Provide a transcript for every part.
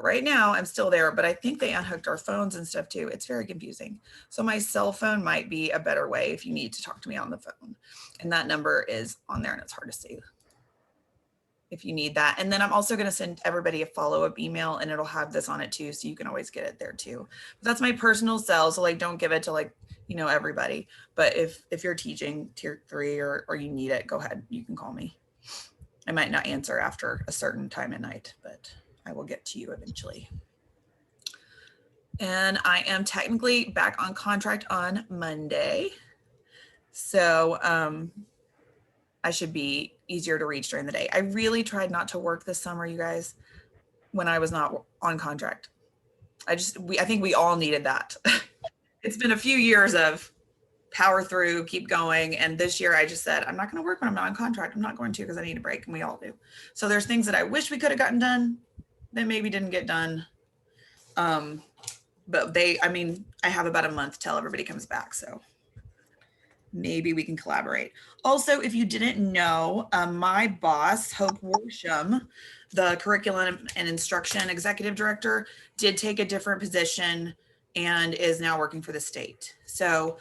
Right now I'm still there, but I think they unhooked our phones and stuff too. It's very confusing. So my cell phone might be a better way if you need to talk to me on the phone. And that number is on there and it's hard to see if you need that. And then I'm also going to send everybody a follow-up email and it'll have this on it too. So you can always get it there too. But that's my personal cell. So like, don't give it to like, you know, everybody. But if you're teaching tier 3 or you need it, go ahead. You can call me. I might not answer after a certain time at night, but I will get to you eventually. And I am technically back on contract on Monday. So I should be easier to reach during the day. I really tried not to work this summer, you guys, when I was not on contract. I think we all needed that. It's been a few years of power through, keep going. And this year I just said, I'm not going to work when I'm not on contract. I'm not going to because I need a break, and we all do. So there's things that I wish we could have gotten done that maybe didn't get done. But I have about a month till everybody comes back. So maybe we can collaborate. Also, if you didn't know, my boss, Hope Worsham, the curriculum and instruction executive director, did take a different position and is now working for the state. So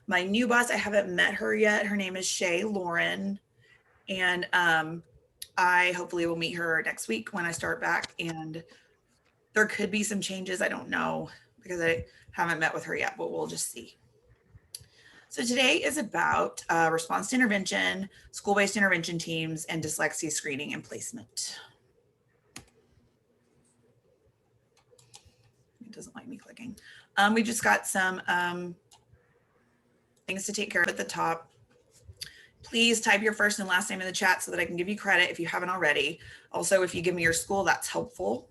my new boss, I haven't met her yet. Her name is Shay Lauren. And I hopefully will meet her next week when I start back. And there could be some changes. I don't know because I haven't met with her yet, but we'll just see. So today is about response to intervention, school-based intervention teams, and dyslexia screening and placement. It doesn't like me clicking. We just got some things to take care of at the top. Please type your first and last name in the chat so that I can give you credit if you haven't already. Also, if you give me your school, that's helpful.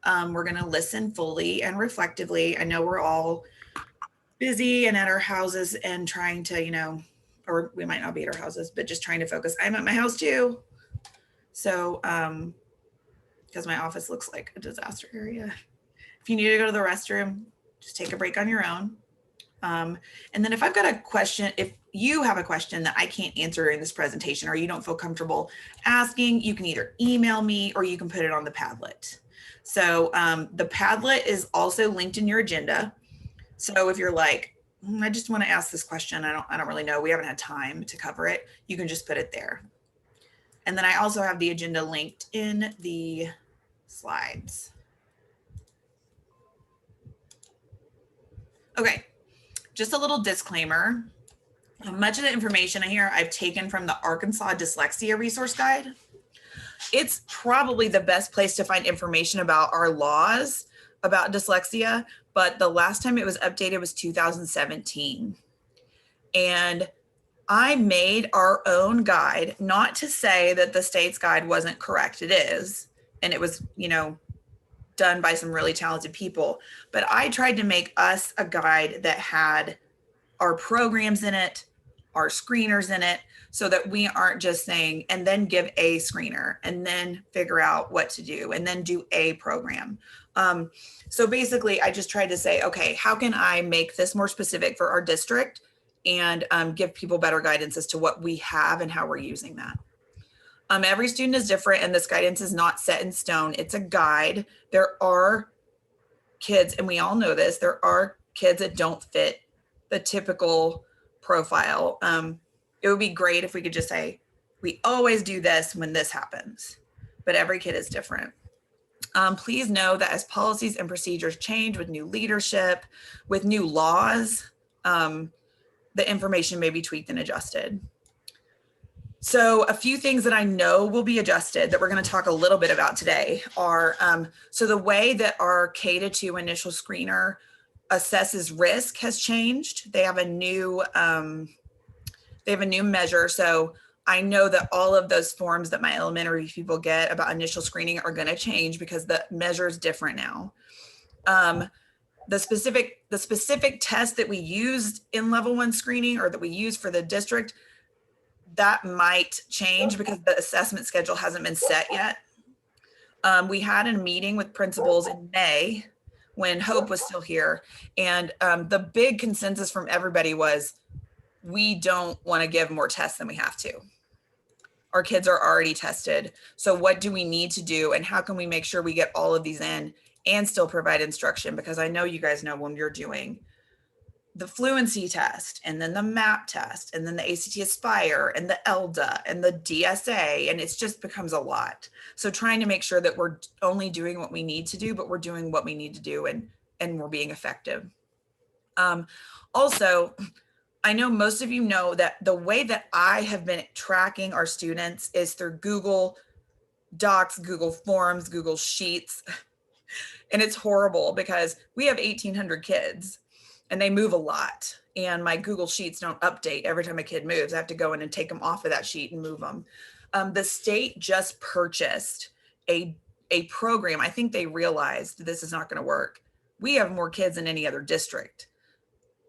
We're going to listen fully and reflectively. I know we're all busy and at our houses and trying to, you know, or we might not be at our houses, but just trying to focus. I'm at my house too. So, because my office looks like a disaster area. If you need to go to the restroom, just take a break on your own. And then if I've got a question, if you have a question that I can't answer during this presentation or you don't feel comfortable asking, you can either email me or you can put it on the Padlet. So the Padlet is also linked in your agenda. So if you're like, I just want to ask this question, I don't really know, we haven't had time to cover it, you can just put it there. And then I also have the agenda linked in the slides. Okay, just a little disclaimer. Much of the information here I've taken from the Arkansas Dyslexia Resource Guide. It's probably the best place to find information about our laws about dyslexia, but the last time it was updated was 2017. And I made our own guide, not to say that the state's guide wasn't correct, it is, and it was, you know, done by some really talented people, but I tried to make us a guide that had our programs in it, our screeners in it, so that we aren't just saying, and then give a screener, and then figure out what to do, and then do a program. So basically, I just tried to say, okay, how can I make this more specific for our district and give people better guidance as to what we have and how we're using that. Every student is different, and this guidance is not set in stone. It's a guide. There are kids, and we all know this, there are kids that don't fit the typical profile. It would be great if we could just say, we always do this when this happens, but every kid is different. Please know that as policies and procedures change with new leadership, with new laws, the information may be tweaked and adjusted. So a few things that I know will be adjusted that we're going to talk a little bit about today are, so the way that our K-2 initial screener assesses risk has changed. They have a new measure. So I know that all of those forms that my elementary people get about initial screening are going to change because the measure is different now. The specific test that we used in level 1 screening or that we use for the district, that might change because the assessment schedule hasn't been set yet. We had a meeting with principals in May when Hope was still here. And the big consensus from everybody was, we don't want to give more tests than we have to. Our kids are already tested. So what do we need to do, and how can we make sure we get all of these in and still provide instruction? Because I know you guys know when you're doing the fluency test, and then the MAP test, and then the ACT Aspire, and the ELDA, and the DSA, and it just becomes a lot. So trying to make sure that we're only doing what we need to do, but we're doing what we need to do, and we're being effective. Also, I know most of you know that the way that I have been tracking our students is through Google Docs, Google Forms, Google Sheets. And it's horrible because we have 1,800 kids and they move a lot. And my Google Sheets don't update every time a kid moves. I have to go in and take them off of that sheet and move them. The state just purchased a program. I think they realized this is not going to work. We have more kids than any other district.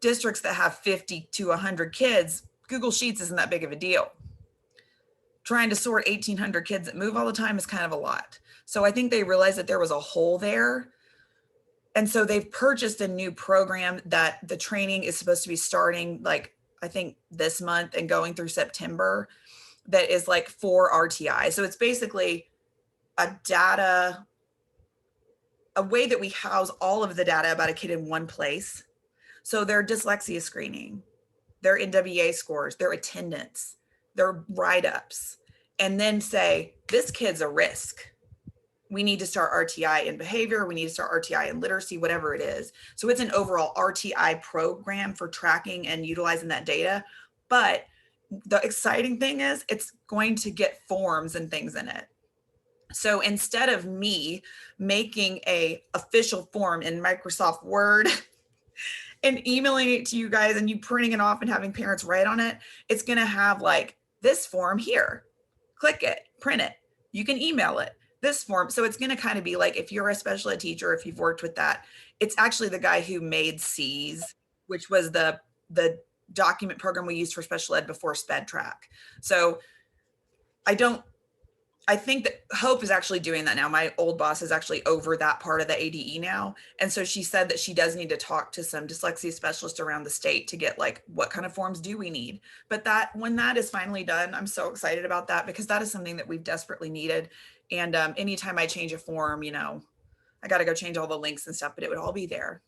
Districts that have 50 to 100 kids, Google Sheets isn't that big of a deal. Trying to sort 1,800 kids that move all the time is kind of a lot. So I think they realized that there was a hole there. And so they've purchased a new program that the training is supposed to be starting, like, I think this month and going through September, that is like for RTI. So it's basically a way that we house all of the data about a kid in one place. So their dyslexia screening, their NWA scores, their attendance, their write-ups, and then say, this kid's a risk. We need to start RTI in behavior. We need to start RTI in literacy, whatever it is. So it's an overall RTI program for tracking and utilizing that data. But the exciting thing is it's going to get forms and things in it. So instead of me making a official form in Microsoft Word and emailing it to you guys and you printing it off and having parents write on it, it's going to have like this form here. Click it, print it. You can email it. This form. So it's going to kind of be like, if you're a special ed teacher, if you've worked with that, it's actually the guy who made C's, which was the document program we used for special ed before SPED Track. So I think that Hope is actually doing that now. My old boss is actually over that part of the ADE now. And so she said that she does need to talk to some dyslexia specialists around the state to get like, what kind of forms do we need? But when that is finally done, I'm so excited about that because that is something that we've desperately needed. And anytime I change a form, I got to go change all the links and stuff, but it would all be there.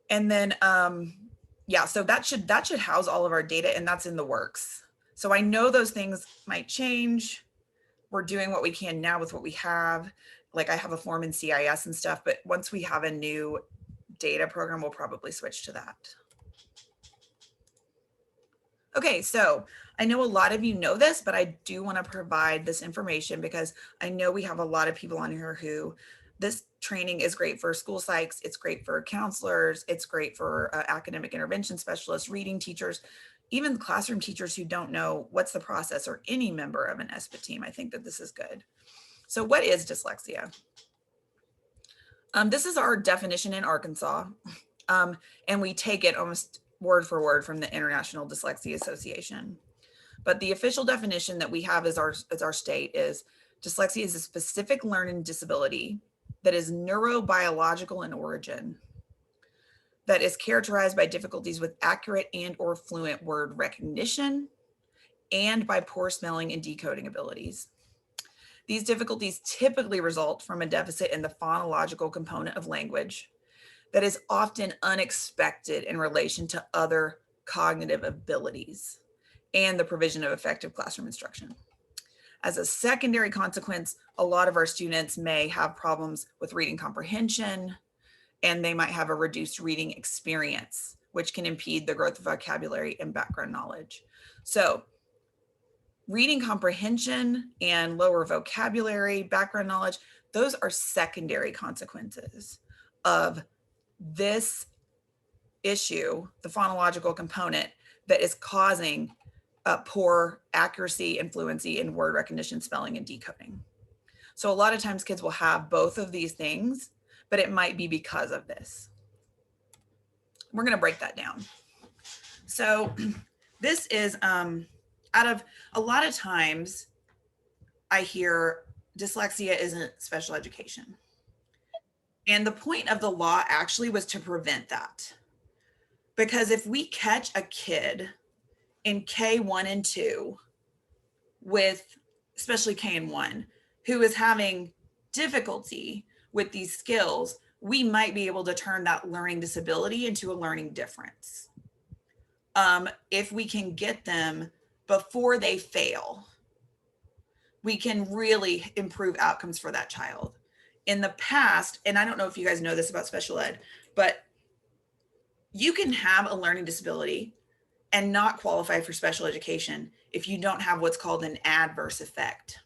And then, so that should house all of our data, and that's in the works. So I know those things might change. We're doing what we can now with what we have. Like I have a form in CIS and stuff, but once we have a new data program, we'll probably switch to that. Okay, so I know a lot of you know this, but I do want to provide this information because I know we have a lot of people on here who this training is great for school psychs, it's great for counselors, it's great for academic intervention specialists, reading teachers, even classroom teachers who don't know what's the process, or any member of an SBIT team. I think that this is good. So what is dyslexia? This is our definition in Arkansas, and we take it almost word for word from the International Dyslexia Association. But the official definition that we have as our state is dyslexia is a specific learning disability that is neurobiological in origin, that is characterized by difficulties with accurate and or fluent word recognition and by poor spelling and decoding abilities. These difficulties typically result from a deficit in the phonological component of language that is often unexpected in relation to other cognitive abilities and the provision of effective classroom instruction. As a secondary consequence, a lot of our students may have problems with reading comprehension, and they might have a reduced reading experience, which can impede the growth of vocabulary and background knowledge. So reading comprehension and lower vocabulary, background knowledge, those are secondary consequences of this issue, the phonological component that is causing poor accuracy and fluency in word recognition, spelling, and decoding. So a lot of times kids will have both of these things, but it might be because of this. We're going to break that down. So this is out of a lot of times I hear dyslexia isn't special education. And the point of the law actually was to prevent that. Because if we catch a kid in K1 and 2 with especially K-1 who is having difficulty with these skills, we might be able to turn that learning disability into a learning difference. If we can get them before they fail, we can really improve outcomes for that child. In the past, and I don't know if you guys know this about special ed, but you can have a learning disability and not qualify for special education if you don't have what's called an adverse effect.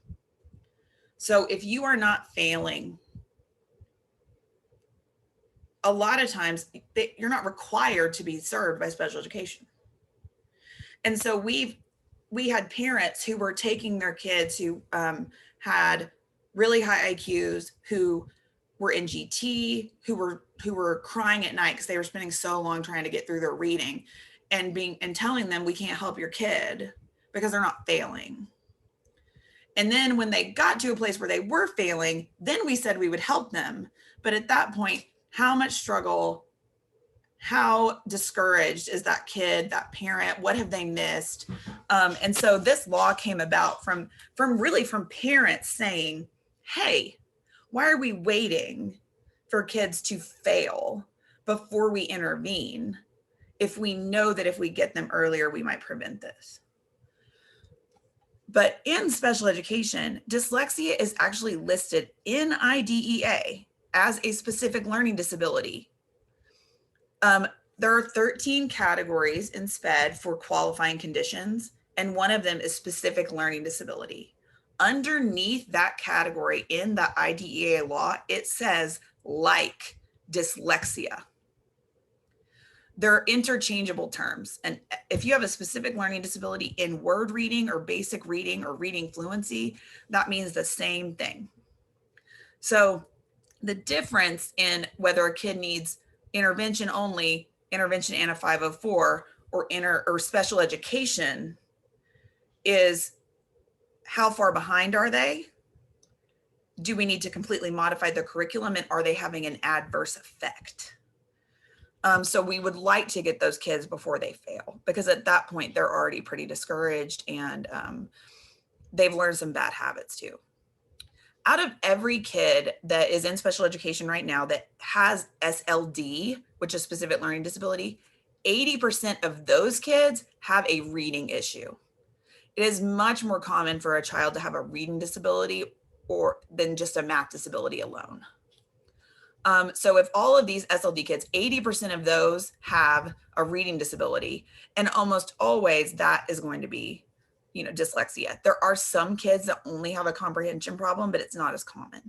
So if you are not failing, a lot of times you're not required to be served by special education. And so we had parents who were taking their kids who had really high IQs, who were in GT, who were crying at night because they were spending so long trying to get through their reading, and telling them, we can't help your kid because they're not failing. And then when they got to a place where they were failing, then we said we would help them. But at that point, how much struggle, how discouraged is that kid, that parent? What have they missed? And so this law came about from parents saying, hey, why are we waiting for kids to fail before we intervene if we know that if we get them earlier, we might prevent this? But in special education, dyslexia is actually listed in IDEA as a specific learning disability. There are 13 categories in SPED for qualifying conditions, and one of them is specific learning disability. Underneath that category in the IDEA law, it says like dyslexia. They're interchangeable terms. And if you have a specific learning disability in word reading or basic reading or reading fluency, that means the same thing. So the difference in whether a kid needs intervention only, intervention and a 504, or special education is how far behind are they? Do we need to completely modify the curriculum, and are they having an adverse effect? So we would like to get those kids before they fail, because at that point they're already pretty discouraged, and they've learned some bad habits too. Out of every kid that is in special education right now that has SLD, which is specific learning disability, 80% of those kids have a reading issue. It is much more common for a child to have a reading disability than just a math disability alone. So if all of these SLD kids, 80% of those have a reading disability, and almost always that is going to be, dyslexia. There are some kids that only have a comprehension problem, but it's not as common.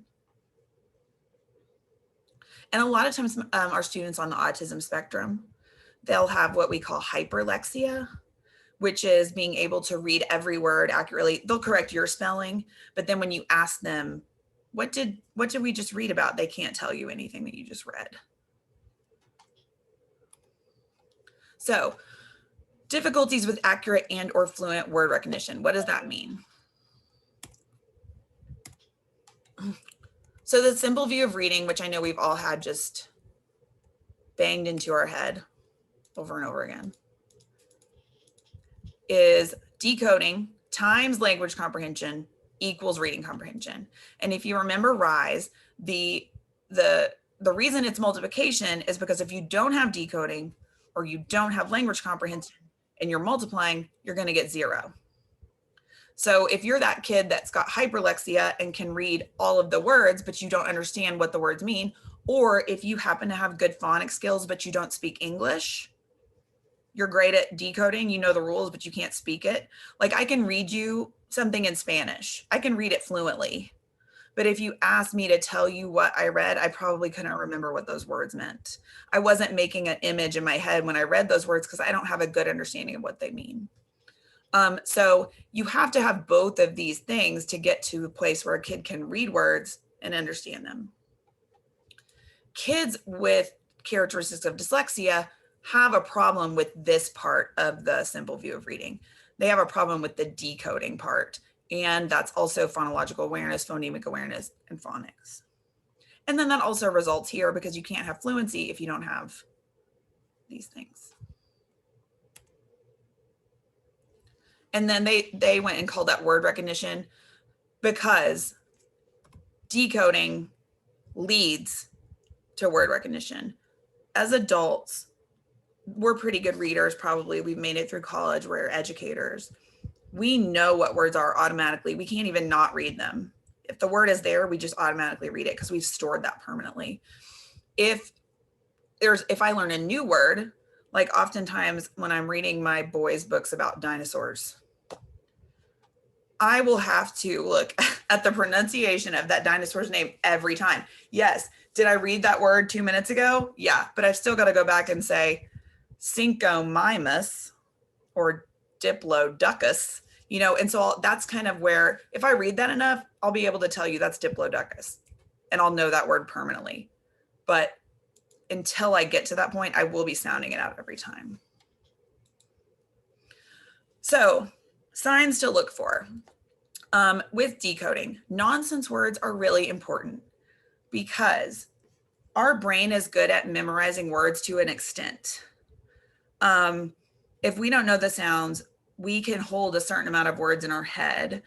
And a lot of times our students on the autism spectrum, they'll have what we call hyperlexia, which is being able to read every word accurately. They'll correct your spelling, but then when you ask them, what did we just read about? They can't tell you anything that you just read. So difficulties with accurate and or fluent word recognition. What does that mean? So the simple view of reading, which I know we've all had just banged into our head over and over again, is decoding times language comprehension equals reading comprehension. And if you remember RISE, the reason it's multiplication is because if you don't have decoding or you don't have language comprehension and you're multiplying, you're going to get 0. So if you're that kid that's got hyperlexia and can read all of the words, but you don't understand what the words mean, or if you happen to have good phonics skills, but you don't speak English, you're great at decoding, you know the rules, but you can't speak it. Like, I can read you something in Spanish. I can read it fluently. But if you asked me to tell you what I read, I probably couldn't remember what those words meant. I wasn't making an image in my head when I read those words because I don't have a good understanding of what they mean. So you have to have both of these things to get to a place where a kid can read words and understand them. Kids with characteristics of dyslexia have a problem with this part of the simple view of reading. They have a problem with the decoding part. And that's also phonological awareness, phonemic awareness, and phonics. And then that also results here because you can't have fluency if you don't have these things. And then they went and called that word recognition because decoding leads to word recognition. As adults, we're pretty good readers, probably. We've made it through college. We're educators. We know what words are automatically. We can't even not read them. If the word is there, we just automatically read it because we've stored that permanently. If I learn a new word, like oftentimes when I'm reading my boys' books about dinosaurs, I will have to look at the pronunciation of that dinosaur's name every time. Yes, did I read that word 2 minutes ago? Yeah, but I've still got to go back and say Syncomimus or Diplodocus, and so that's kind of where, if I read that enough, I'll be able to tell you that's Diplodocus and I'll know that word permanently. But until I get to that point, I will be sounding it out every time. So, signs to look for. With decoding, nonsense words are really important because our brain is good at memorizing words to an extent. If we don't know the sounds, we can hold a certain amount of words in our head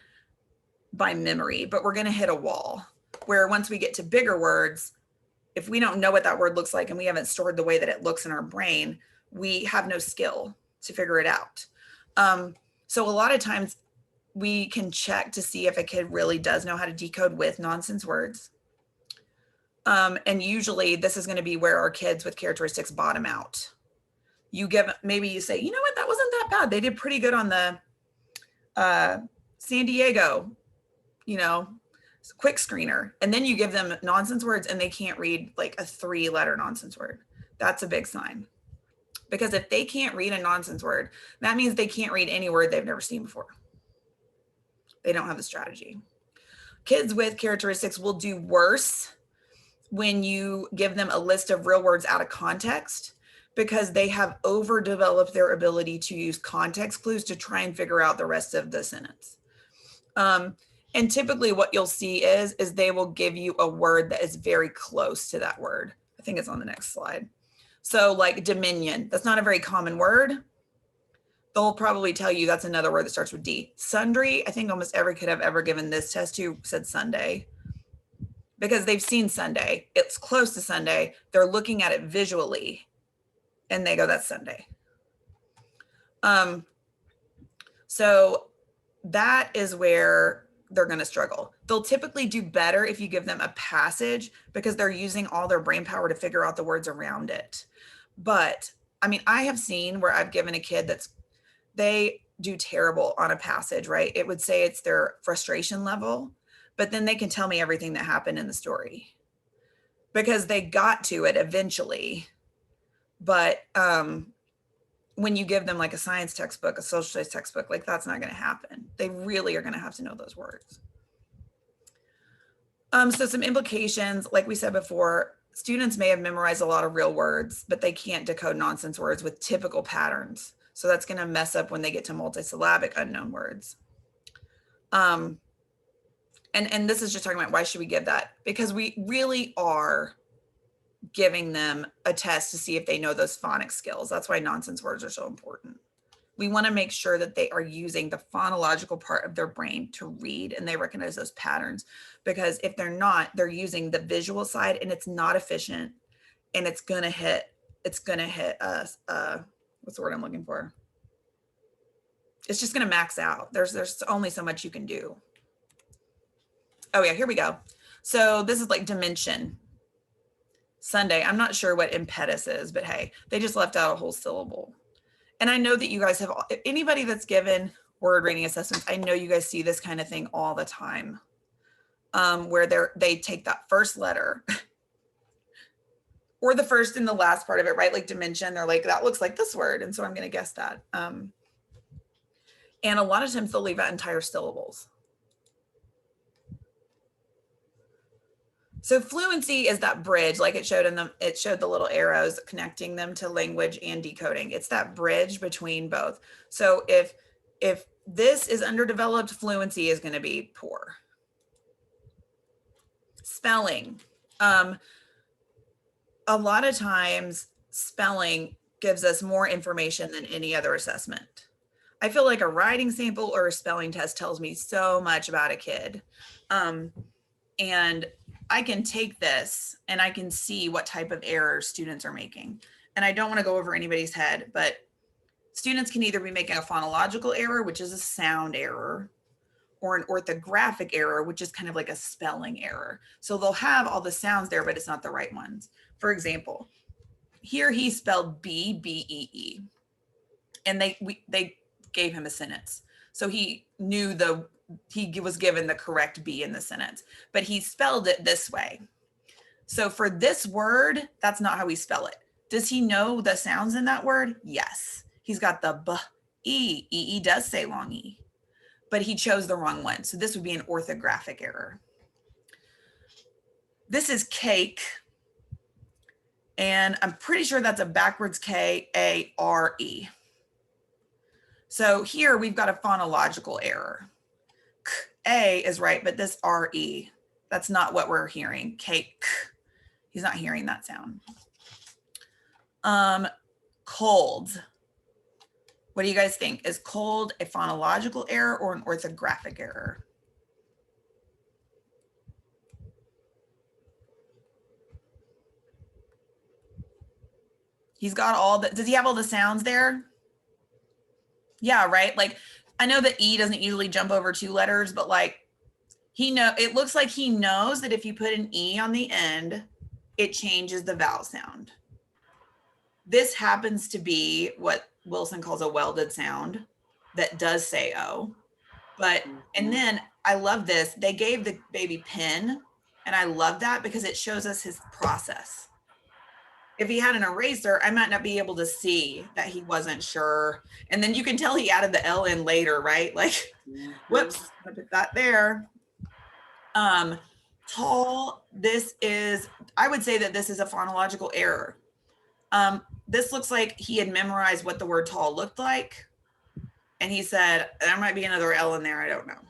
by memory, but we're going to hit a wall where once we get to bigger words, if we don't know what that word looks like and we haven't stored the way that it looks in our brain, we have no skill to figure it out. So a lot of times we can check to see if a kid really does know how to decode with nonsense words. And usually this is going to be where our kids with characteristics bottom out. Maybe you say, you know what, that wasn't that bad. They did pretty good on the San Diego, quick screener. And then you give them nonsense words and they can't read like a 3-letter nonsense word. That's a big sign. Because if they can't read a nonsense word, that means they can't read any word they've never seen before. They don't have the strategy. Kids with characteristics will do worse when you give them a list of real words out of context because they have overdeveloped their ability to use context clues to try and figure out the rest of the sentence. And typically what you'll see is they will give you a word that is very close to that word. I think it's on the next slide. So like dominion, that's not a very common word. They'll probably tell you that's another word that starts with D. Sundry, I think almost every kid I've ever given this test to said Sunday because they've seen Sunday. It's close to Sunday. They're looking at it visually and they go, that's Sunday. So that is where they're going to struggle. They'll typically do better if you give them a passage because they're using all their brain power to figure out the words around it. But I mean, I have seen where I've given a kid they do terrible on a passage, right? It would say it's their frustration level, but then they can tell me everything that happened in the story because they got to it eventually. But when you give them like a science textbook, a social studies textbook, like that's not going to happen. They really are going to have to know those words. So some implications, like we said before, students may have memorized a lot of real words, but they can't decode nonsense words with typical patterns. So that's going to mess up when they get to multisyllabic unknown words. And this is just talking about why should we give that? Because we really are giving them a test to see if they know those phonics skills. That's why nonsense words are so important. We want to make sure that they are using the phonological part of their brain to read and they recognize those patterns, because if they're not, they're using the visual side and it's not efficient and it's going to hit us. What's the word I'm looking for? It's just going to max out. There's only so much you can do. Oh yeah, here we go. So this is like dimension. Sunday, I'm not sure what impetus is, but hey, they just left out a whole syllable. And I know that you guys have, anybody that's given word reading assessments, I know you guys see this kind of thing all the time, where they take that first letter or the first and the last part of it, right? Like dimension, they're like, that looks like this word. And so I'm going to guess that. And a lot of times they'll leave out entire syllables. So fluency is that bridge, like it showed the little arrows connecting them to language and decoding. It's that bridge between both. So if this is underdeveloped, fluency is going to be poor. Spelling. A lot of times spelling gives us more information than any other assessment. I feel like a writing sample or a spelling test tells me so much about a kid. And I can take this and I can see what type of errors students are making. And I don't want to go over anybody's head, but students can either be making a phonological error, which is a sound error, or an orthographic error, which is kind of like a spelling error. So they'll have all the sounds there, but it's not the right ones. For example, here he spelled B-E-E, and they gave him a sentence. So he knew he was given the correct B in the sentence, but he spelled it this way. So for this word, that's not how we spell it. Does he know the sounds in that word? Yes. He's got the B-E. E does say long E, but he chose the wrong one. So this would be an orthographic error. This is cake. And I'm pretty sure that's a backwards K-A-R-E. So here we've got a phonological error. K-A is right, but this R-E, that's not what we're hearing. Cake. He's not hearing that sound. Cold. What do you guys think? Is cold a phonological error or an orthographic error? He's got all the, does he have all the sounds there? Yeah, right? Like, I know that E doesn't usually jump over 2 letters, but like, it looks like he knows that if you put an E on the end, it changes the vowel sound. This happens to be what Wilson calls a welded sound that does say O. But, and then I love this. They gave the baby pen, and I love that because it shows us his process. If he had an eraser, I might not be able to see that he wasn't sure. And then you can tell he added the L in later, right? Like, whoops, I put that there. Tall, I would say that this is a phonological error. This looks like he had memorized what the word tall looked like. And he said, there might be another L in there, I don't know.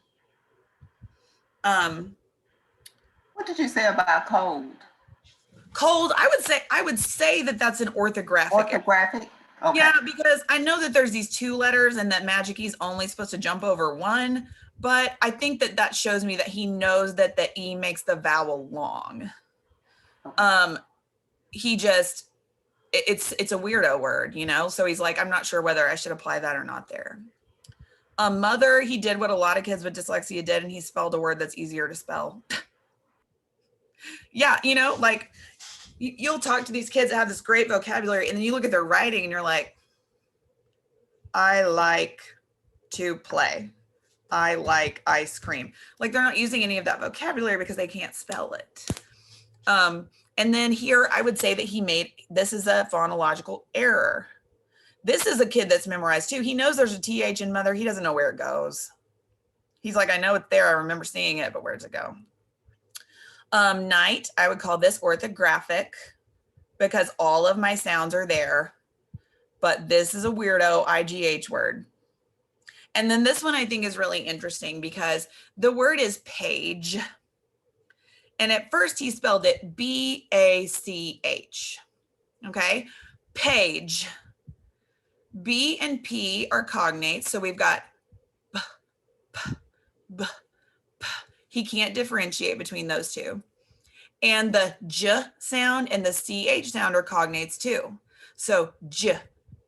What did you say about cold? Cold, I would say that that's an orthographic. Orthographic? Okay. Yeah, because I know that there's these 2 letters and that Magic E's only supposed to jump over 1, but I think that shows me that he knows that the E makes the vowel long. Okay. He just, it's a weirdo word, you know? So he's like, I'm not sure whether I should apply that or not there. Mother, he did what a lot of kids with dyslexia did, and he spelled a word that's easier to spell. Yeah, you know, like, you'll talk to these kids that have this great vocabulary, and then you look at their writing and you're like, I like to play. I like ice cream. Like, they're not using any of that vocabulary because they can't spell it. And then here, I would say that this is a phonological error. This is a kid that's memorized too. He knows there's a TH in mother. He doesn't know where it goes. He's like, I know it's there. I remember seeing it, but where's it go? Night, I would call this orthographic because all of my sounds are there, but this is a weirdo IGH word. And then this one I think is really interesting because the word is page. And at first he spelled it B-A-C-H, okay? Page. B and P are cognates, so we've got b, p, b, p. He can't differentiate between those 2. And the J sound and the CH sound are cognates too. So J,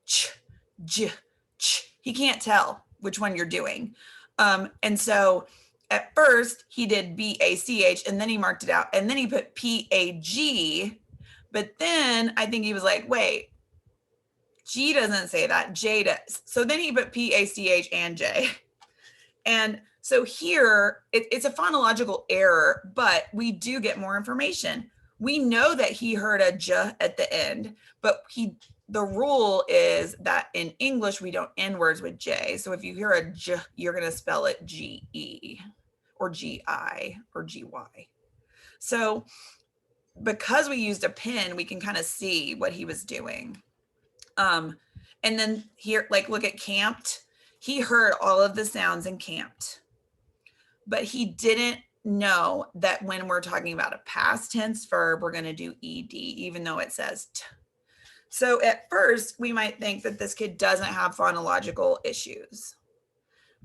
ch, J, ch. He can't tell which one you're doing. And so at first he did B-A-C-H and then he marked it out and then he put P-A-G, but then I think he was like, wait, G doesn't say that, J does. So then he put P-A-C-H and J. And so here it's a phonological error, but we do get more information. We know that he heard a J at the end, but the rule is that in English, we don't end words with J. So if you hear a J, you're going to spell it G-E or G-I or G-Y. So because we used a pen, we can kind of see what he was doing. And then here, like, look at camped. He heard all of the sounds in camped, but he didn't know that when we're talking about a past tense verb, we're going to do ED, even though it says T. So at first, we might think that this kid doesn't have phonological issues.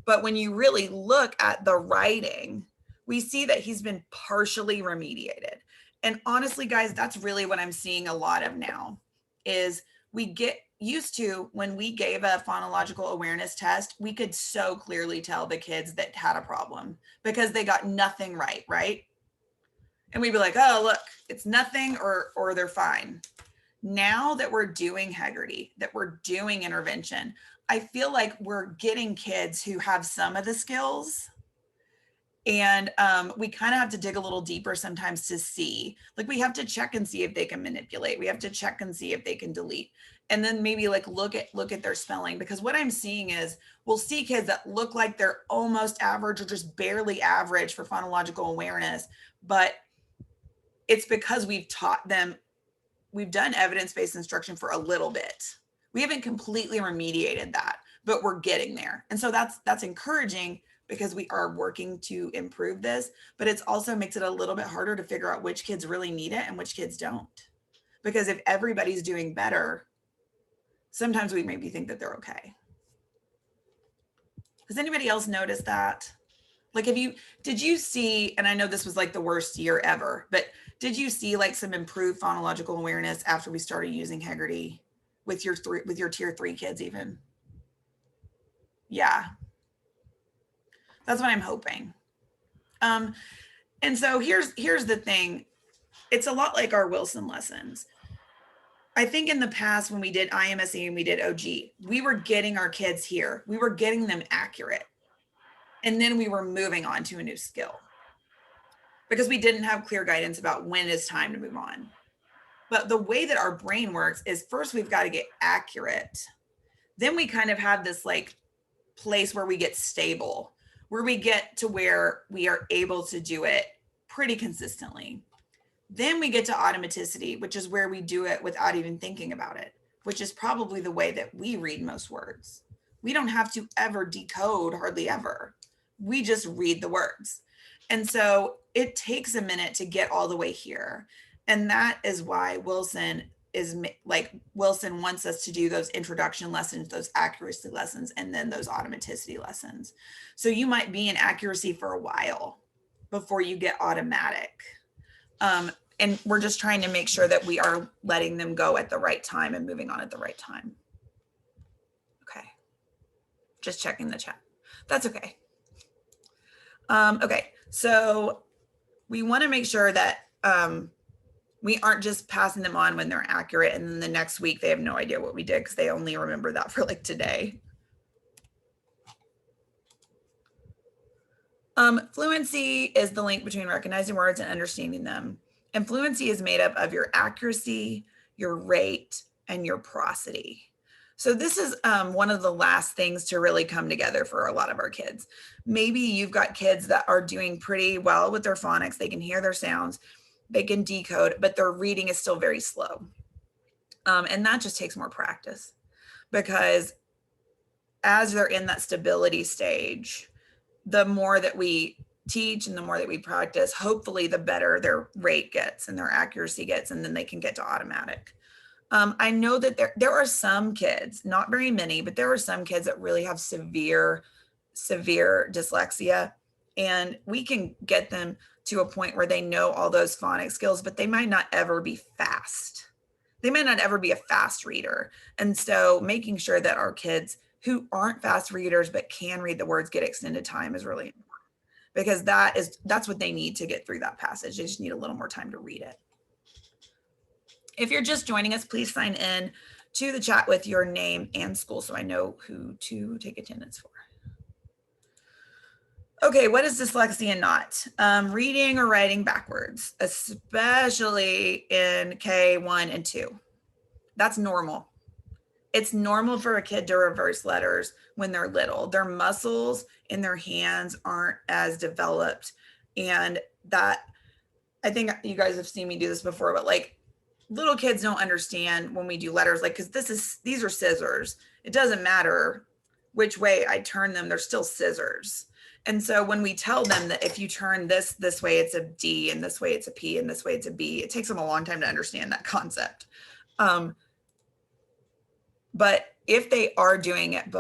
But when you really look at the writing, we see that he's been partially remediated. And honestly, guys, that's really what I'm seeing a lot of now is we get used to when we gave a phonological awareness test, we could so clearly tell the kids that had a problem because they got nothing right, right? And we'd be like, oh, look, it's nothing or they're fine. Now that we're doing Haggerty, that we're doing intervention, I feel like we're getting kids who have some of the skills, and we kind of have to dig a little deeper sometimes to see, like we have to check and see if they can manipulate. We have to check and see if they can delete, and then maybe like look at their spelling, because what I'm seeing is we'll see kids that look like they're almost average or just barely average for phonological awareness, but it's because we've taught them. We've done evidence-based instruction for a little bit. We haven't completely remediated that, but we're getting there. And so that's encouraging because we are working to improve this, but it also makes it a little bit harder to figure out which kids really need it and which kids don't. Because if everybody's doing better, sometimes we maybe think that they're okay. Has anybody else noticed that? Like, did you see, and I know this was like the worst year ever, but did you see like some improved phonological awareness after we started using Haggerty with your tier 3 kids even? Yeah, that's what I'm hoping. And so here's the thing. It's a lot like our Wilson lessons. I think in the past when we did IMSE and we did OG, we were getting our kids here. We were getting them accurate. And then we were moving on to a new skill because we didn't have clear guidance about when it's time to move on. But the way that our brain works is first we've got to get accurate. Then we kind of have this like place where we get stable, where we get to where we are able to do it pretty consistently. Then we get to automaticity, which is where we do it without even thinking about it, which is probably the way that we read most words. We don't have to ever decode hardly ever. We just read the words. And so it takes a minute to get all the way here. And that is why Wilson wants us to do those introduction lessons, those accuracy lessons, and then those automaticity lessons. So you might be in accuracy for a while before you get automatic. And we're just trying to make sure that we are letting them go at the right time and moving on at the right time. Okay. Just checking the chat. That's okay. Okay, so we want to make sure that we aren't just passing them on when they're accurate and then the next week they have no idea what we did because they only remember that for like today. Fluency is the link between recognizing words and understanding them. And fluency is made up of your accuracy, your rate, and your prosody. So this is one of the last things to really come together for a lot of our kids. Maybe you've got kids that are doing pretty well with their phonics. They can hear their sounds, they can decode, but their reading is still very slow. And that just takes more practice because as they're in that stability stage, the more that we teach and the more that we practice, hopefully the better their rate gets and their accuracy gets, and then they can get to automatic. I know that there are some kids, not very many, but there are some kids that really have severe dyslexia, and we can get them to a point where they know all those phonics skills, but they might not ever be fast. They might not ever be a fast reader. And so making sure that our kids who aren't fast readers but can read the words get extended time is really important, because that's what they need to get through that passage. They just need a little more time to read it. If you're just joining us, please sign in to the chat with your name and school so I know who to take attendance for. Okay, what is dyslexia not? Reading or writing backwards, especially in K1 and 2. That's normal. It's normal for a kid to reverse letters when they're little. Their muscles in their hands aren't as developed. And that, I think you guys have seen me do this before, but like little kids don't understand when we do letters, like, because these are scissors. It doesn't matter which way I turn them, they're still scissors. And so when we tell them that if you turn this way, it's a D, and this way it's a P, and this way it's a B, it takes them a long time to understand that concept. But if they are doing it,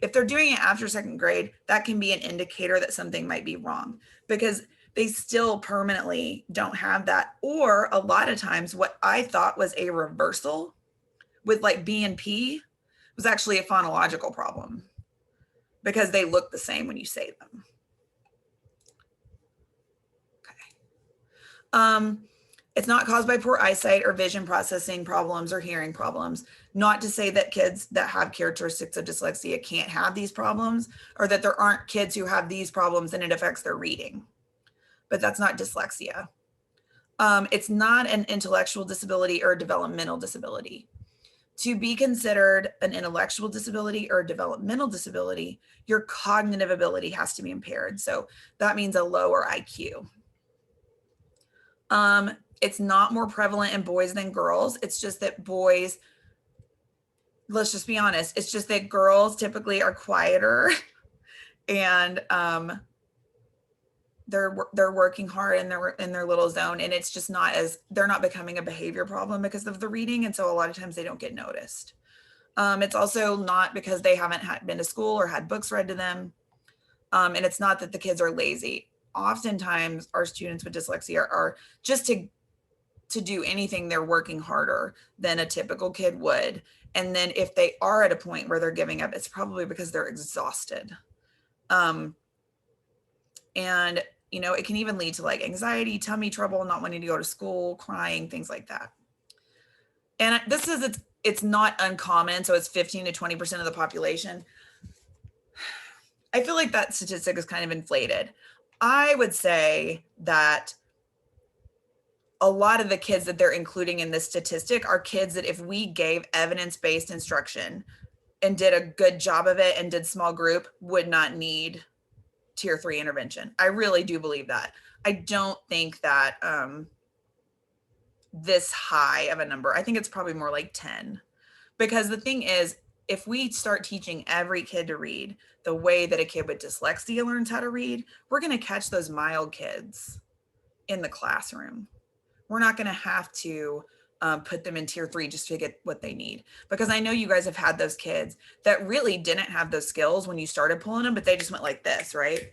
if they're doing it after second grade, that can be an indicator that something might be wrong, because they still permanently don't have that. Or a lot of times what I thought was a reversal with like B and P was actually a phonological problem, because they look the same when you say them. Okay. It's not caused by poor eyesight or vision processing problems or hearing problems. Not to say that kids that have characteristics of dyslexia can't have these problems, or that there aren't kids who have these problems and it affects their reading, but that's not dyslexia. It's not an intellectual disability or a developmental disability. To be considered an intellectual disability or a developmental disability, your cognitive ability has to be impaired. So that means a lower IQ. It's not more prevalent in boys than girls. It's just that boys, let's just be honest, it's just that girls typically are quieter and they're working hard in their little zone, and it's just not as, they're not becoming a behavior problem because of the reading, and so a lot of times they don't get noticed. It's also not because they haven't been to school or had books read to them, and it's not that the kids are lazy. Oftentimes our students with dyslexia are just to do anything, they're working harder than a typical kid would. And then if they are at a point where they're giving up, it's probably because they're exhausted. And you know, it can even lead to like anxiety, tummy trouble, not wanting to go to school, crying, things like that. And this is, it's not uncommon. So it's 15 to 20% of the population. I feel like that statistic is kind of inflated. I would say that a lot of the kids that they're including in this statistic are kids that if we gave evidence-based instruction and did a good job of it and did small group, would not need tier 3 intervention. I really do believe that. I don't think that this high of a number. I think it's probably more like 10. Because the thing is, if we start teaching every kid to read the way that a kid with dyslexia learns how to read, we're going to catch those mild kids in the classroom. We're not going to have to put them in tier 3 just to get what they need. Because I know you guys have had those kids that really didn't have those skills when you started pulling them, but they just went like this, right?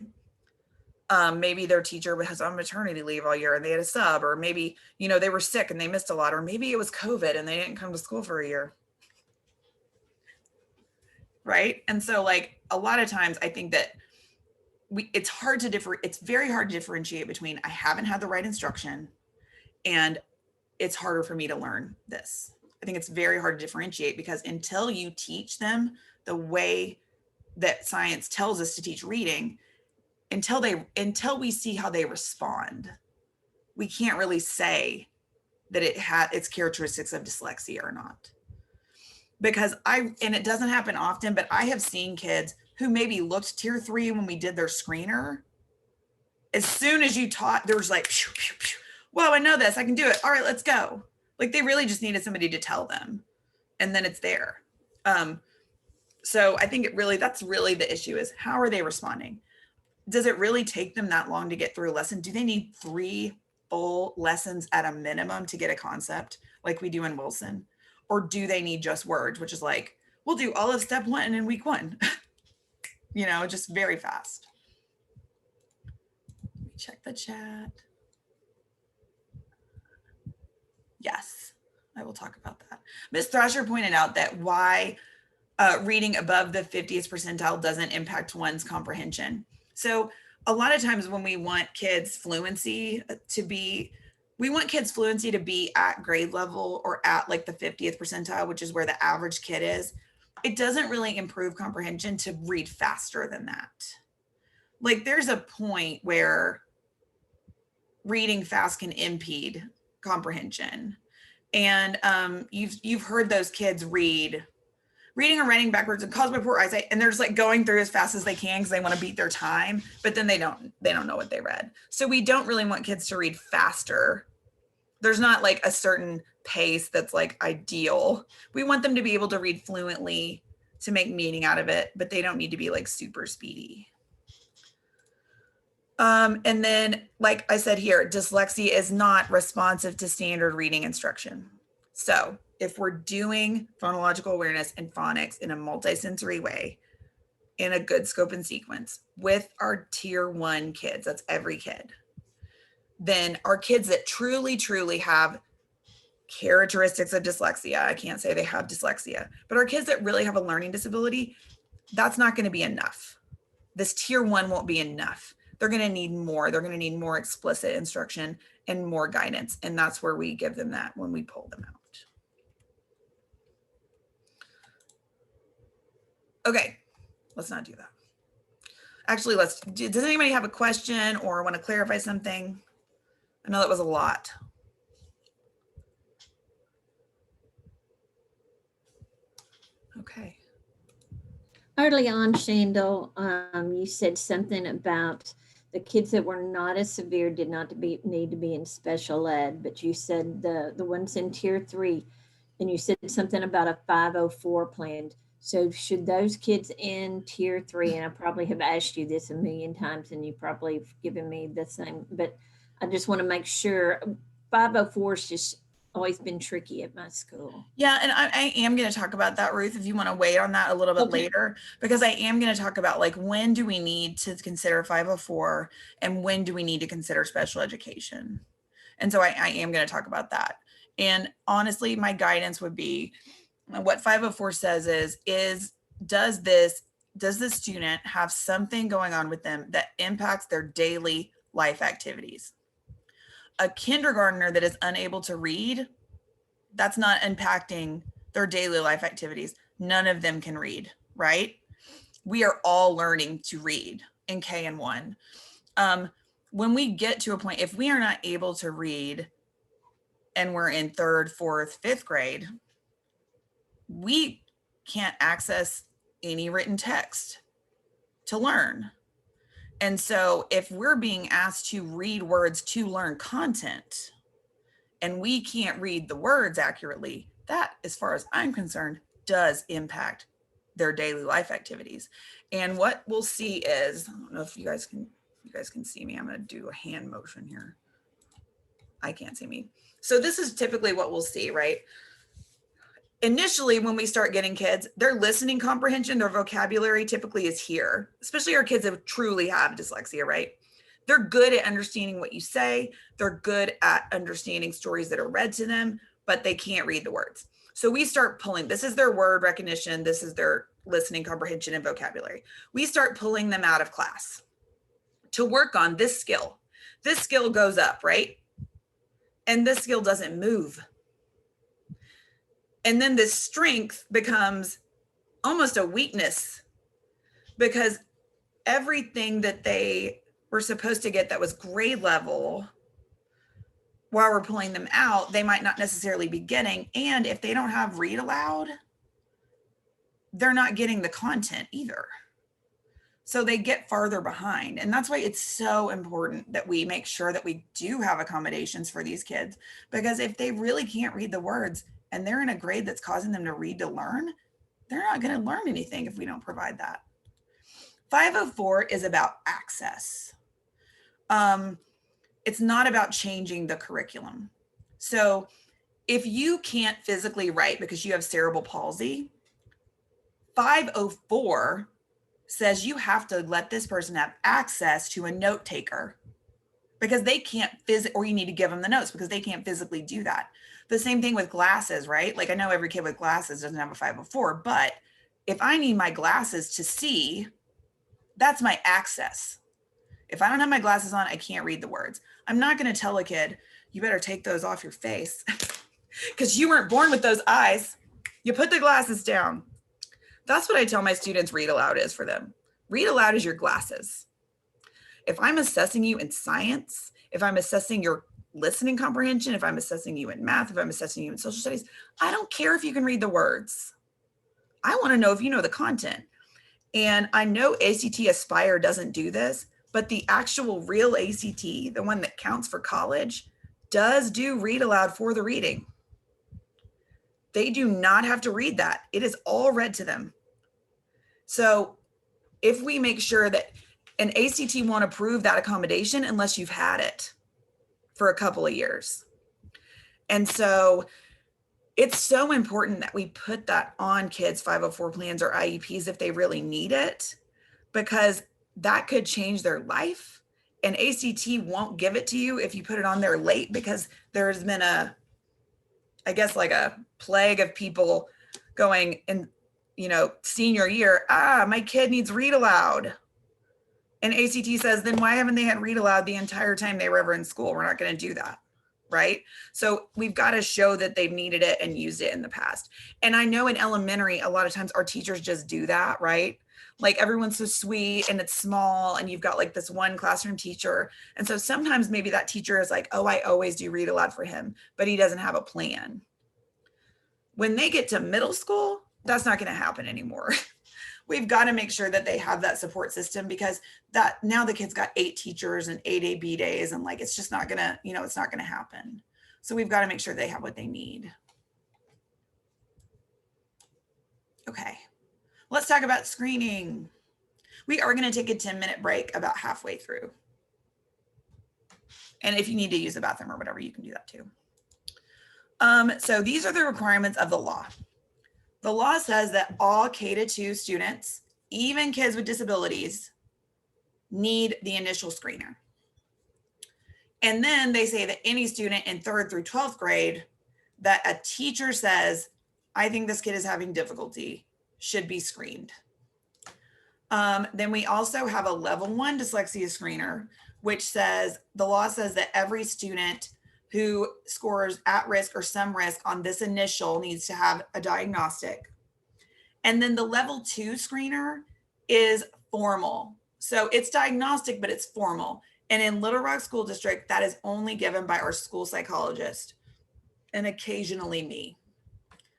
Maybe their teacher was on maternity leave all year and they had a sub, or maybe, you know, they were sick and they missed a lot, or maybe it was COVID and they didn't come to school for a year. Right? And so like a lot of times I think that it's very hard to differentiate between I haven't had the right instruction and it's harder for me to learn this. I think it's very hard to differentiate, because until you teach them the way that science tells us to teach reading, until we see how they respond, we can't really say that it's characteristics of dyslexia or not. Because and it doesn't happen often, but I have seen kids who maybe looked tier 3 when we did their screener. As soon as you taught, there was like, pew, pew, pew. Whoa, I know this, I can do it. All right, let's go. Like they really just needed somebody to tell them, and then it's there. So I think that's really the issue, is how are they responding? Does it really take them that long to get through a lesson? Do they need 3 full lessons at a minimum to get a concept like we do in Wilson? Or do they need just words, which is like, we'll do all of step 1 in week 1, you know, just very fast. Let me check the chat. Yes, I will talk about that. Ms. Thrasher pointed out that why reading above the 50th percentile doesn't impact one's comprehension. So a lot of times when we want kids' fluency to be at grade level or at like the 50th percentile, which is where the average kid is, it doesn't really improve comprehension to read faster than that. Like there's a point where reading fast can impede comprehension. And you've heard those kids reading or writing backwards and caused by poor eyesight, and they're just like going through as fast as they can because they want to beat their time, but then they don't know what they read. So we don't really want kids to read faster. There's not like a certain pace that's like ideal. We want them to be able to read fluently to make meaning out of it, but they don't need to be like super speedy. And then, like I said here, dyslexia is not responsive to standard reading instruction. So if we're doing phonological awareness and phonics in a multisensory way, in a good scope and sequence with our tier 1 kids, that's every kid, then our kids that truly, truly have characteristics of dyslexia, I can't say they have dyslexia, but our kids that really have a learning disability, that's not going to be enough. This tier 1 won't be enough. They're going to need more. They're going to need more explicit instruction and more guidance. And that's where we give them that when we pull them out. Okay, let's not do that. Actually, does anybody have a question or want to clarify something? I know that was a lot. Okay. Early on, Shandell, you said something about the kids that were not as severe did not need to be in special ed, but you said the ones in tier 3, and you said something about a 504 plan. So should those kids in tier 3, and I probably have asked you this a million times and you probably have given me the same, but I just want to make sure 504 is just always been tricky at my school. Yeah, and I am going to talk about that, Ruth, if you want to wait on that a little bit later, because I am going to talk about like when do we need to consider 504 and when do we need to consider special education. And so I am going to talk about that. And honestly, my guidance would be what 504 says is does the student have something going on with them that impacts their daily life activities? A kindergartner that is unable to read, that's not impacting their daily life activities. None of them can read, right? We are all learning to read in K and 1. When we get to a point, if we are not able to read and we're in 3rd, 4th, 5th grade, we can't access any written text to learn. And so if we're being asked to read words to learn content and we can't read the words accurately, that, as far as I'm concerned, does impact their daily life activities. And what we'll see is, I don't know if you guys can see me. I'm going to do a hand motion here. I can't see me. So this is typically what we'll see, right? Initially, when we start getting kids, their listening comprehension, their vocabulary typically is here, especially our kids that truly have dyslexia, right? They're good at understanding what you say. They're good at understanding stories that are read to them, but they can't read the words. So we start pulling, this is their word recognition. This is their listening comprehension and vocabulary. We start pulling them out of class to work on this skill. This skill goes up, right? And this skill doesn't move. And then this strength becomes almost a weakness because everything that they were supposed to get that was grade level, while we're pulling them out, they might not necessarily be getting. And if they don't have read aloud, they're not getting the content either. So they get farther behind. And that's why it's so important that we make sure that we do have accommodations for these kids, because if they really can't read the words and they're in a grade that's causing them to read to learn, they're not going to learn anything if we don't provide that. 504 is about access. It's not about changing the curriculum. So if you can't physically write because you have cerebral palsy, 504 says you have to let this person have access to a note taker because they can't or you need to give them the notes because they can't physically do that. The same thing with glasses, right? Like I know every kid with glasses doesn't have a 504, but if I need my glasses to see, that's my access. If I don't have my glasses on, I can't read the words. I'm not going to tell a kid, you better take those off your face because you weren't born with those eyes. You put the glasses down. That's what I tell my students read aloud is for them. Read aloud is your glasses. If I'm assessing you in science, if I'm assessing your listening comprehension, if I'm assessing you in math, if I'm assessing you in social studies, I don't care if you can read the words. I want to know if you know the content. And I know ACT Aspire doesn't do this, but the actual real ACT, the one that counts for college, does do read aloud for the reading. They do not have to read that. It is all read to them. So if we make sure that an ACT won't approve that accommodation unless you've had it for a couple of years. And so It's so important that we put that on kids' 504 plans or IEPs if they really need it, because that could change their life. And ACT won't give it to you if you put it on there late, because there's been I guess like a plague of people going in, senior year, my kid needs read aloud. And ACT says, then why haven't they had read aloud the entire time they were ever in school? We're not going to do that. Right? So we've got to show that they've needed it and used it in the past. And I know in elementary, a lot of times our teachers just do that, right? Like everyone's so sweet and it's small and you've got like this one classroom teacher. And so sometimes maybe that teacher is like, oh, I always do read aloud for him, but he doesn't have a plan. When they get to middle school, that's not going to happen anymore. We've got to make sure that they have that support system, because that now the kid's got 8 teachers and 8 AB days, and like it's just not gonna, it's not gonna happen. So we've got to make sure they have what they need. Okay, let's talk about screening. We are going to take a 10-minute break about halfway through. And if you need to use the bathroom or whatever, you can do that too. So these are the requirements of the law. The law says that all K-2 students, even kids with disabilities, need the initial screener. And then they say that any student in 3rd through 12th grade that a teacher says, I think this kid is having difficulty, should be screened. Then we also have a level 1 dyslexia screener, which says, the law says that every student who scores at risk or some risk on this initial needs to have a diagnostic. And then the level 2 screener is formal. So it's diagnostic, but it's formal. And in Little Rock School District, that is only given by our school psychologist and occasionally me,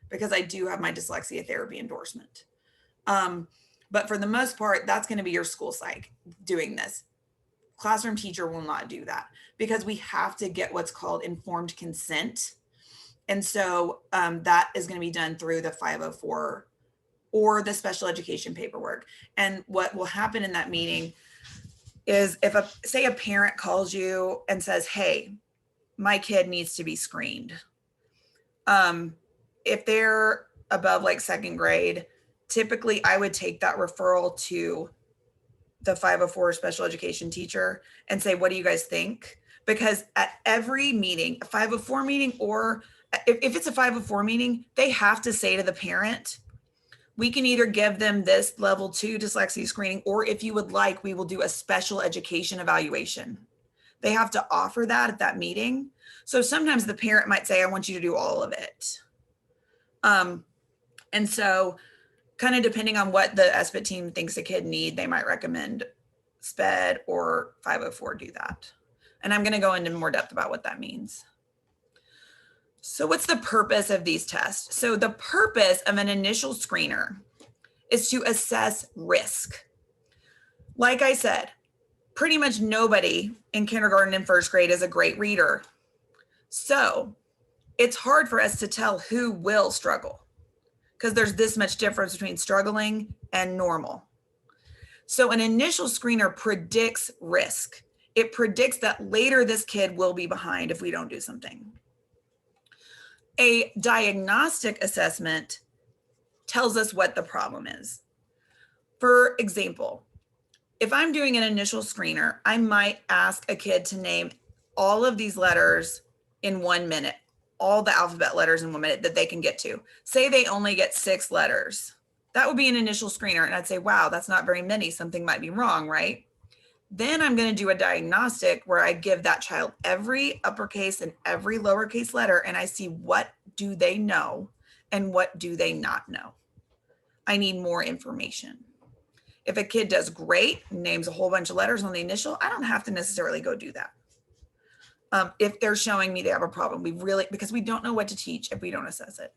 because I do have my dyslexia therapy endorsement. But for the most part, that's going to be your school psych doing this. Classroom teacher will not do that, because we have to get what's called informed consent. And so that is going to be done through the 504 or the special education paperwork. And what will happen in that meeting is if say a parent calls you and says, hey, my kid needs to be screened. If they're above like 2nd grade, typically I would take that referral to the 504 special education teacher and say, what do you guys think? Because at every meeting, a 504 meeting, or if it's a 504 meeting, they have to say to the parent, we can either give them this level 2 dyslexia screening, or if you would like, we will do a special education evaluation. They have to offer that at that meeting. So sometimes the parent might say, I want you to do all of it. And so kind of depending on what the SBIT team thinks a kid need, they might recommend SPED or 504 do that. And I'm going to go into more depth about what that means. So what's the purpose of these tests? So the purpose of an initial screener is to assess risk. Like I said, pretty much nobody in kindergarten and 1st grade is a great reader. So it's hard for us to tell who will struggle, because there's this much difference between struggling and normal. So an initial screener predicts risk. It predicts that later this kid will be behind if we don't do something. A diagnostic assessment tells us what the problem is. For example, if I'm doing an initial screener, I might ask a kid to name all of these letters in 1 minute, all the alphabet letters in 1 minute that they can get to. Say they only get 6 letters. That would be an initial screener. And I'd say, wow, that's not very many. Something might be wrong, right? Then I'm going to do a diagnostic where I give that child every uppercase and every lowercase letter, and I see what do they know and what do they not know. I need more information. If a kid does great, names a whole bunch of letters on the initial, I don't have to necessarily go do that. If they're showing me they have a problem, because we don't know what to teach if we don't assess it.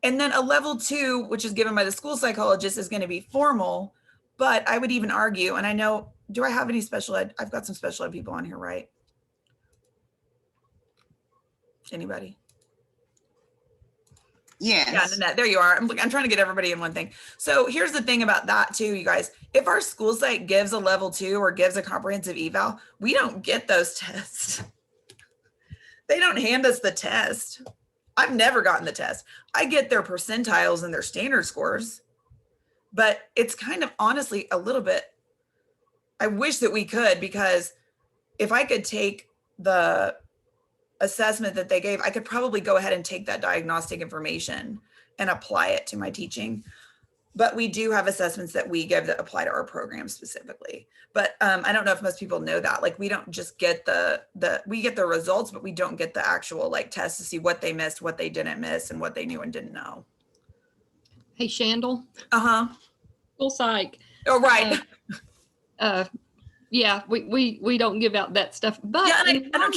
And then a level 2, which is given by the school psychologist, is going to be formal, but I would even argue, and I know, do I have any special ed? I've got some special ed people on here, right? Anybody? Yes. Yeah, Nanette, there you are. I'm trying to get everybody in one thing. So here's the thing about that too, you guys. If our school site gives a level 2 or gives a comprehensive eval, we don't get those tests. They don't hand us the test. I've never gotten the test. I get their percentiles and their standard scores, but it's kind of honestly a little bit, I wish that we could, because if I could take the assessment that they gave, I could probably go ahead and take that diagnostic information and apply it to my teaching. But we do have assessments that we give that apply to our program specifically. But I don't know if most people know that. Like, we don't just get we get the results, but we don't get the actual like tests to see what they missed, what they didn't miss, and what they knew and didn't know. Hey, Shandel. Uh-huh. Full psych. Oh, right. Yeah, we don't give out that stuff. But Yeah, in my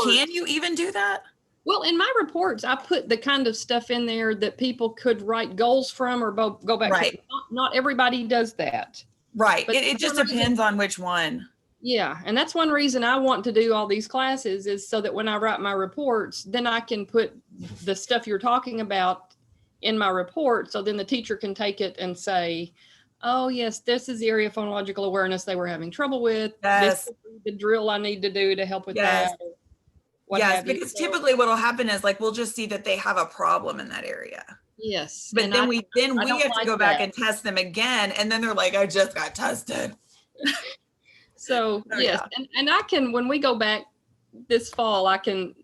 can you even do that? Well, in my reports, I put the kind of stuff in there that people could write goals from or go back Right. to. Not everybody does that. Right. But It just depends on which one. Yeah. And that's one reason I want to do all these classes, is so that when I write my reports, then I can put the stuff you're talking about in my report. So then the teacher can take it and say, oh, yes, this is the area of phonological awareness they were having trouble with. Yes. This is the drill I need to do to help with Yes. that. What Yes, have you. because So, typically what will happen is like we'll just see that they have a problem in that area. yes. But and then I we don't have to like go back that. and test them again, and then they're like, I just got tested. So Oh, yes, yeah. and I can, when we go back this fall, I can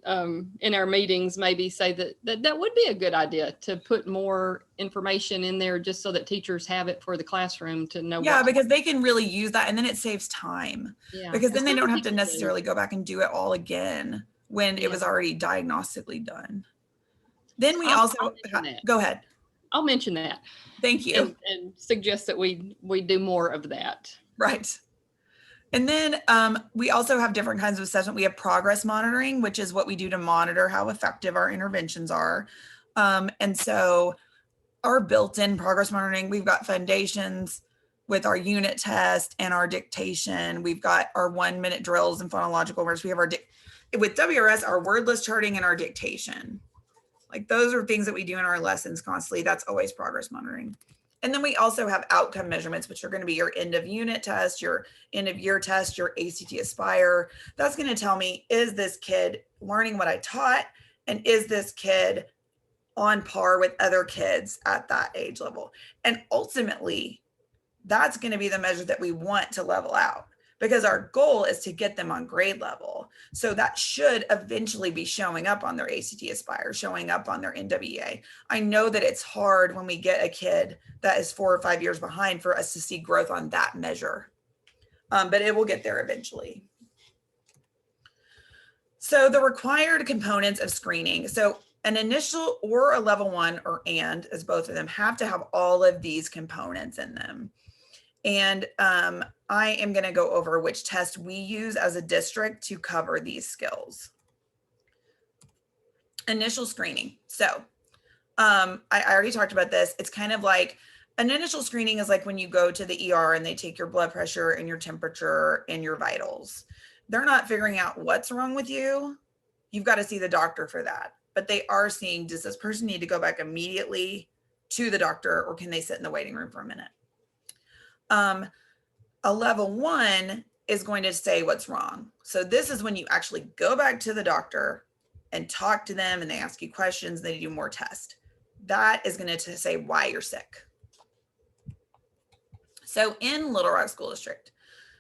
in our meetings maybe say that would be a good idea to put more information in there, just so that teachers have it for the classroom to know. Yeah, what to- because they can really use that, and then it saves time. yeah, Because then and they some don't have to people do. necessarily go back and do it all again when it was Yeah. already diagnostically done. Then we I'll also mention that. go ahead. I'll mention that Thank you. and suggest that we do more of that. Right. And then we also have different kinds of assessment. We have progress monitoring, which is what we do to monitor how effective our interventions are. And so our built-in progress monitoring, we've got foundations with our unit test and our dictation. We've got our 1-minute drills and phonological awareness. We have our, with WRS, our word list charting and our dictation. Like, those are things that we do in our lessons constantly. That's always progress monitoring. And then we also have outcome measurements, which are going to be your end of unit test, your end of year test, your ACT Aspire. That's going to tell me, is this kid learning what I taught? And is this kid on par with other kids at that age level? And ultimately, that's going to be the measure that we want to level out, because our goal is to get them on grade level. So that should eventually be showing up on their ACT Aspire, showing up on their NWEA. I know that it's hard when we get a kid that is 4 or 5 years behind for us to see growth on that measure, but it will get there eventually. So the required components of screening. So an initial or a level 1, or and, as both of them, have to have all of these components in them. And I am going to go over which test we use as a district to cover these skills. Initial screening. So I already talked about this. It's kind of like an initial screening is like when you go to the ER and they take your blood pressure and your temperature and your vitals. They're not figuring out what's wrong with you. You've got to see the doctor for that. But they are seeing, does this person need to go back immediately to the doctor, or can they sit in the waiting room for a minute? A level 1 is going to say what's wrong. So this is when you actually go back to the doctor and talk to them, and they ask you questions, they do more tests. That is going to say why you're sick. So in Little Rock School District,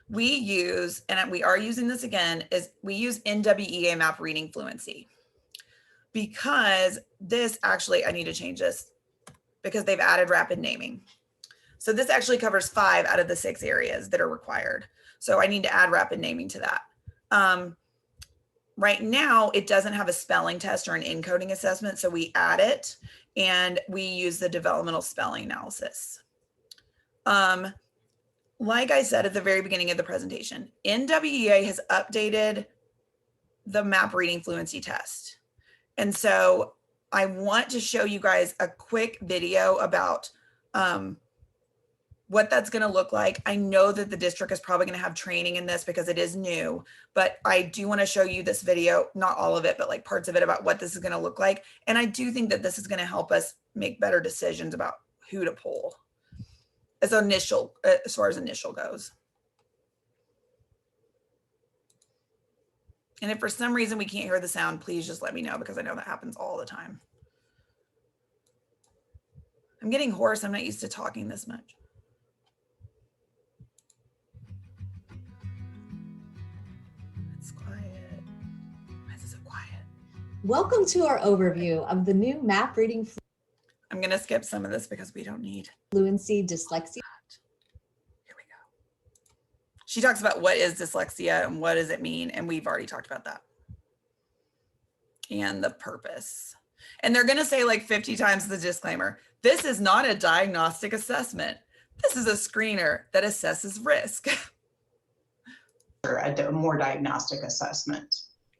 we use, and we are using this again, is we use NWEA map reading fluency, because this actually, I need to change this because they've added rapid naming. So this actually covers 5 out of the 6 areas that are required. So I need to add rapid naming to that. Right now, it doesn't have a spelling test or an encoding assessment. So we add it, and we use the developmental spelling analysis. Like I said at the very beginning of the presentation, NWEA has updated the map reading fluency test. And so I want to show you guys a quick video about what that's going to look like. I know that the district is probably going to have training in this because it is new, but I do want to show you this video, not all of it, but like parts of it, about what this is going to look like. And I do think that this is going to help us make better decisions about who to pull as far as initial goes. And if for some reason we can't hear the sound, please just let me know, because I know that happens all the time. I'm getting hoarse. I'm not used to talking this much. It's quiet. Why is it so quiet? Welcome to our overview of the new map reading I'm going to skip some of this because we don't need. fluency dyslexia. Here we go. She talks about what is dyslexia and what does it mean. And we've already talked about that. And the purpose. And they're going to say like 50 times the disclaimer. This is not a diagnostic assessment. This is a screener that assesses risk. A more diagnostic assessment.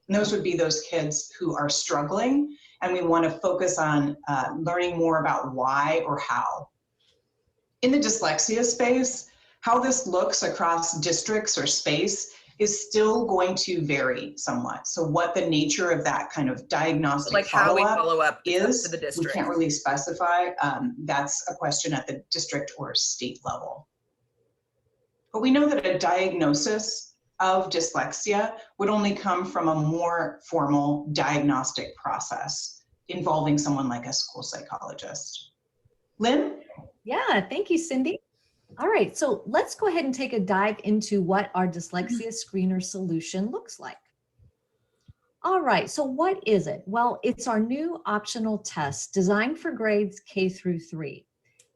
And those would be those kids who are struggling, and we want to focus on learning more about why or how. In the dyslexia space, how this looks across districts or space is still going to vary somewhat. So what the nature of that kind of diagnostic Like how we follow up is, to the we district. can't really specify. That's a question at the district or state level. But we know that a diagnosis of dyslexia would only come from a more formal diagnostic process involving someone like a school psychologist. Lynn? Yeah, thank you, Cindy. All right, so let's go ahead and take a dive into what our dyslexia screener solution looks like. All right, so what is it? Well, it's our new optional test designed for grades K through 3.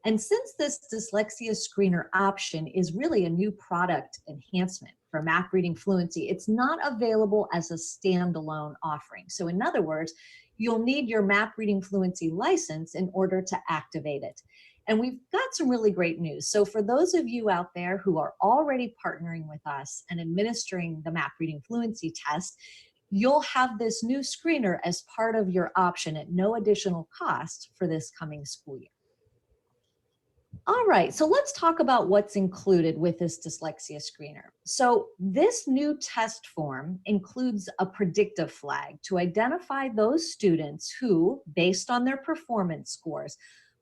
And since this dyslexia screener option is really a new product enhancement for map reading fluency, it's not available as a standalone offering. So in other words, you'll need your map reading fluency license in order to activate it. And we've got some really great news. So for those of you out there who are already partnering with us and administering the map reading fluency test, you'll have this new screener as part of your option at no additional cost for this coming school year. All right, so let's talk about what's included with this dyslexia screener. So this new test form includes a predictive flag to identify those students who, based on their performance scores,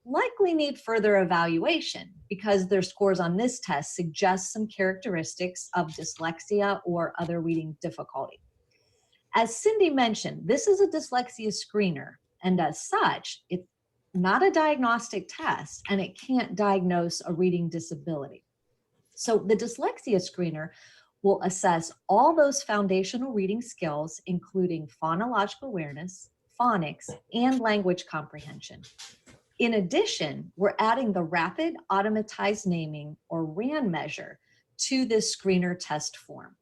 likely need further evaluation because their scores on this test suggest some characteristics of dyslexia or other reading difficulty. As Cindy mentioned, this is a dyslexia screener, and as such, it's not a diagnostic test, and it can't diagnose a reading disability. So the dyslexia screener will assess all those foundational reading skills, including phonological awareness, phonics, and language comprehension. In addition, we're adding the rapid automatized naming, or RAN measure, to this screener test form.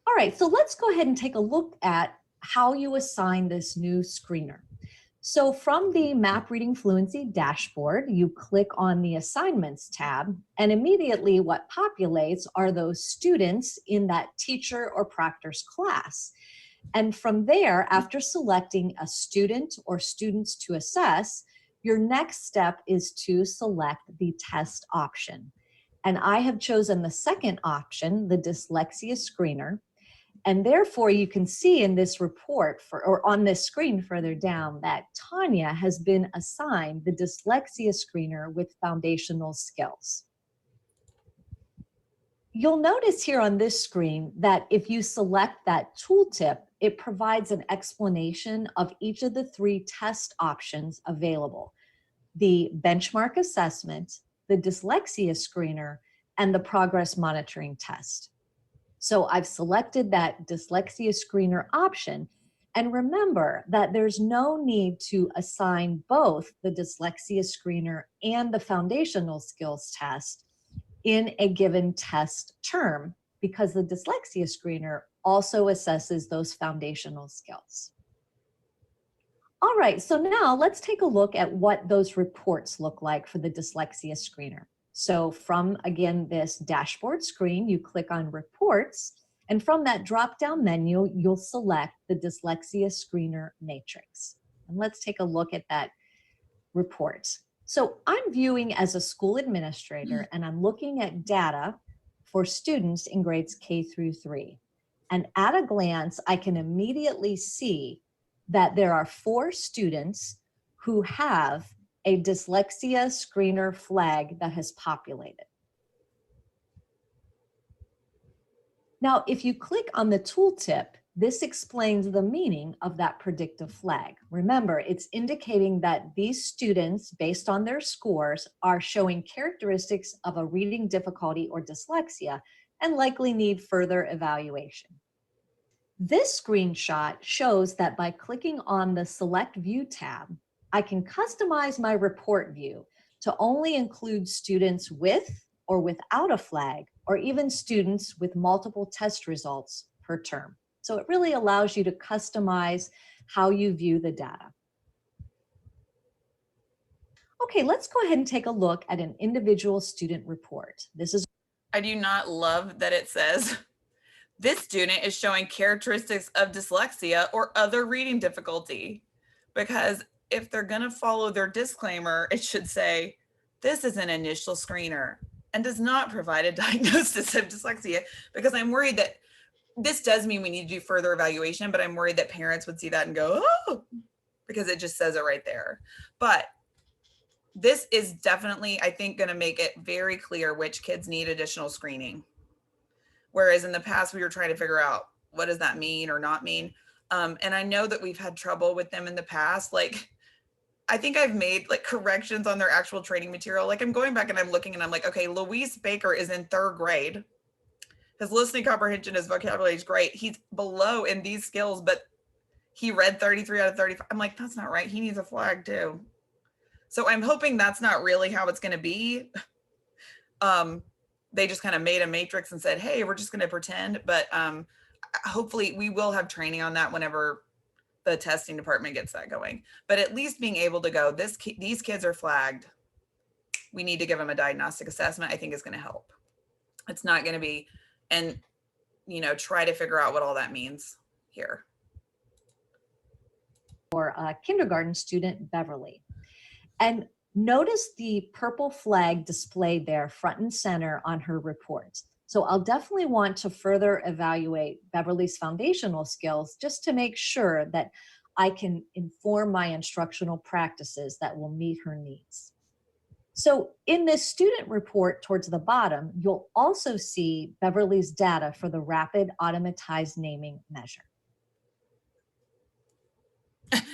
All right, so let's go ahead and take a look at how you assign this new screener. So from the Map Reading Fluency dashboard, you click on the Assignments tab, and immediately what populates are those students in that teacher or proctor's class. And from there, after selecting a student or students to assess, your next step is to select the test option. And I have chosen the second option, the dyslexia screener. And therefore, you can see in this report or on this screen further down that Tanya has been assigned the dyslexia screener with foundational skills. You'll notice here on this screen that if you select that tooltip, it provides an explanation of each of the 3 test options available: the benchmark assessment, the dyslexia screener, and the progress monitoring test. So I've selected that dyslexia screener option, and remember that there's no need to assign both the dyslexia screener and the foundational skills test in a given test term, because the dyslexia screener also assesses those foundational skills. All right, so now let's take a look at what those reports look like for the dyslexia screener. So from, again, this dashboard screen, you click on Reports, and from that drop-down menu, you'll select the dyslexia screener matrix. And let's take a look at that report. So I'm viewing as a school administrator, and I'm looking at data for students in grades K through 3. And at a glance, I can immediately see that there are 4 students who have a dyslexia screener flag that has populated. Now, if you click on the tooltip, This explains the meaning of that predictive flag. Remember, it's indicating that these students, based on their scores, are showing characteristics of a reading difficulty or dyslexia and likely need further evaluation. This screenshot shows that by clicking on the Select View tab, I can customize my report view to only include students with or without a flag, or even students with multiple test results per term. So it really allows you to customize how you view the data. Okay, let's go ahead and take a look at an individual student report. This is I do not love that it says, this student is showing characteristics of dyslexia or other reading difficulty. Because if they're gonna follow their disclaimer, it should say, this is an initial screener and does not provide a diagnosis of dyslexia, because I'm worried that this does mean we need to do further evaluation, but I'm worried that parents would see that and go, oh, because it just says it right there. But this is definitely, I think, going to make it very clear which kids need additional screening. Whereas in the past, we were trying to figure out what does that mean or not mean. And I know that we've had trouble with them in the past. Like, I think I've made like corrections on their actual training material. Like I'm going back and I'm looking and I'm like, okay, Luis Baker is in 3rd grade. His listening comprehension, his vocabulary is great. He's below in these skills, but he read 33 out of 35. I'm like, that's not right. He needs a flag too. So I'm hoping that's not really how it's going to be. They just kind of made a matrix and said, hey, we're just going to pretend. But hopefully we will have training on that whenever the testing department gets that going. But at least being able to go, these kids are flagged. We need to give them a diagnostic assessment, I think is going to help. It's not going to be, and try to figure out what all that means here. For kindergarten student Beverly. And notice the purple flag displayed there front and center on her report. So I'll definitely want to further evaluate Beverly's foundational skills just to make sure that I can inform my instructional practices that will meet her needs. So in this student report towards the bottom, you'll also see Beverly's data for the rapid automatized naming measure.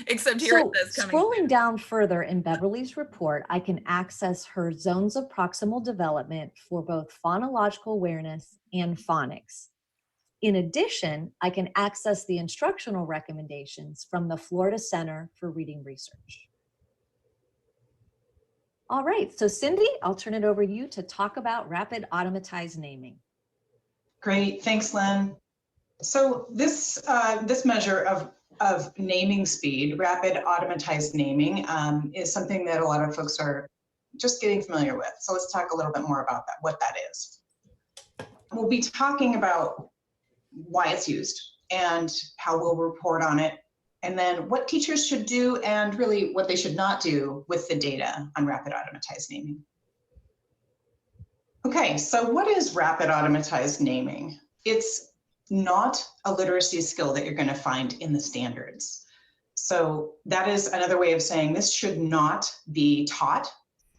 Except here So it says scrolling down further in Beverly's report, I can access her zones of proximal development for both phonological awareness and phonics. In addition, I can access the instructional recommendations from the Florida Center for Reading Research. All right, so Cindy, I'll turn it over to you to talk about rapid automatized naming. Great, thanks, Lynn. So this measure of naming speed, rapid automatized naming, is something that a lot of folks are just getting familiar with. So let's talk a little bit more about that, what that is. We'll be talking about why it's used and how we'll report on it, and then what teachers should do and really what they should not do with the data on rapid automatized naming. Okay, so what is rapid automatized naming? It's not a literacy skill that you're going to find in the standards. So that is another way of saying this should not be taught.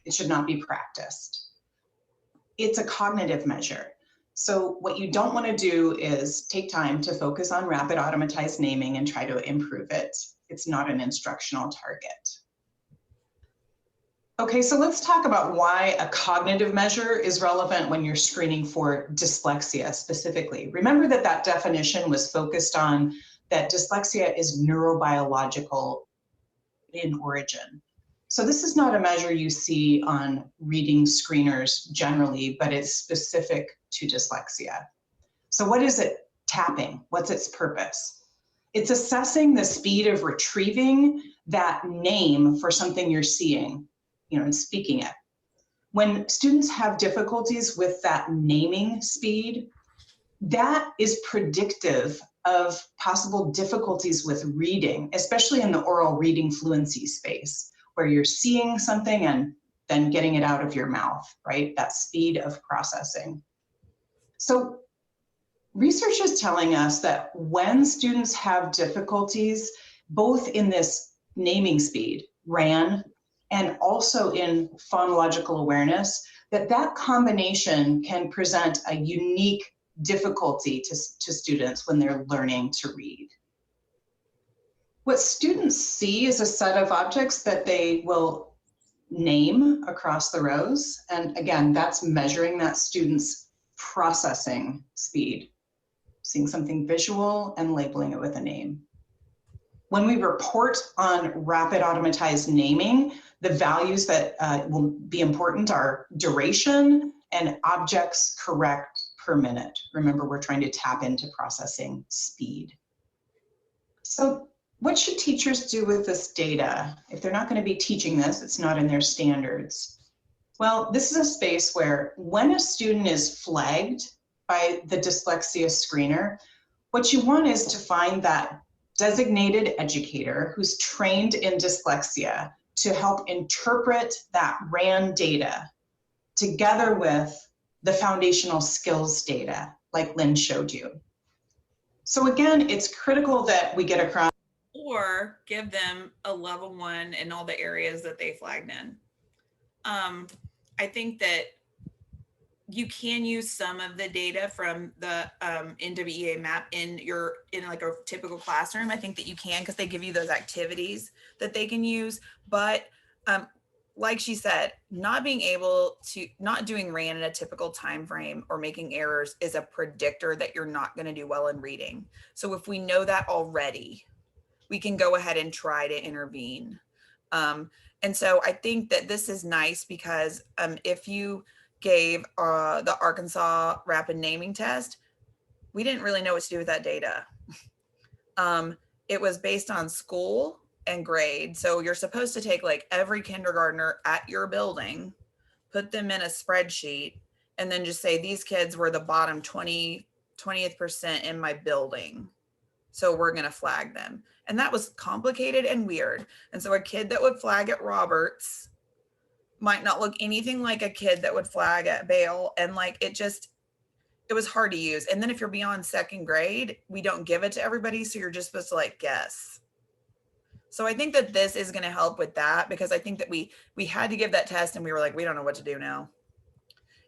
It should not be practiced. It's a cognitive measure. So what you don't want to do is take time to focus on rapid automatized naming and try to improve it. It's not an instructional target. Okay, so let's talk about why a cognitive measure is relevant when you're screening for dyslexia specifically. Remember that that definition was focused on that dyslexia is neurobiological in origin. So this is not a measure you see on reading screeners generally, but it's specific to dyslexia. So what is it tapping? What's its purpose? It's assessing the speed of retrieving that name for something you're seeing, and speaking it. When students have difficulties with that naming speed, that is predictive of possible difficulties with reading, especially in the oral reading fluency space, where you're seeing something and then getting it out of your mouth, right? That speed of processing. So research is telling us that when students have difficulties, both in this naming speed, RAN, and also in phonological awareness, that combination can present a unique difficulty to students when they're learning to read. What students see is a set of objects that they will name across the rows. And again, that's measuring that student's processing speed, seeing something visual and labeling it with a name. When we report on rapid automatized naming, the values that will be important are duration and objects correct per minute. Remember, we're trying to tap into processing speed. So what should teachers do with this data? If they're not going to be teaching this, it's not in their standards. Well, this is a space where when a student is flagged by the dyslexia screener, what you want is to find that designated educator who's trained in dyslexia to help interpret that RAN data together with the foundational skills data, like Lynn showed you. So again, it's critical that we get across. Or give them a level 1 in all the areas that they flagged in. I think that you can use some of the data from the NWEA map in like a typical classroom. I think that you can, because they give you those activities that they can use. But like she said, not doing RAN in a typical time frame or making errors is a predictor that you're not going to do well in reading. So if we know that already, we can go ahead and try to intervene. And so I think that this is nice because if you gave the Arkansas rapid naming test, we didn't really know what to do with that data. It was based on school and grade. So you're supposed to take like every kindergartner at your building, put them in a spreadsheet, and then just say, these kids were the bottom 20th percent in my building. So we're going to flag them. And that was complicated and weird. And so a kid that would flag at Roberts might not look anything like a kid that would flag at Bale. And like, it was hard to use. And then if you're beyond second grade, we don't give it to everybody. So you're just supposed to like guess. So I think that this is going to help with that, because I think that we had to give that test and we were like, we don't know what to do now.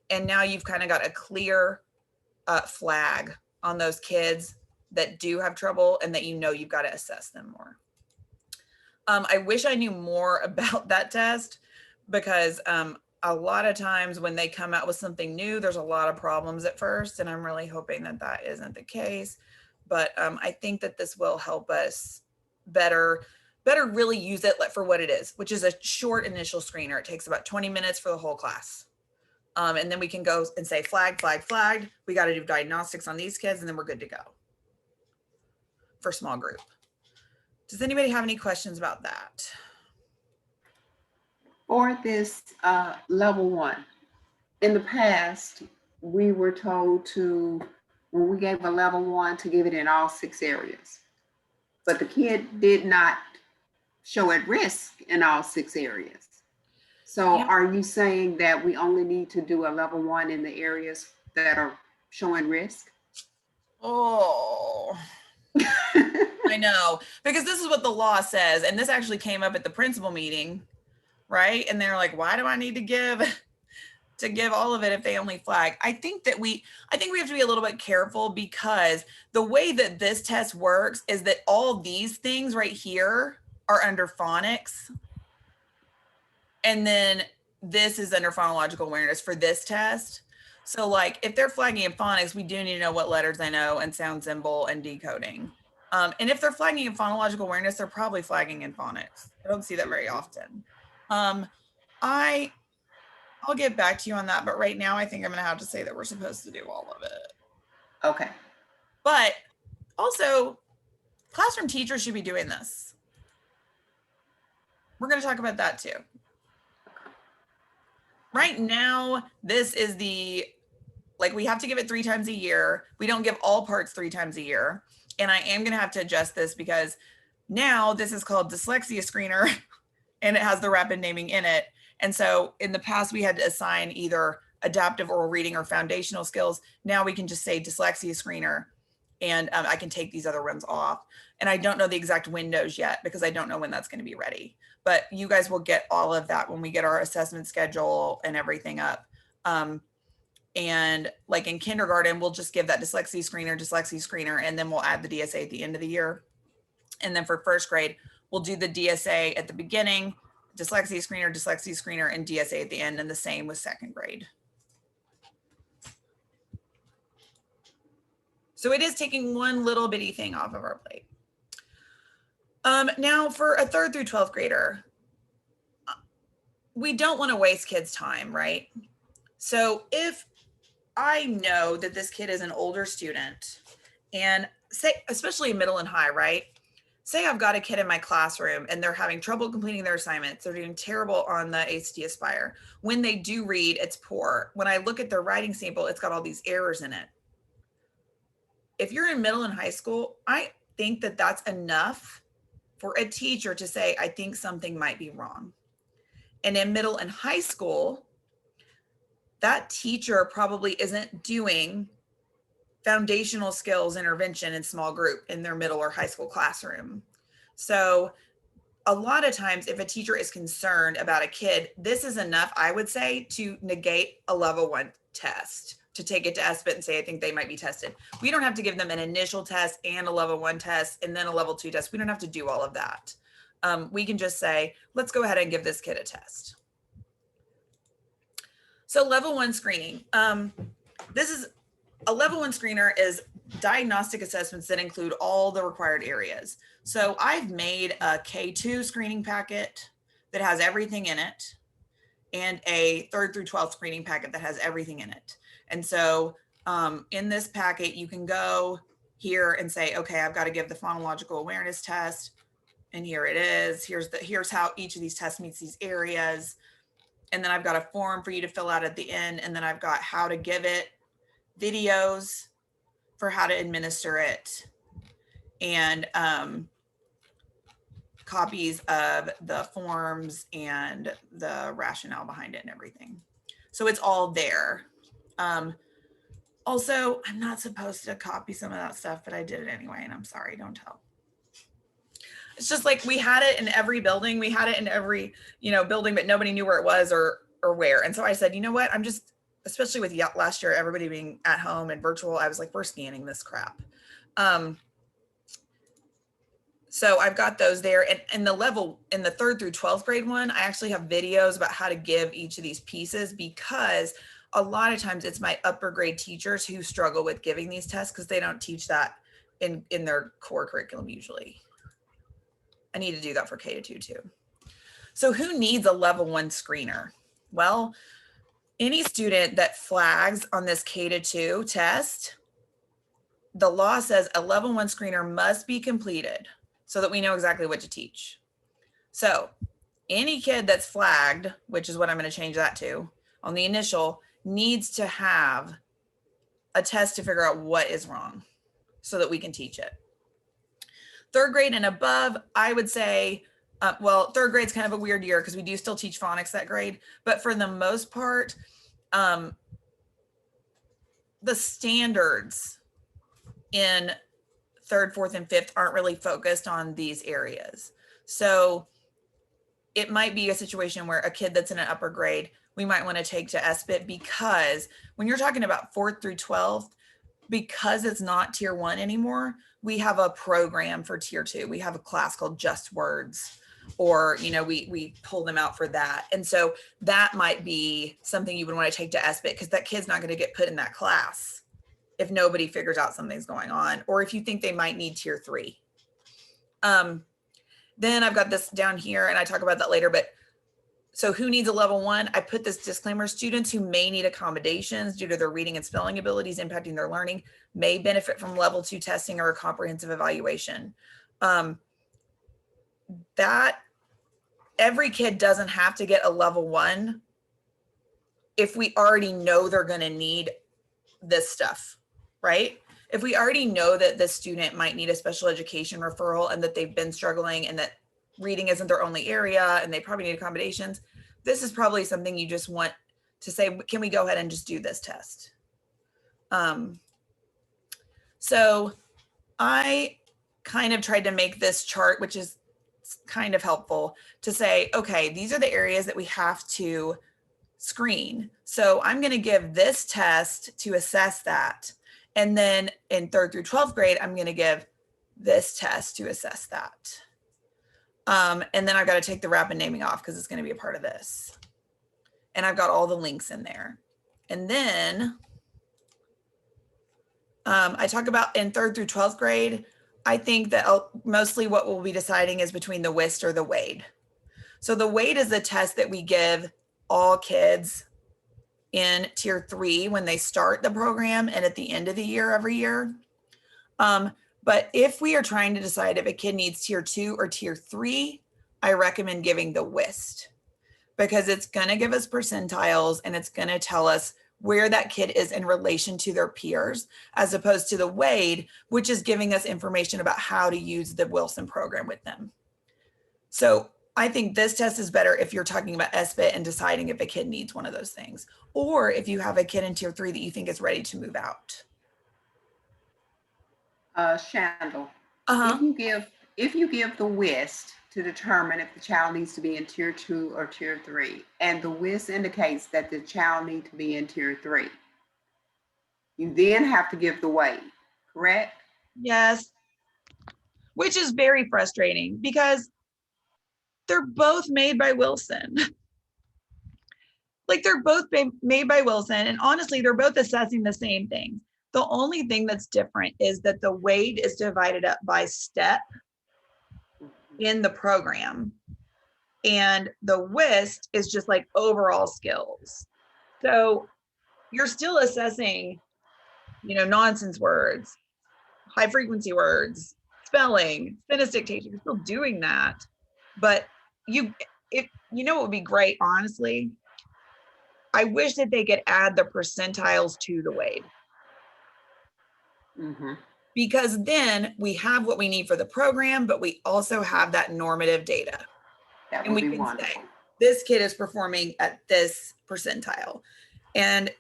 And now you've kind of got a clear flag on those kids that do have trouble and that you've got to assess them more. I wish I knew more about that test, because a lot of times when they come out with something new, there's a lot of problems at first, and I'm really hoping that that isn't the case. But I think that this will help us better really use it for what it is, which is a short initial screener. It takes about 20 minutes for the whole class. And then we can go and say, flag, flag, flagged. We got to do diagnostics on these kids, and then we're good to go for small group. Does anybody have any questions about that? For this level 1, in the past, we were told when we gave a level 1, to give it in all 6 areas. But the kid did not show at risk in all 6 areas. So Yeah. Are you saying that we only need to do a level 1 in the areas that are showing risk? Oh, I know, because this is what the law says. And this actually came up at the principal meeting, right? And they're like, why do I need to give all of it if they only flag? I think we have to be a little bit careful, because the way that this test works is that all these things right here are under phonics. And then this is under phonological awareness for this test. So like if they're flagging in phonics, we do need to know what letters I know and sound symbol and decoding. And if they're flagging in phonological awareness, they're probably flagging in phonics. I don't see that very often. I'll get back to you on that, but right now I think I'm going to have to say that we're supposed to do all of it. Okay. But also, classroom teachers should be doing this. We're going to talk about that too. Right now, this is we have to give it 3 times a year. We don't give all parts 3 times a year. And I am going to have to adjust this, because now this is called Dyslexia Screener and it has the rapid naming in it. And so in the past, we had to assign either adaptive oral reading or foundational skills. Now we can just say Dyslexia Screener, and I can take these other ones off. And I don't know the exact windows yet, because I don't know when that's going to be ready. But you guys will get all of that when we get our assessment schedule and everything up. And like in kindergarten, we'll just give that dyslexia screener, and then we'll add the DSA at the end of the year. And then for first grade, we'll do the DSA at the beginning, dyslexia screener, and DSA at the end, and the same with second grade. So it is taking one little bitty thing off of our plate. Now for a 3rd through 12th grader, we don't want to waste kids' time, right? So if I know that this kid is an older student, and say, especially middle and high, right? Say I've got a kid in my classroom and they're having trouble completing their assignments. They're doing terrible on the ACT Aspire. When they do read, it's poor. When I look at their writing sample, it's got all these errors in it. If you're in middle and high school, I think that that's enough for a teacher to say, I think something might be wrong. And in middle and high school, that teacher probably isn't doing foundational skills intervention in small group in their middle or high school classroom. So a lot of times if a teacher is concerned about a kid, this is enough, I would say, to negate a level 1 test, to take it to SBIT and say, I think they might be tested. We don't have to give them an initial test and a level 1 test and then a level 2 test. We don't have to do all of that. We can just say, let's go ahead and give this kid a test. So level 1 screening. This is a level 1 screener is diagnostic assessments that include all the required areas. So I've made a K2 screening packet that has everything in it, and a 3rd through 12th screening packet that has everything in it. And so in this packet, you can go here and say, okay, I've got to give the phonological awareness test. And here it is. Here's how each of these tests meets these areas. And then I've got a form for you to fill out at the end. And then I've got how to give it, videos for how to administer it, and copies of the forms and the rationale behind it and everything. So it's all there. Also, I'm not supposed to copy some of that stuff, but I did it anyway, and I'm sorry, don't tell. It's just like we had it in every building. We had it in every, building, but nobody knew where it was or where. And so I said, you know what? I'm just, especially with last year, everybody being at home and virtual, I was like, we're scanning this crap. So I've got those there. And in the 3rd through 12th grade one, I actually have videos about how to give each of these pieces, because a lot of times it's my upper grade teachers who struggle with giving these tests because they don't teach that in their core curriculum usually. I need to do that for K-2 too. So who needs a level 1 screener? Well, any student that flags on this K-2 test, the law says a level 1 screener must be completed so that we know exactly what to teach. So any kid that's flagged, which is what I'm going to change that to on the initial, needs to have a test to figure out what is wrong so that we can teach it. 3rd grade and above, I would say, well, 3rd grade's kind of a weird year because we do still teach phonics that grade, but for the most part, the standards in 3rd, 4th, and 5th aren't really focused on these areas. So it might be a situation where a kid that's in an upper grade, we might want to take to SBIT, because when you're talking about 4th through 12th, because it's not tier 1 anymore, we have a program for tier 2. We have a class called Just Words, or, we pull them out for that. And so that might be something you would want to take to SBIT, because that kid's not going to get put in that class if nobody figures out something's going on, or if you think they might need tier 3. Then I've got this down here, and I talk about that later, but so who needs a level 1? I put this disclaimer: students who may need accommodations due to their reading and spelling abilities impacting their learning may benefit from level 2 testing or a comprehensive evaluation. That every kid doesn't have to get a level 1 if we already know they're going to need this stuff, right? If we already know that the student might need a special education referral and that they've been struggling and that reading isn't their only area and they probably need accommodations, this is probably something you just want to say, can we go ahead and just do this test? So I kind of tried to make this chart, which is kind of helpful, to say, okay, these are the areas that we have to screen. So I'm going to give this test to assess that. And then in 3rd through 12th grade, I'm going to give this test to assess that. And then I've got to take the rapid naming off because it's going to be a part of this. And I've got all the links in there. And then I talk about in 3rd through 12th grade, I think that mostly what we'll be deciding is between the WIST or the WADE. So the WADE is a test that we give all kids in tier 3 when they start the program and at the end of the year every year. But if we are trying to decide if a kid needs tier 2 or tier 3, I recommend giving the WIST because it's going to give us percentiles and it's going to tell us where that kid is in relation to their peers, as opposed to the WADE, which is giving us information about how to use the Wilson program with them. So I think this test is better if you're talking about SBIT and deciding if a kid needs one of those things, or if you have a kid in tier 3 that you think is ready to move out. Shandel, if you give the WIST to determine if the child needs to be in tier 2 or tier 3, and the WIST indicates that the child needs to be in tier 3, you then have to give the WADE, correct? Yes, which is very frustrating because they're both made by Wilson. Like they're both made by Wilson, and honestly, they're both assessing the same thing. The only thing that's different is that the WADE is divided up by step in the program, and the WIST is just like overall skills. So you're still assessing, nonsense words, high frequency words, spelling, sentence dictation. You're still doing that, but what would be great, honestly, I wish that they could add the percentiles to the WADE. Because then we have what we need for the program, but we also have that normative data. That and would we be can wonderful. say, this kid is performing at this percentile. And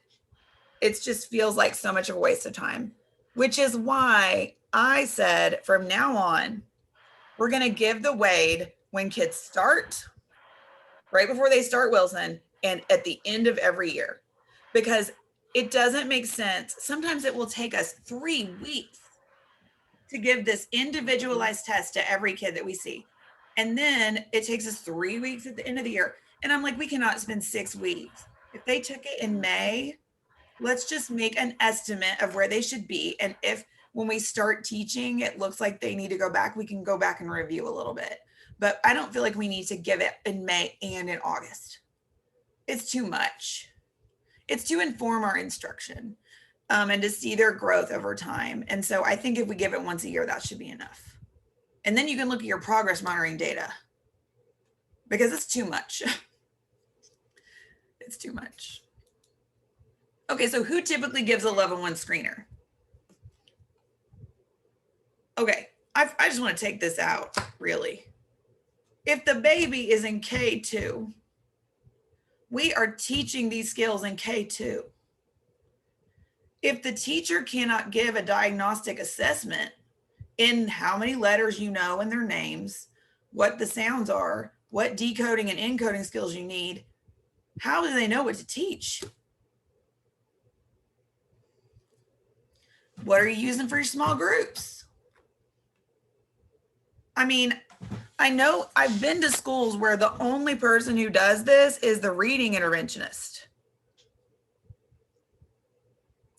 it just feels like so much of a waste of time, which is why I said from now on, we're going to give the WADE when kids start, right before they start Wilson, and at the end of every year, because it doesn't make sense. Sometimes it will take us 3 weeks to give this individualized test to every kid that we see. And then it takes us 3 weeks at the end of the year. And I'm like, we cannot spend 6 weeks. If they took it in May, let's just make an estimate of where they should be. And if when we start teaching, it looks like they need to go back, we can go back and review a little bit. But I don't feel like we need to give it in May and in August. It's too much. It's to inform our instruction and to see their growth over time. And so I think if we give it once a year, that should be enough. And then you can look at your progress monitoring data because it's too much. It's too much. Okay, so who typically gives a level 1 screener? Okay, I just want to take this out, really. If the baby is in K2, we are teaching these skills in K2. If the teacher cannot give a diagnostic assessment in how many letters you know and their names, what the sounds are, what decoding and encoding skills you need, how do they know what to teach? What are you using for your small groups? I mean, I know I've been to schools where the only person who does this is the reading interventionist.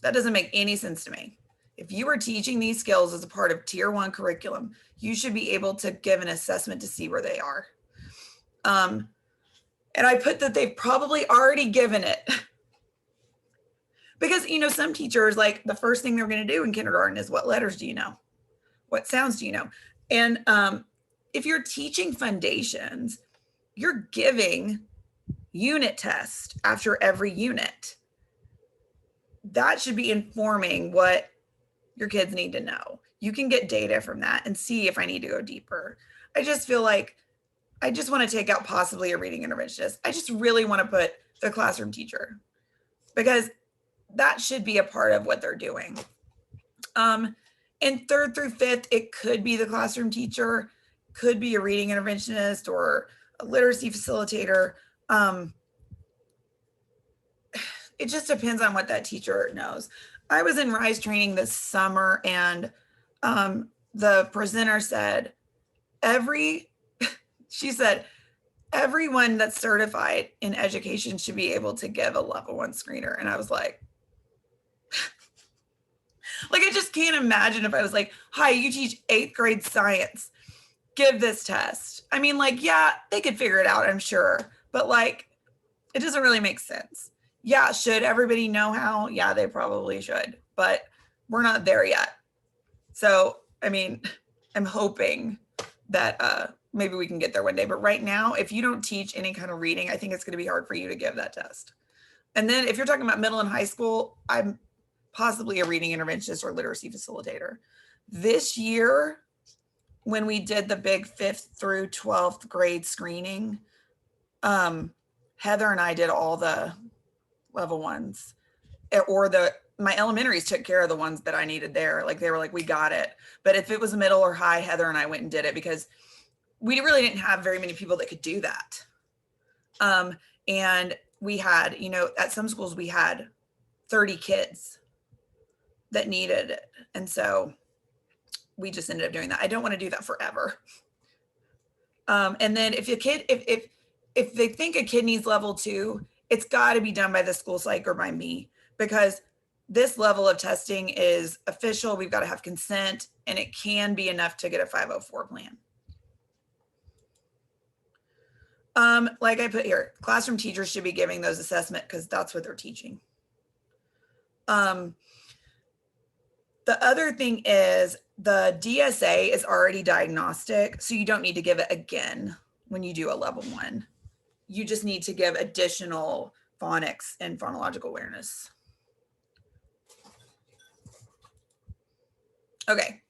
That doesn't make any sense to me. If you are teaching these skills as a part of tier 1 curriculum, you should be able to give an assessment to see where they are. And I put that they've probably already given it. Because, some teachers, like the first thing they're going to do in kindergarten is what letters do you know? What sounds do you know? And if you're teaching foundations, you're giving unit tests after every unit. That should be informing what your kids need to know. You can get data from that and see if I need to go deeper. I just feel like I just want to take out possibly a reading interventionist. I just really want to put the classroom teacher because that should be a part of what they're doing. In 3rd through 5th, it could be the classroom teacher, could be a reading interventionist or a literacy facilitator. it just depends on what that teacher knows. I was in RISE training this summer, and the presenter said, she said, everyone that's certified in education should be able to give a level 1 screener. And I was like, I just can't imagine if I was like, hi, you teach 8th grade science, give this test. I mean, yeah, they could figure it out, I'm sure, but it doesn't really make sense. Yeah, should everybody know how? Yeah, they probably should, but we're not there yet. So, I mean, I'm hoping that maybe we can get there one day, but right now, if you don't teach any kind of reading, I think it's going to be hard for you to give that test. And then if you're talking about middle and high school, I'm possibly a reading interventionist or literacy facilitator. This year, when we did the big 5th through 12th grade screening, Heather and I did all the level 1s, or my elementaries took care of the ones that I needed there. They were like, we got it. But if it was middle or high, Heather and I went and did it, because we really didn't have very many people that could do that. And we had, at some schools we had 30 kids that needed it. And so we just ended up doing that. I don't want to do that forever. And then if if they think a kid needs level 2, it's got to be done by the school psych or by me, because this level of testing is official. We've got to have consent, and it can be enough to get a 504 plan. Like I put here, classroom teachers should be giving those assessment because that's what they're teaching. The other thing is the DSA is already diagnostic, so you don't need to give it again when you do a level 1. You just need to give additional phonics and phonological awareness. Okay.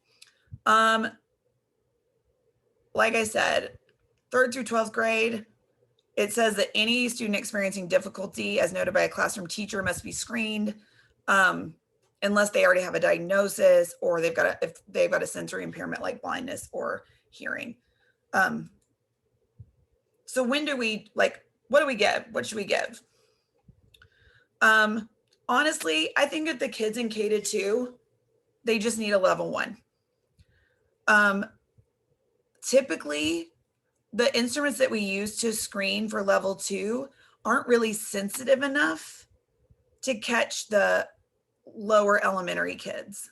Like I said, 3rd through 12th grade, it says that any student experiencing difficulty as noted by a classroom teacher must be screened, unless they already have a diagnosis or if they've got a sensory impairment like blindness or hearing. So when do we, what do we give? What should we give? Honestly, I think if the kids in K to 2, they just need a level 1. Typically, the instruments that we use to screen for level 2 aren't really sensitive enough to catch the lower elementary kids.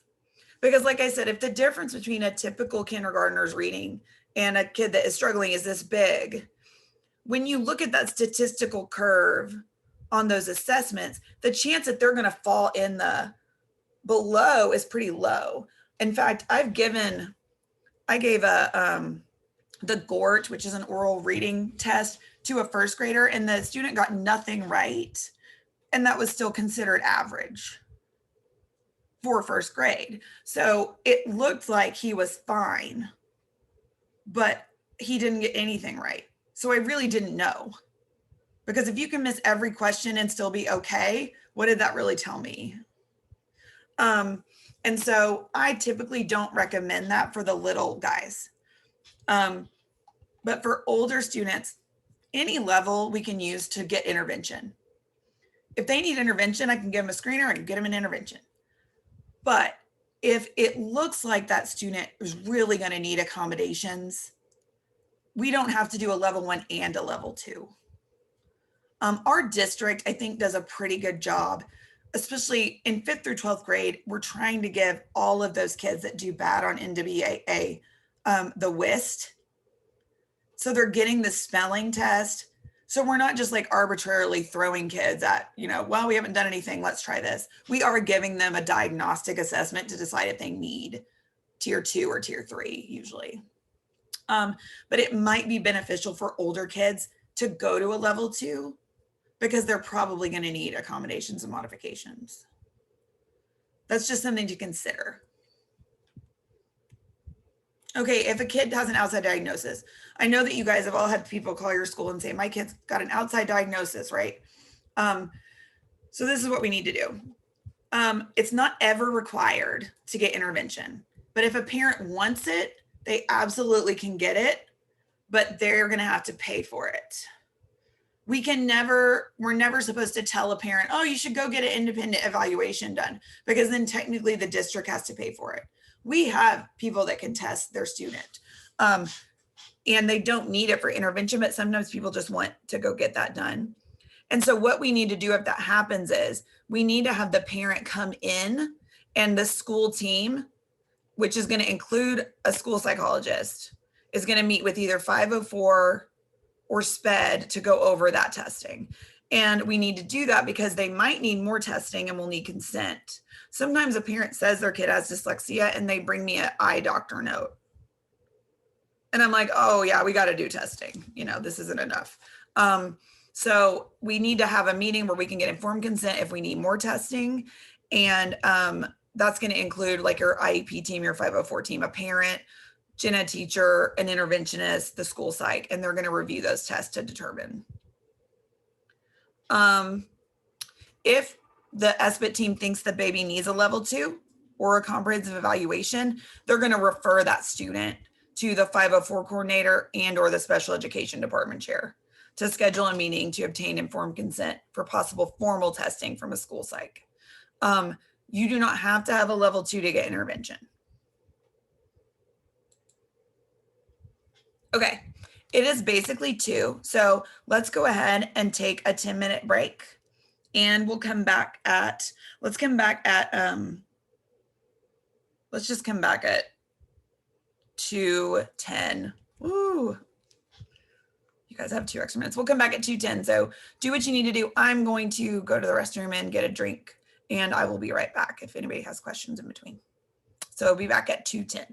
Because like I said, if the difference between a typical kindergartner's reading and a kid that is struggling is this big, when you look at that statistical curve on those assessments, the chance that they're going to fall in the below is pretty low. In fact, I gave the GORT, which is an oral reading test, to a 1st grader, and the student got nothing right. And that was still considered average for 1st grade. So it looked like he was fine, but he didn't get anything right. So I really didn't know, because if you can miss every question and still be okay, what did that really tell me? And so I typically don't recommend that for the little guys. But for older students, any level we can use to get intervention. If they need intervention, I can give them a screener, I can get them an intervention. But if it looks like that student is really going to need accommodations, we don't have to do a level 1 and a level 2. Our district, I think, does a pretty good job, especially in 5th through 12th grade. We're trying to give all of those kids that do bad on NWAA the WIST. So they're getting the spelling test. So we're not just arbitrarily throwing kids at, well, we haven't done anything, let's try this. We are giving them a diagnostic assessment to decide if they need tier 2 or tier 3 usually. But it might be beneficial for older kids to go to a level 2 because they're probably going to need accommodations and modifications. That's just something to consider. Okay, if a kid has an outside diagnosis, I know that you guys have all had people call your school and say, my kid's got an outside diagnosis, right? So this is what we need to do. It's not ever required to get intervention, but if a parent wants it, they absolutely can get it, but they're going to have to pay for it. we're never supposed to tell a parent, oh, you should go get an independent evaluation done, because then technically the district has to pay for it. We have people that can test their student. And they don't need it for intervention, but sometimes people just want to go get that done. And so what we need to do if that happens is we need to have the parent come in, and the school team, which is going to include a school psychologist, is going to meet with either 504 or SPED to go over that testing. And we need to do that because they might need more testing and will need consent. Sometimes a parent says their kid has dyslexia and they bring me an eye doctor note. And I'm like, oh yeah, we got to do testing. This isn't enough. So we need to have a meeting where we can get informed consent if we need more testing. And that's going to include like your IEP team, your 504 team, a parent, gen ed teacher, an interventionist, the school psych, and they're going to review those tests to determine. If the SBIT team thinks the baby needs a level 2 or a comprehensive evaluation, they're going to refer that student to the 504 coordinator and or the special education department chair to schedule a meeting to obtain informed consent for possible formal testing from a school psych. You do not have to have a level 2 to get intervention. Okay, it is basically 2. So let's go ahead and take a 10-minute break, and we'll come back at, let's just come back at 2:10. Woo. You guys have 2 extra minutes. We'll come back at 2:10. So do what you need to do. I'm going to go to the restroom and get a drink, and I will be right back if anybody has questions in between. So I'll be back at 2:10.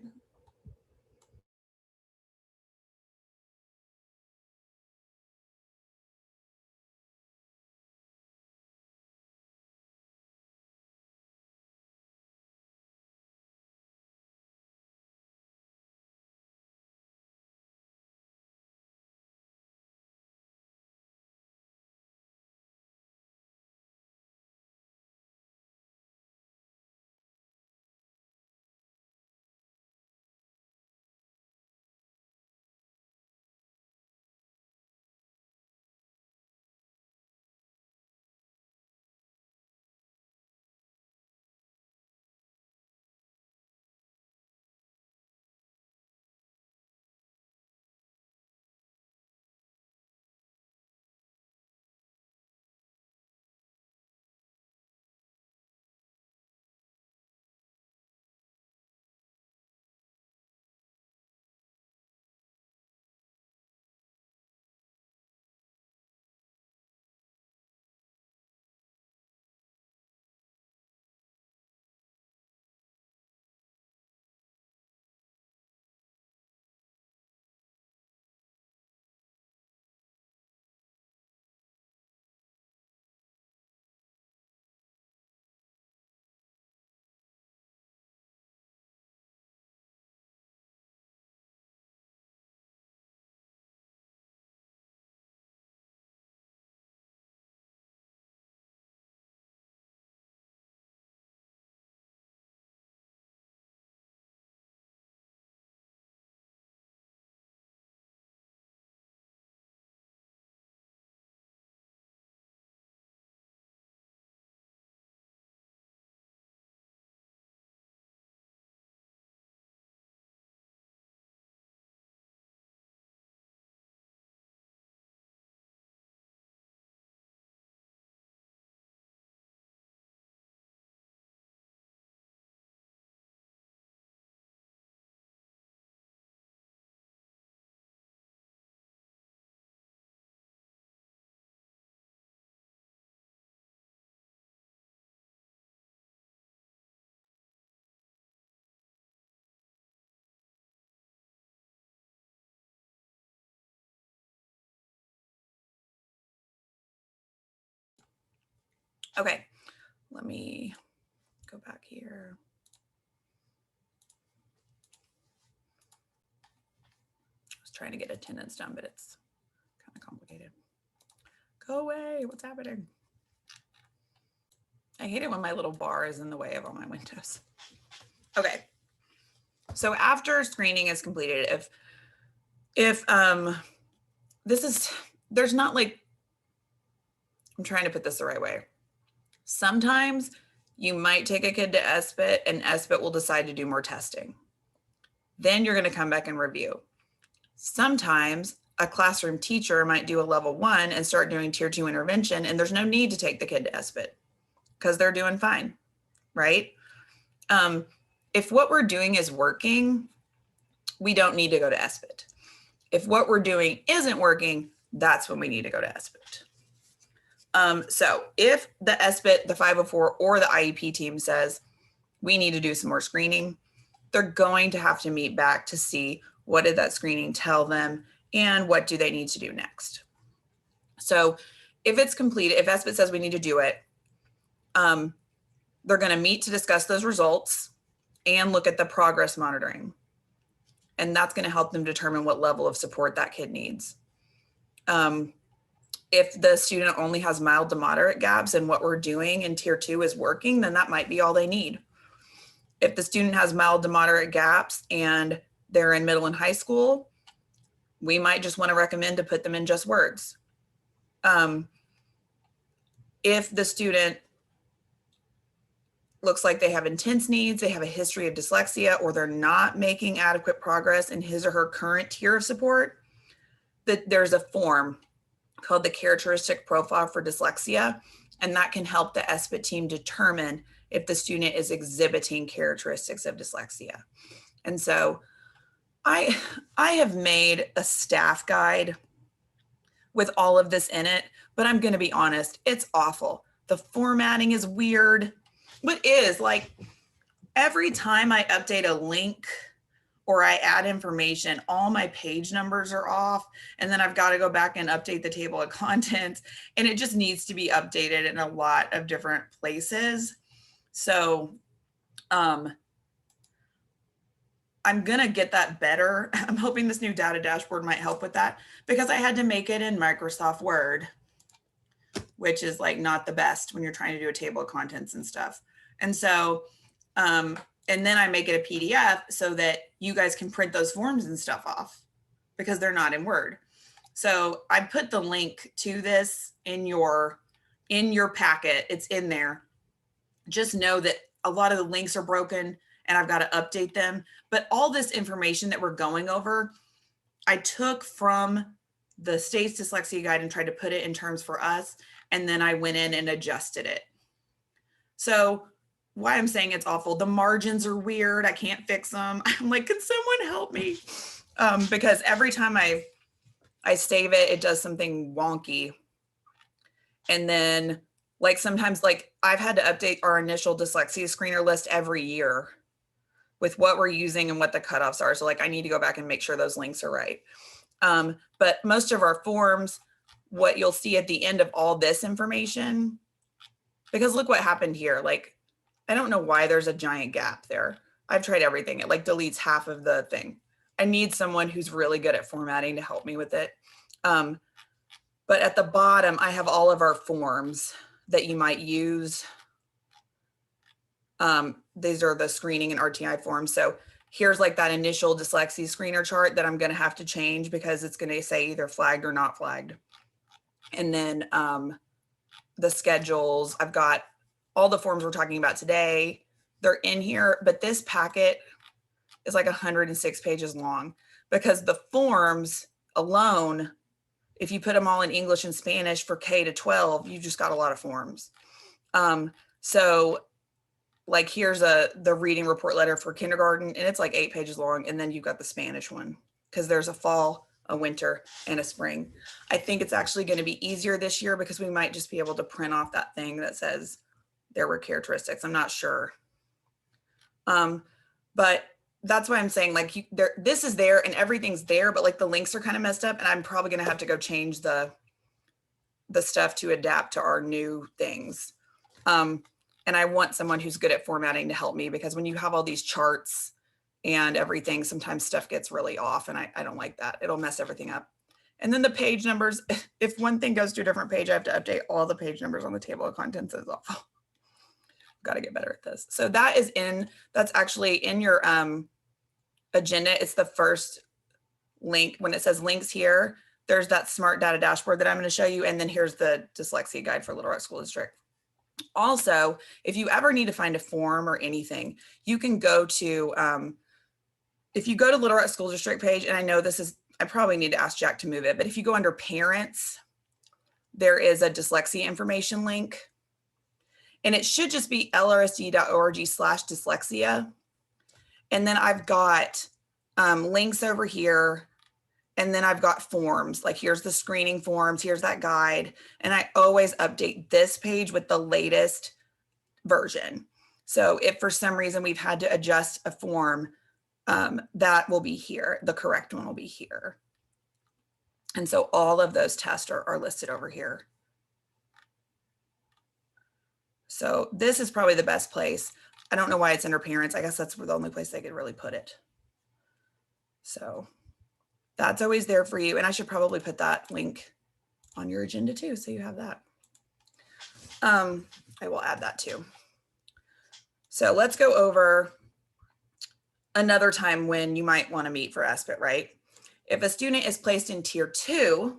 Okay, let me go back here. I was trying to get attendance done, but it's kind of complicated. Go away, what's happening? I hate it when my little bar is in the way of all my windows. Okay, so after screening is completed, if there's not like I'm trying to put this the right way. Sometimes you might take a kid to SBIT and SBIT will decide to do more testing. Then you're going to come back and review. Sometimes a classroom teacher might do a level 1 and start doing tier 2 intervention, and there's no need to take the kid to SBIT because they're doing fine, right? If what we're doing is working, we don't need to go to SBIT. If what we're doing isn't working, that's when we need to go to SBIT. So if the SBIT, the 504, or the IEP team says we need to do some more screening, they're going to have to meet back to see what did that screening tell them and what do they need to do next. So if it's completed, if SBIT says we need to do it, they're going to meet to discuss those results and look at the progress monitoring. And that's going to help them determine what level of support that kid needs. If the student only has mild to moderate gaps and what we're doing in tier 2 is working, then that might be all they need. If the student has mild to moderate gaps and they're in middle and high school, we might just want to recommend to put them in just words. If the student looks like they have intense needs, they have a history of dyslexia, or they're not making adequate progress in his or her current tier of support, that there's a form called the characteristic profile for dyslexia, and that can help the SBIT team determine if the student is exhibiting characteristics of dyslexia. And so I have made a staff guide with all of this in it, but I'm going to be honest, it's awful. The formatting is weird. What is like every time I update a link or I add information, all my page numbers are off. And then I've got to go back and update the table of contents, and it just needs to be updated in a lot of different places. So I'm going to get that better. I'm hoping this new data dashboard might help with that, because I had to make it in Microsoft Word, which is like not the best when you're trying to do a table of contents and stuff. And so, and then I make it a PDF so that you guys can print those forms and stuff off because they're not in Word. So I put the link to this in your packet. It's in there. Just know that a lot of the links are broken and I've got to update them. But all this information that we're going over, I took from the state's dyslexia guide and tried to put it in terms for us. And then I went in and adjusted it. So why I'm saying it's awful, the margins are weird. I can't fix them. I'm like, can someone help me? Because every time I save it, it does something wonky. And then like sometimes like I've had to update our initial dyslexia screener list every year with what we're using and what the cutoffs are. So like I need to go back and make sure those links are right. But most of our forms, what you'll see at the end of all this information, because look what happened here. Like, I don't know why there's a giant gap there. I've tried everything. It like deletes half of the thing. I need someone who's really good at formatting to help me with it. But at the bottom, I have all of our forms that you might use. These are the screening and RTI forms. So here's like that initial dyslexia screener chart that I'm going to have to change because it's going to say either flagged or not flagged. And then the schedules, I've got all the forms we're talking about today. They're in here, but this packet is like 106 pages long because the forms alone, if you put them all in English and Spanish for K to 12, you just got a lot of forms. So like here's the reading report letter for kindergarten, and it's like 8 pages long. And then you've got the Spanish one because there's a fall, a winter, and a spring. I think it's actually going to be easier this year because we might just be able to print off that thing that says there were characteristics. I'm not sure. But that's why I'm saying like this is there and everything's there, but like the links are kind of messed up, and I'm probably going to have to go change the stuff to adapt to our new things. And I want someone who's good at formatting to help me, because when you have all these charts and everything, sometimes stuff gets really off, and I don't like that. It'll mess everything up. And then the page numbers, if one thing goes to a different page, I have to update all the page numbers on the table of contents. Is awful. Got to get better at this. So that is that's actually in your agenda. It's the first link. When it says links here, there's that smart data dashboard that I'm going to show you. And then here's the dyslexia guide for Little Rock School District. Also, if you ever need to find a form or anything, you can go to, if you go to Little Rock School District page, and I know this is, I probably need to ask Jack to move it, but if you go under parents, there is a dyslexia information link. And it should just be lrsd.org/dyslexia. And then I've got links over here. And then I've got forms, like here's the screening forms, here's that guide. And I always update this page with the latest version. So if for some reason we've had to adjust a form, that will be here. The correct one will be here. And so all of those tests are listed over here. So this is probably the best place. I don't know why it's under parents. I guess that's the only place they could really put it. So that's always there for you. And I should probably put that link on your agenda too, so you have that. I will add that too. So let's go over another time when you might want to meet for SBIT, right? If a student is placed in tier 2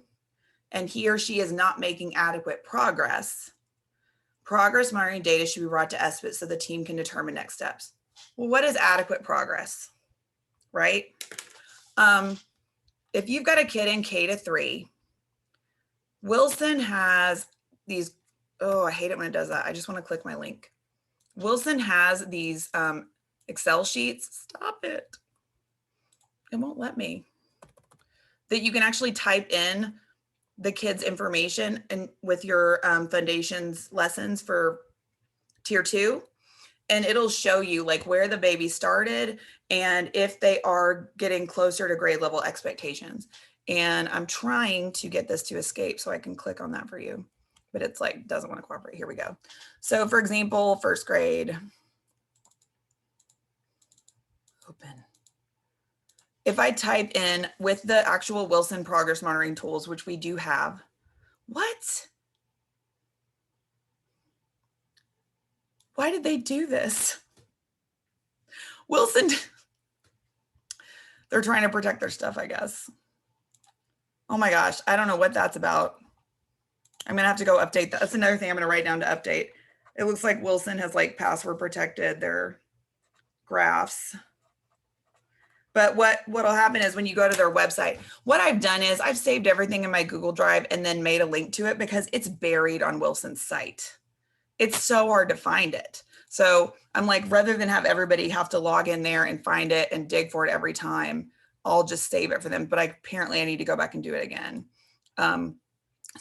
and he or she is not making adequate progress monitoring data should be brought to SBIT so the team can determine next steps. Well, what is adequate progress, right? If you've got a kid in K-3, Wilson has these, oh, I hate it when it does that. I just want to click my link. Wilson has these Excel sheets. Stop it. It won't let me. That you can actually type in the kids' information and with your foundations lessons for tier 2. And it'll show you like where the baby started and if they are getting closer to grade level expectations. And I'm trying to get this to escape so I can click on that for you, but it's like, doesn't want to cooperate. Here we go. So for example, first grade, open. If I type in with the actual Wilson progress monitoring tools, which we do have, what? Why did they do this? Wilson, they're trying to protect their stuff, I guess. Oh my gosh, I don't know what that's about. I'm gonna have to go update that. That's another thing I'm gonna write down to update. It looks like Wilson has like password protected their graphs. But what'll happen is when you go to their website, what I've done is I've saved everything in my Google Drive and then made a link to it because it's buried on Wilson's site. It's so hard to find it. So I'm like, rather than have everybody have to log in there and find it and dig for it every time, I'll just save it for them. But apparently I need to go back and do it again.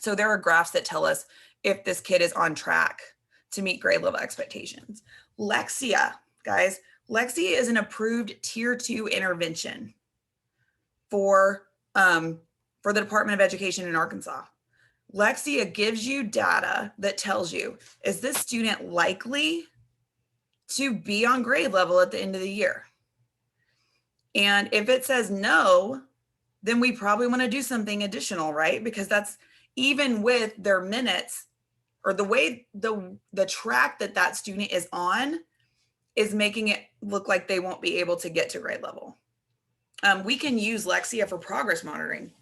So there are graphs that tell us if this kid is on track to meet grade level expectations. Lexia, guys, Lexia is an approved tier 2 intervention for the Department of Education in Arkansas. Lexia gives you data that tells you, is this student likely to be on grade level at the end of the year? And if it says no, then we probably want to do something additional, right? Because that's even with their minutes or the way the track that student is on is making it look like they won't be able to get to grade level. We can use Lexia for progress monitoring.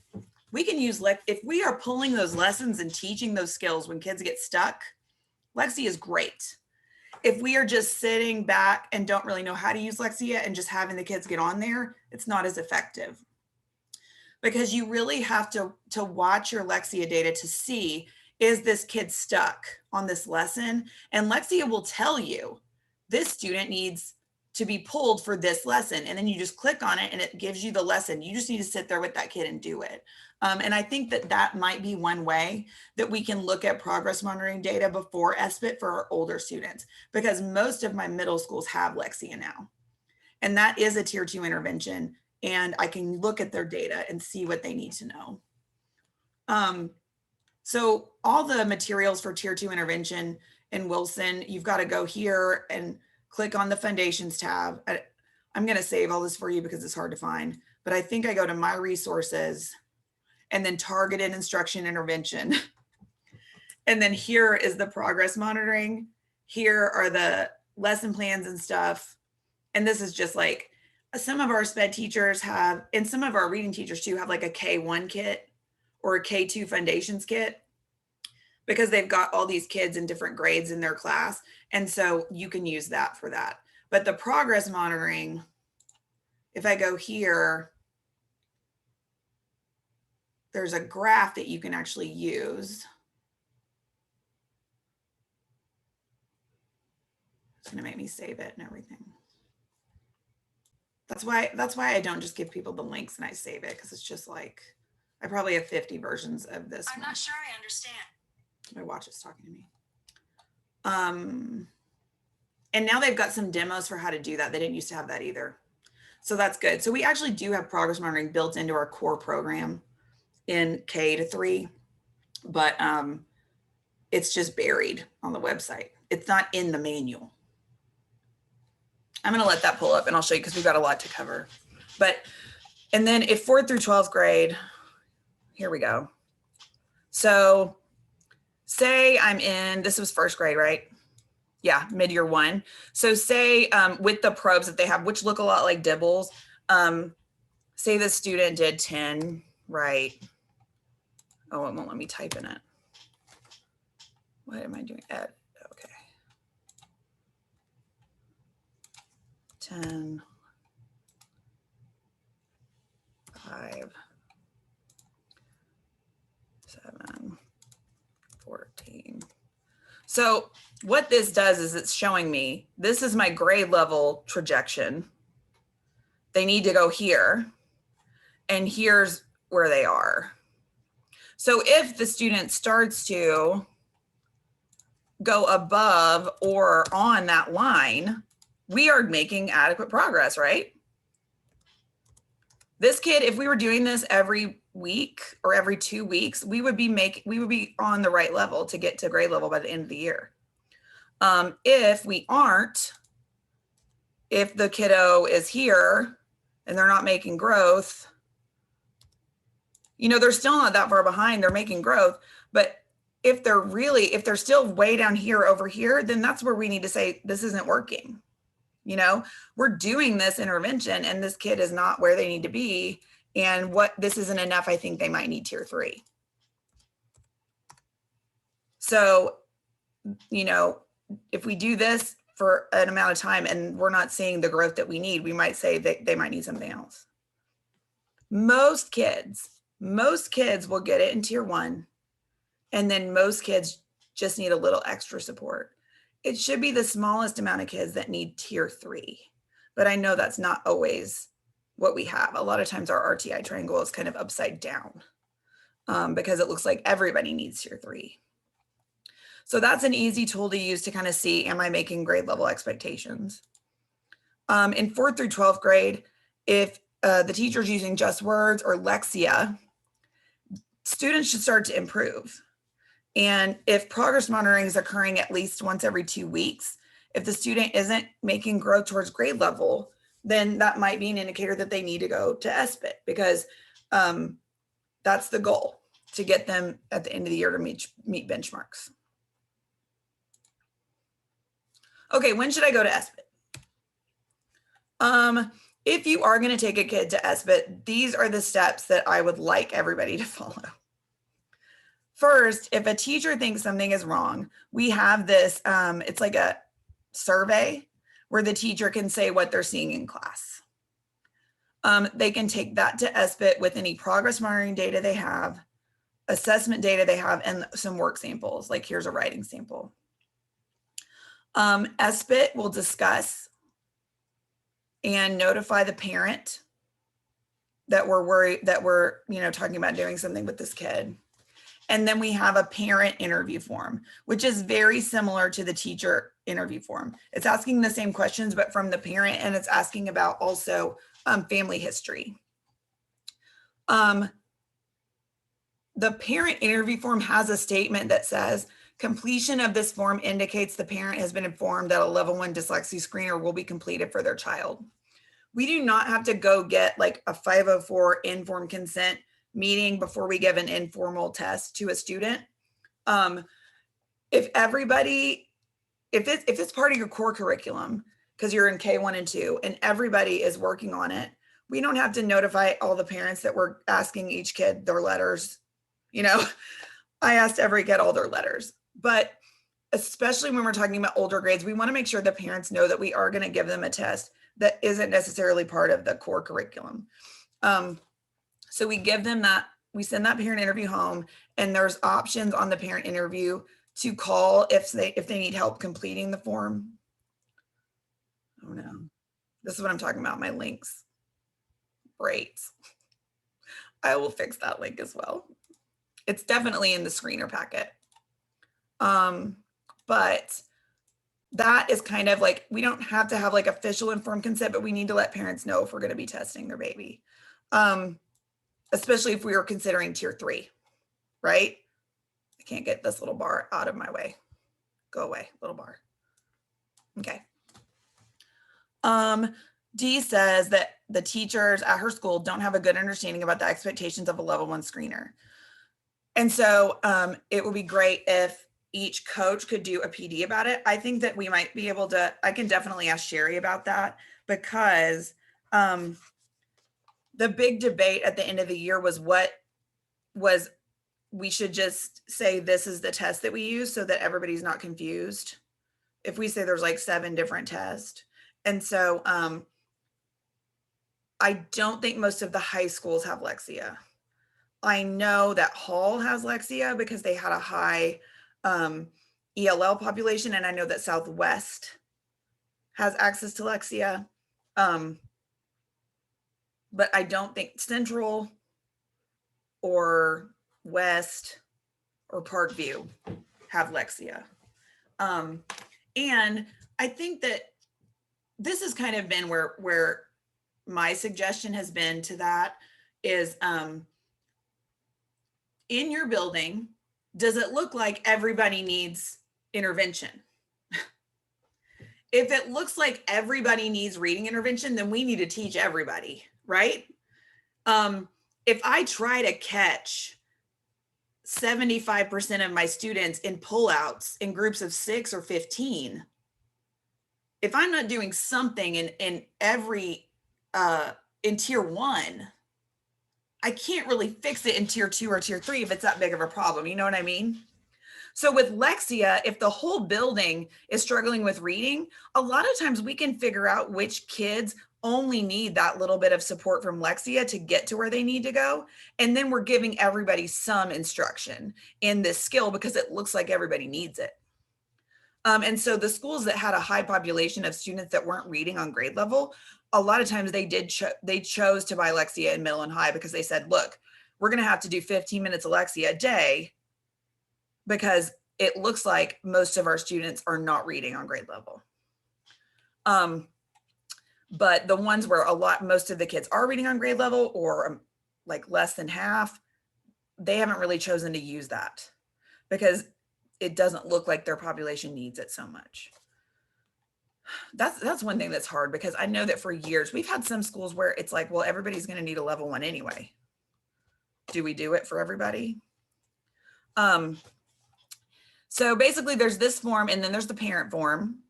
We can use, if we are pulling those lessons and teaching those skills when kids get stuck, Lexia is great. If we are just sitting back and don't really know how to use Lexia and just having the kids get on there, it's not as effective. Because you really have to watch your Lexia data to see, is this kid stuck on this lesson? And Lexia will tell you, this student needs to be pulled for this lesson. And then you just click on it and it gives you the lesson. You just need to sit there with that kid and do it. And I think that might be one way that we can look at progress monitoring data before SBIT for our older students, because most of my middle schools have Lexia now. And that is a tier 2 intervention. And I can look at their data and see what they need to know. So all the materials for tier 2 intervention in Wilson, you've got to go here and click on the foundations tab. I'm going to save all this for you because it's hard to find, but I think I go to my resources and then targeted instruction intervention. And then here is the progress monitoring. Here are the lesson plans and stuff. And this is just like, some of our SPED teachers have, and some of our reading teachers too, have like a K1 kit or a K2 Foundations kit, because they've got all these kids in different grades in their class. And so you can use that for that. But the progress monitoring, if I go here, there's a graph that you can actually use. It's gonna make me save it and everything. That's why I don't just give people the links and I save it, because it's just like, I probably have 50 versions of this. I'm not sure I understand. My watch is talking to me. And now they've got some demos for how to do that. They didn't used to have that either. So that's good. So we actually do have progress monitoring built into our core program in K-3, but it's just buried on the website. It's not in the manual. I'm gonna let that pull up and I'll show you, because we've got a lot to cover. And then if 4th through 12th grade, here we go. So say I'm in, this was 1st grade, right? Yeah, mid-year 1. So say with the probes that they have, which look a lot like dibbles, say the student did 10, right? Oh, it won't let me type in it. What am I doing? Okay. 10, 5, 7, 14. So what this does is it's showing me, this is my grade level projection. They need to go here, and here's where they are. So if the student starts to go above or on that line, we are making adequate progress, right? This kid, if we were doing this every week or every 2 weeks, we would be on the right level to get to grade level by the end of the year. If we aren't, if the kiddo is here and they're not making growth, they're still not that far behind, they're making growth. But if they're still way down here over here, then that's where we need to say, this isn't working. We're doing this intervention and this kid is not where they need to be. And this isn't enough. I think they might need tier 3. So, if we do this for an amount of time and we're not seeing the growth that we need, we might say that they might need something else. Most kids will get it in tier 1. And then most kids just need a little extra support. It should be the smallest amount of kids that need tier 3, but I know that's not always what we have. A lot of times our RTI triangle is kind of upside down because it looks like everybody needs tier 3. So that's an easy tool to use to kind of see, am I making grade level expectations? In 4th through 12th grade, if the teacher's using just words or Lexia, students should start to improve. And if progress monitoring is occurring at least once every 2 weeks, if the student isn't making growth towards grade level, then that might be an indicator that they need to go to SBIT, because that's the goal, to get them at the end of the year to meet benchmarks. Okay, when should I go to SBIT? If you are going to take a kid to SBIT, these are the steps that I would like everybody to follow. First, if a teacher thinks something is wrong, we have this, it's like a survey where the teacher can say what they're seeing in class. They can take that to SBIT with any progress monitoring data they have, assessment data they have, and some work samples, like here's a writing sample. SBIT will discuss and notify the parent that we're worried, that we're talking about doing something with this kid. And then we have a parent interview form, which is very similar to the teacher interview form. It's asking the same questions, but from the parent, and it's asking about also family history. The parent interview form has a statement that says, completion of this form indicates the parent has been informed that a level 1 dyslexia screener will be completed for their child. We do not have to go get like a 504 informed consent meeting before we give an informal test to a student. If it's part of your core curriculum, because you're in K1 and 2 and everybody is working on it, we don't have to notify all the parents that we're asking each kid their letters You know, I asked every kid all their letters, but especially when we're talking about older grades, we want to make sure the parents know that we are going to give them a test that isn't necessarily part of the core curriculum. So we give them that, we send that parent interview home, and there's options on the parent interview to call if they need help completing the form. Oh no, this is what I'm talking about, my links. Great. I will fix that link as well. It's definitely in the screener packet. But that is kind of like, we don't have to have like official informed consent, but we need to let parents know if we're going to be testing their baby. Especially if we are considering tier 3, right? I can't get this little bar out of my way. Go away, little bar. Okay. D says that the teachers at her school don't have a good understanding about the expectations of a level 1 screener. And so it would be great if each coach could do a PD about it. I think that we might be able to, I can definitely ask Sherry about that, because the big debate at the end of the year was we should just say this is the test that we use so that everybody's not confused. If we say there's like 7 different tests. And so I don't think most of the high schools have Lexia. I know that Hall has Lexia because they had a high ELL population, and I know that Southwest has access to Lexia. But I don't think Central or West or Parkview have Lexia. And I think that this has kind of been where my suggestion has been to that is, in your building, does it look like everybody needs intervention? If it looks like everybody needs reading intervention, then we need to teach everybody, right? If I try to catch 75% of my students in pullouts in groups of 6 or 15, if I'm not doing something in every in tier 1, I can't really fix it in tier 2 or tier 3 if it's that big of a problem. You know what I mean? So with Lexia, if the whole building is struggling with reading, a lot of times we can figure out which kids only need that little bit of support from Lexia to get to where they need to go. And then we're giving everybody some instruction in this skill because it looks like everybody needs it. And so the schools that had a high population of students that weren't reading on grade level, a lot of times they chose to buy Lexia in middle and high because they said, look, we're going to have to do 15 minutes of Lexia a day because it looks like most of our students are not reading on grade level. But the ones where most of the kids are reading on grade level, or like less than half, they haven't really chosen to use that because it doesn't look like their population needs it so much. That's one thing that's hard, because I know that for years we've had some schools where it's like, well, everybody's going to need a level 1 anyway. Do we do it for everybody? So basically there's this form, and then there's the parent form.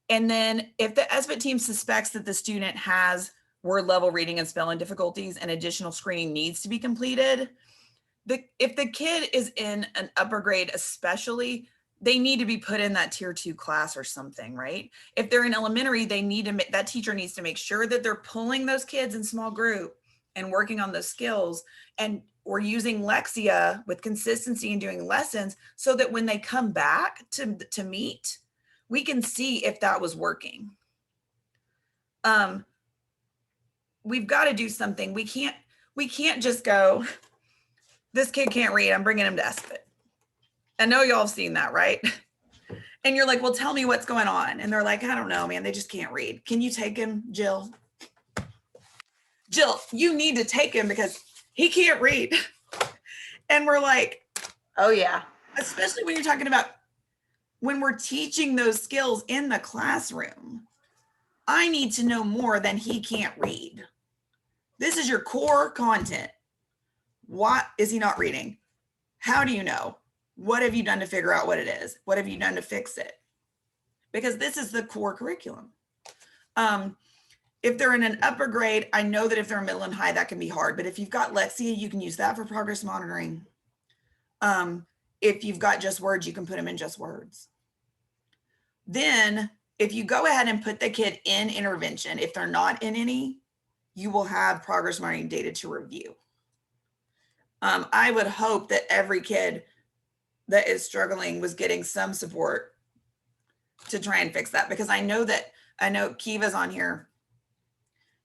And then if the SBIT team suspects that the student has word level reading and spelling difficulties and additional screening needs to be completed, if the kid is in an upper grade especially, they need to be put in that tier 2 class or something, right? If they're in elementary, that teacher needs to make sure that they're pulling those kids in small group and working on those skills. And we're using Lexia with consistency and doing lessons so that when they come back to meet, we can see if that was working. We've got to do something. We can't just go, this kid can't read, I'm bringing him to SBIT. I know y'all have seen that, right? And you're like, well, tell me what's going on. And they're like, I don't know, man, they just can't read. Can you take him, Jill? Jill, you need to take him because he can't read. And we're like, oh yeah. Especially when you're talking about when we're teaching those skills in the classroom, I need to know more than he can't read. This is your core content. What is he not reading? How do you know? What have you done to figure out what it is? What have you done to fix it? Because this is the core curriculum. If they're in an upper grade, I know that if they're middle and high, that can be hard. But if you've got Lexia, you can use that for progress monitoring. If you've got just words, you can put them in just words. Then if you go ahead and put the kid in intervention, if they're not in any, you will have progress monitoring data to review. I would hope that every kid that is struggling was getting some support to try and fix that, because I know Kiva's on here.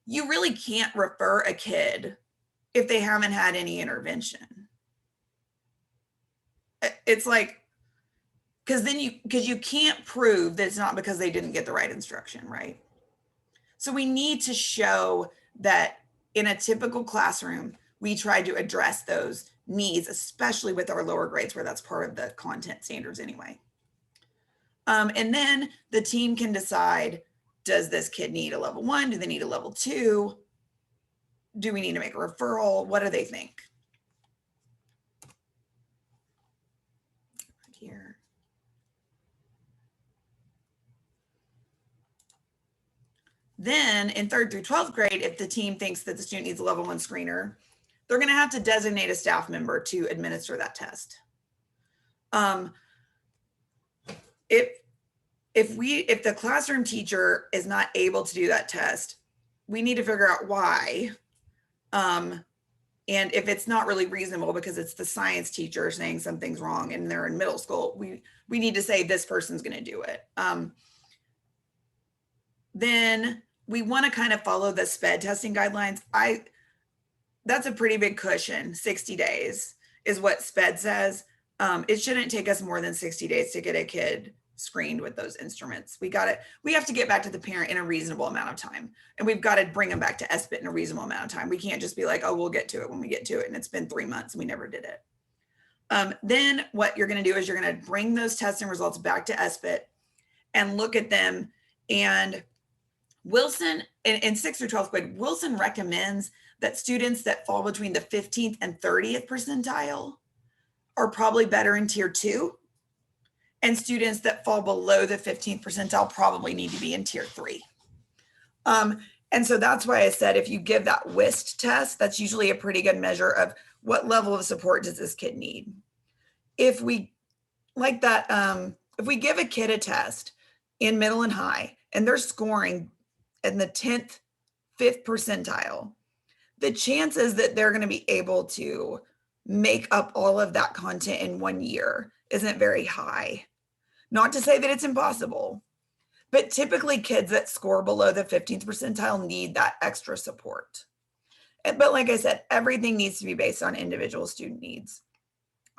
You really can't refer a kid if they haven't had any intervention. It's like, because you can't prove that it's not because they didn't get the right instruction, right? So we need to show that in a typical classroom, we try to address those needs, especially with our lower grades where that's part of the content standards anyway. And then the team can decide, does this kid need a level 1? Do they need a level 2? Do we need to make a referral? What do they think? Here. Then in 3rd through 12th grade, if the team thinks that the student needs a level 1 screener, they're going to have to designate a staff member to administer that test. If the classroom teacher is not able to do that test, we need to figure out why. And if it's not really reasonable because it's the science teacher saying something's wrong and they're in middle school, we need to say this person's going to do it. Then we want to kind of follow the SPED testing guidelines. That's a pretty big cushion. 60 days is what SPED says. It shouldn't take us more than 60 days to get a kid screened with those instruments. We have to get back to the parent in a reasonable amount of time. And we've got to bring them back to SBIT in a reasonable amount of time. We can't just be like, oh, we'll get to it when we get to it. And it's been 3 months and we never did it. Then what you're going to do is you're going to bring those testing results back to SBIT and look at them. And Wilson, in 6th through 12th grade, Wilson recommends that students that fall between the 15th and 30th percentile are probably better in tier 2. And students that fall below the 15th percentile probably need to be in tier 3. And so that's why I said, if you give that WIST test, that's usually a pretty good measure of what level of support does this kid need. If we like that, if we give a kid a test in middle and high, and they're scoring in the 10th, 5th percentile, the chances that they're going to be able to make up all of that content in 1 year isn't very high. Not to say that it's impossible, but typically kids that score below the 15th percentile need that extra support. But like I said, everything needs to be based on individual student needs.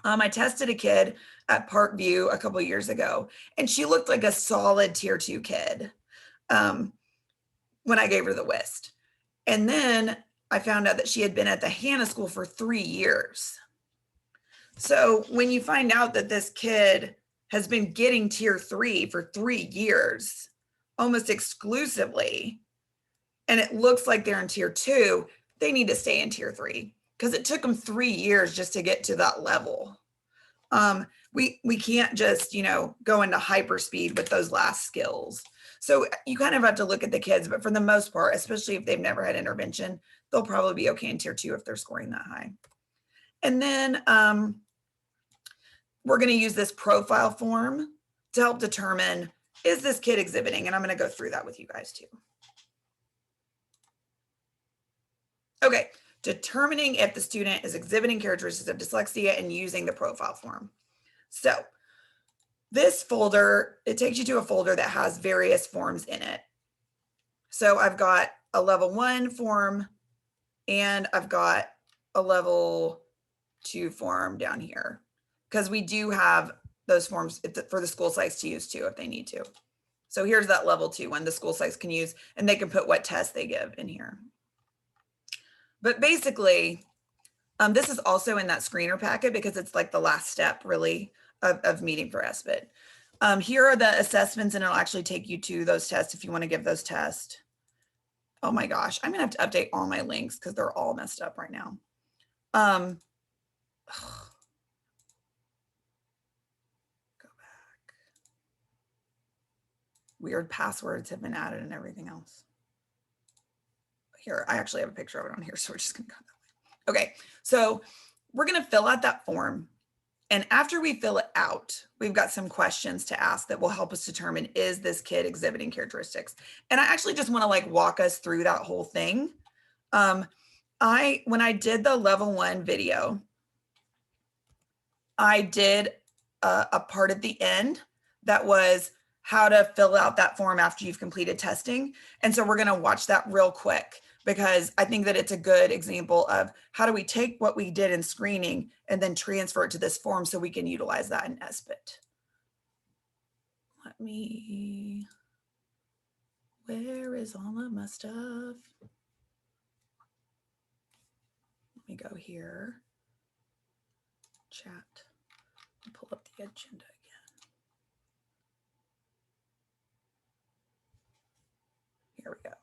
I tested a kid at Parkview a couple of years ago, and she looked like a solid tier 2 kid when I gave her the WIST. And then I found out that she had been at the Hannah School for 3 years. So when you find out that this kid has been getting tier 3 for 3 years, almost exclusively, and it looks like they're in tier 2, they need to stay in tier 3 because it took them 3 years just to get to that level. We can't just, go into hyperspeed with those last skills. So you kind of have to look at the kids, but for the most part, especially if they've never had intervention, they'll probably be okay in tier 2 if they're scoring that high. And then we're going to use this profile form to help determine, is this kid exhibiting? And I'm going to go through that with you guys too. Okay, determining if the student is exhibiting characteristics of dyslexia and using the profile form. So this folder, it takes you to a folder that has various forms in it. So I've got a level 1 form and I've got a level 2 form down here, because we do have those forms for the school sites to use too if they need to. So here's that level 2 one the school sites can use, and they can put what test they give in here. But basically, this is also in that screener packet because it's like the last step really of meeting for SBIT. Here are the assessments, and it'll actually take you to those tests if you want to give those tests. Oh my gosh, I'm gonna have to update all my links because they're all messed up right now. Go back. Weird passwords have been added and everything else. Here, I actually have a picture of it on here, so we're just gonna go that way. Okay, so we're gonna fill out that form, And after we fill it out, we've got some questions to ask that will help us determine, is this kid exhibiting characteristics? And I actually just want to like walk us through that whole thing. When I did the level 1 video, I did a part at the end that was how to fill out that form after you've completed testing. And so we're going to watch that real quick, because I think that it's a good example of how do we take what we did in screening and then transfer it to this form so we can utilize that in SBIT. Where is all of my stuff? Let me go here, chat, and pull up the agenda again. Here we go.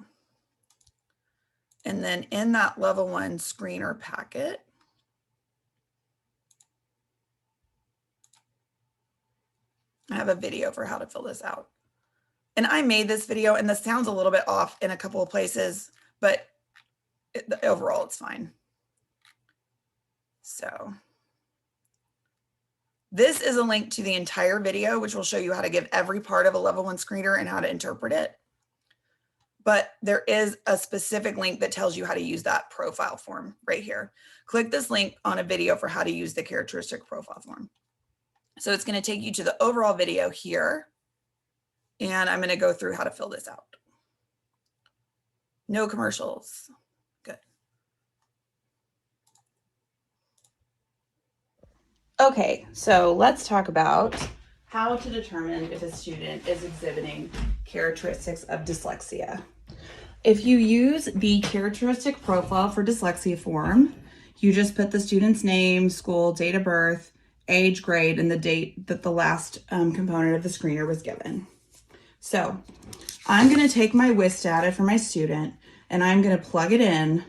And then in that level 1 screener packet, I have a video for how to fill this out. And I made this video, and this sounds a little bit off in a couple of places, but overall it's fine. So this is a link to the entire video, which will show you how to give every part of a level 1 screener and how to interpret it. But there is a specific link that tells you how to use that profile form right here. Click this link on a video for how to use the characteristic profile form. So it's going to take you to the overall video here. And I'm going to go through how to fill this out. No commercials. Good. Okay, so let's talk about how to determine if a student is exhibiting characteristics of dyslexia. If you use the characteristic profile for dyslexia form, you just put the student's name, school, date of birth, age, grade, and the date that the last component of the screener was given. So I'm going to take my WIS data for my student and I'm going to plug it in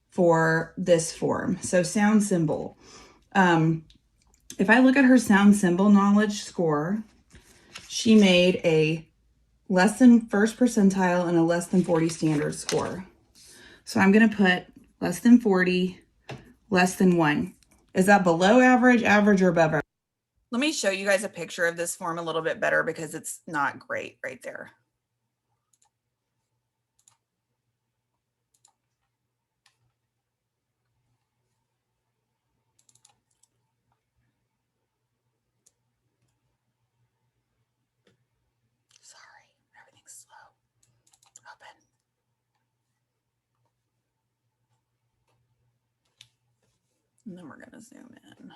for this form. So sound symbol. If I look at her sound symbol knowledge score, she made a less than first percentile and a less than 40 standard score. So I'm going to put less than 40, less than 1. Is that below average, average, or above average? Let me show you guys a picture of this form a little bit better because it's not great right there. Sorry, everything's slow. Open. And then we're going to zoom in.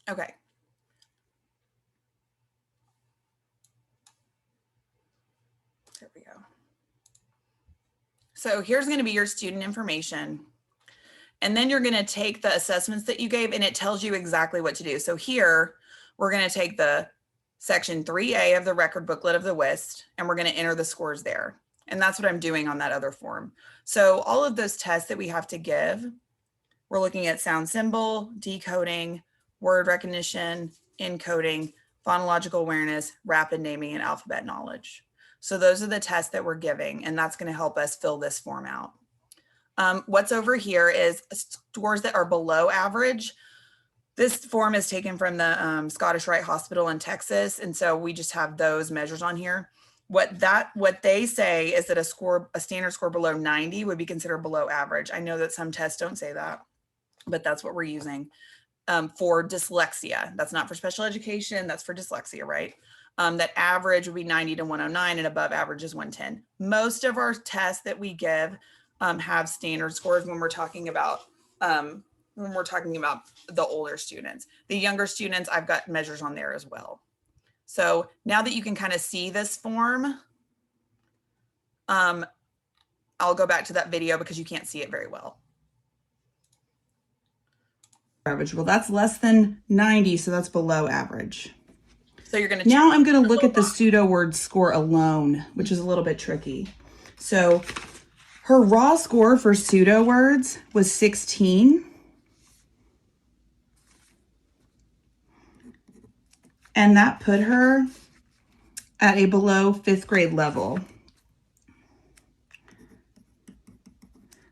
Okay. There we go. So here's going to be your student information. And then you're going to take the assessments that you gave and it tells you exactly what to do. So here we're going to take the section 3A of the record booklet of the WIST and we're going to enter the scores there. And that's what I'm doing on that other form. So all of those tests that we have to give, we're looking at sound symbol, decoding, word recognition, encoding, phonological awareness, rapid naming, and alphabet knowledge. So those are the tests that we're giving, and that's going to help us fill this form out. What's over here is scores that are below average. This form is taken from the Scottish Rite Hospital in Texas, and so we just have those measures on here. What they say is that a standard score below 90 would be considered below average. I know that some tests don't say that, but that's what we're using. For dyslexia. That's not for special education, that's for dyslexia, right? That average would be 90 to 109 and above average is 110. Most of our tests that we give have standard scores when we're talking about the older students. The younger students, I've got measures on there as well. So now that you can kind of see this form, I'll go back to that video because you can't see it very well. Average. Well, that's less than 90, so that's below average. So you're going to now I'm going to look at the pseudo word score alone, which is a little bit tricky. So her raw score for pseudo words was 16. And that put her at a below 5th grade level.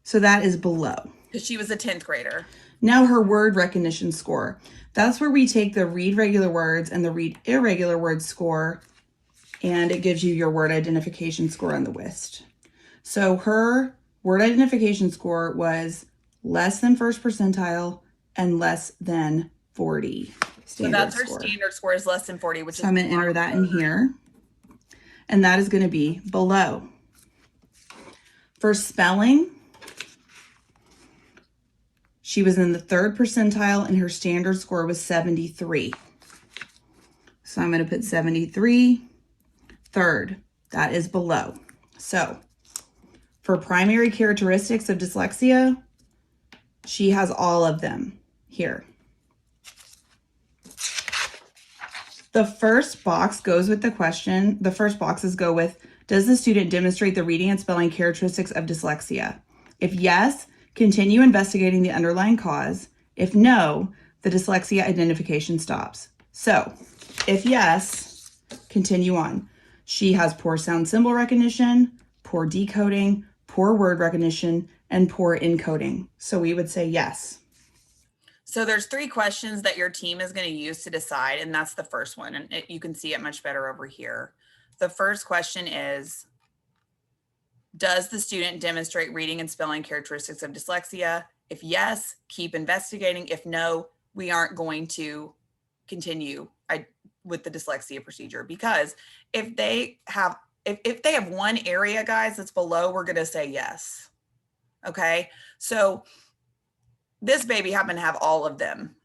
So that is below. Because she was a 10th grader. Now her word recognition score. That's where we take the read regular words and the read irregular words score, and it gives you your word identification score on the WIST. So her word identification score was less than first percentile and less than 40. So that's her standard score is less than 40, which so I'm going to enter that in here. And that is going to be below. For spelling, she was in the 3rd percentile and her standard score was 73. So I'm going to put 73, 3rd. That is below. So for primary characteristics of dyslexia, she has all of them here. The first box goes with the question. The first boxes go with, does the student demonstrate the reading and spelling characteristics of dyslexia? If yes, continue investigating the underlying cause. If no, the dyslexia identification stops. So if yes, continue on. She has poor sound symbol recognition, poor decoding, poor word recognition, and poor encoding. So we would say yes. So there's 3 questions that your team is going to use to decide, and that's the first one. And you can see it much better over here. The first question is, does the student demonstrate reading and spelling characteristics of dyslexia? If yes, keep investigating. If no, we aren't going to continue with the dyslexia procedure, because if they have one area, guys, that's below, we're going to say yes. Okay. So this baby happened to have all of them.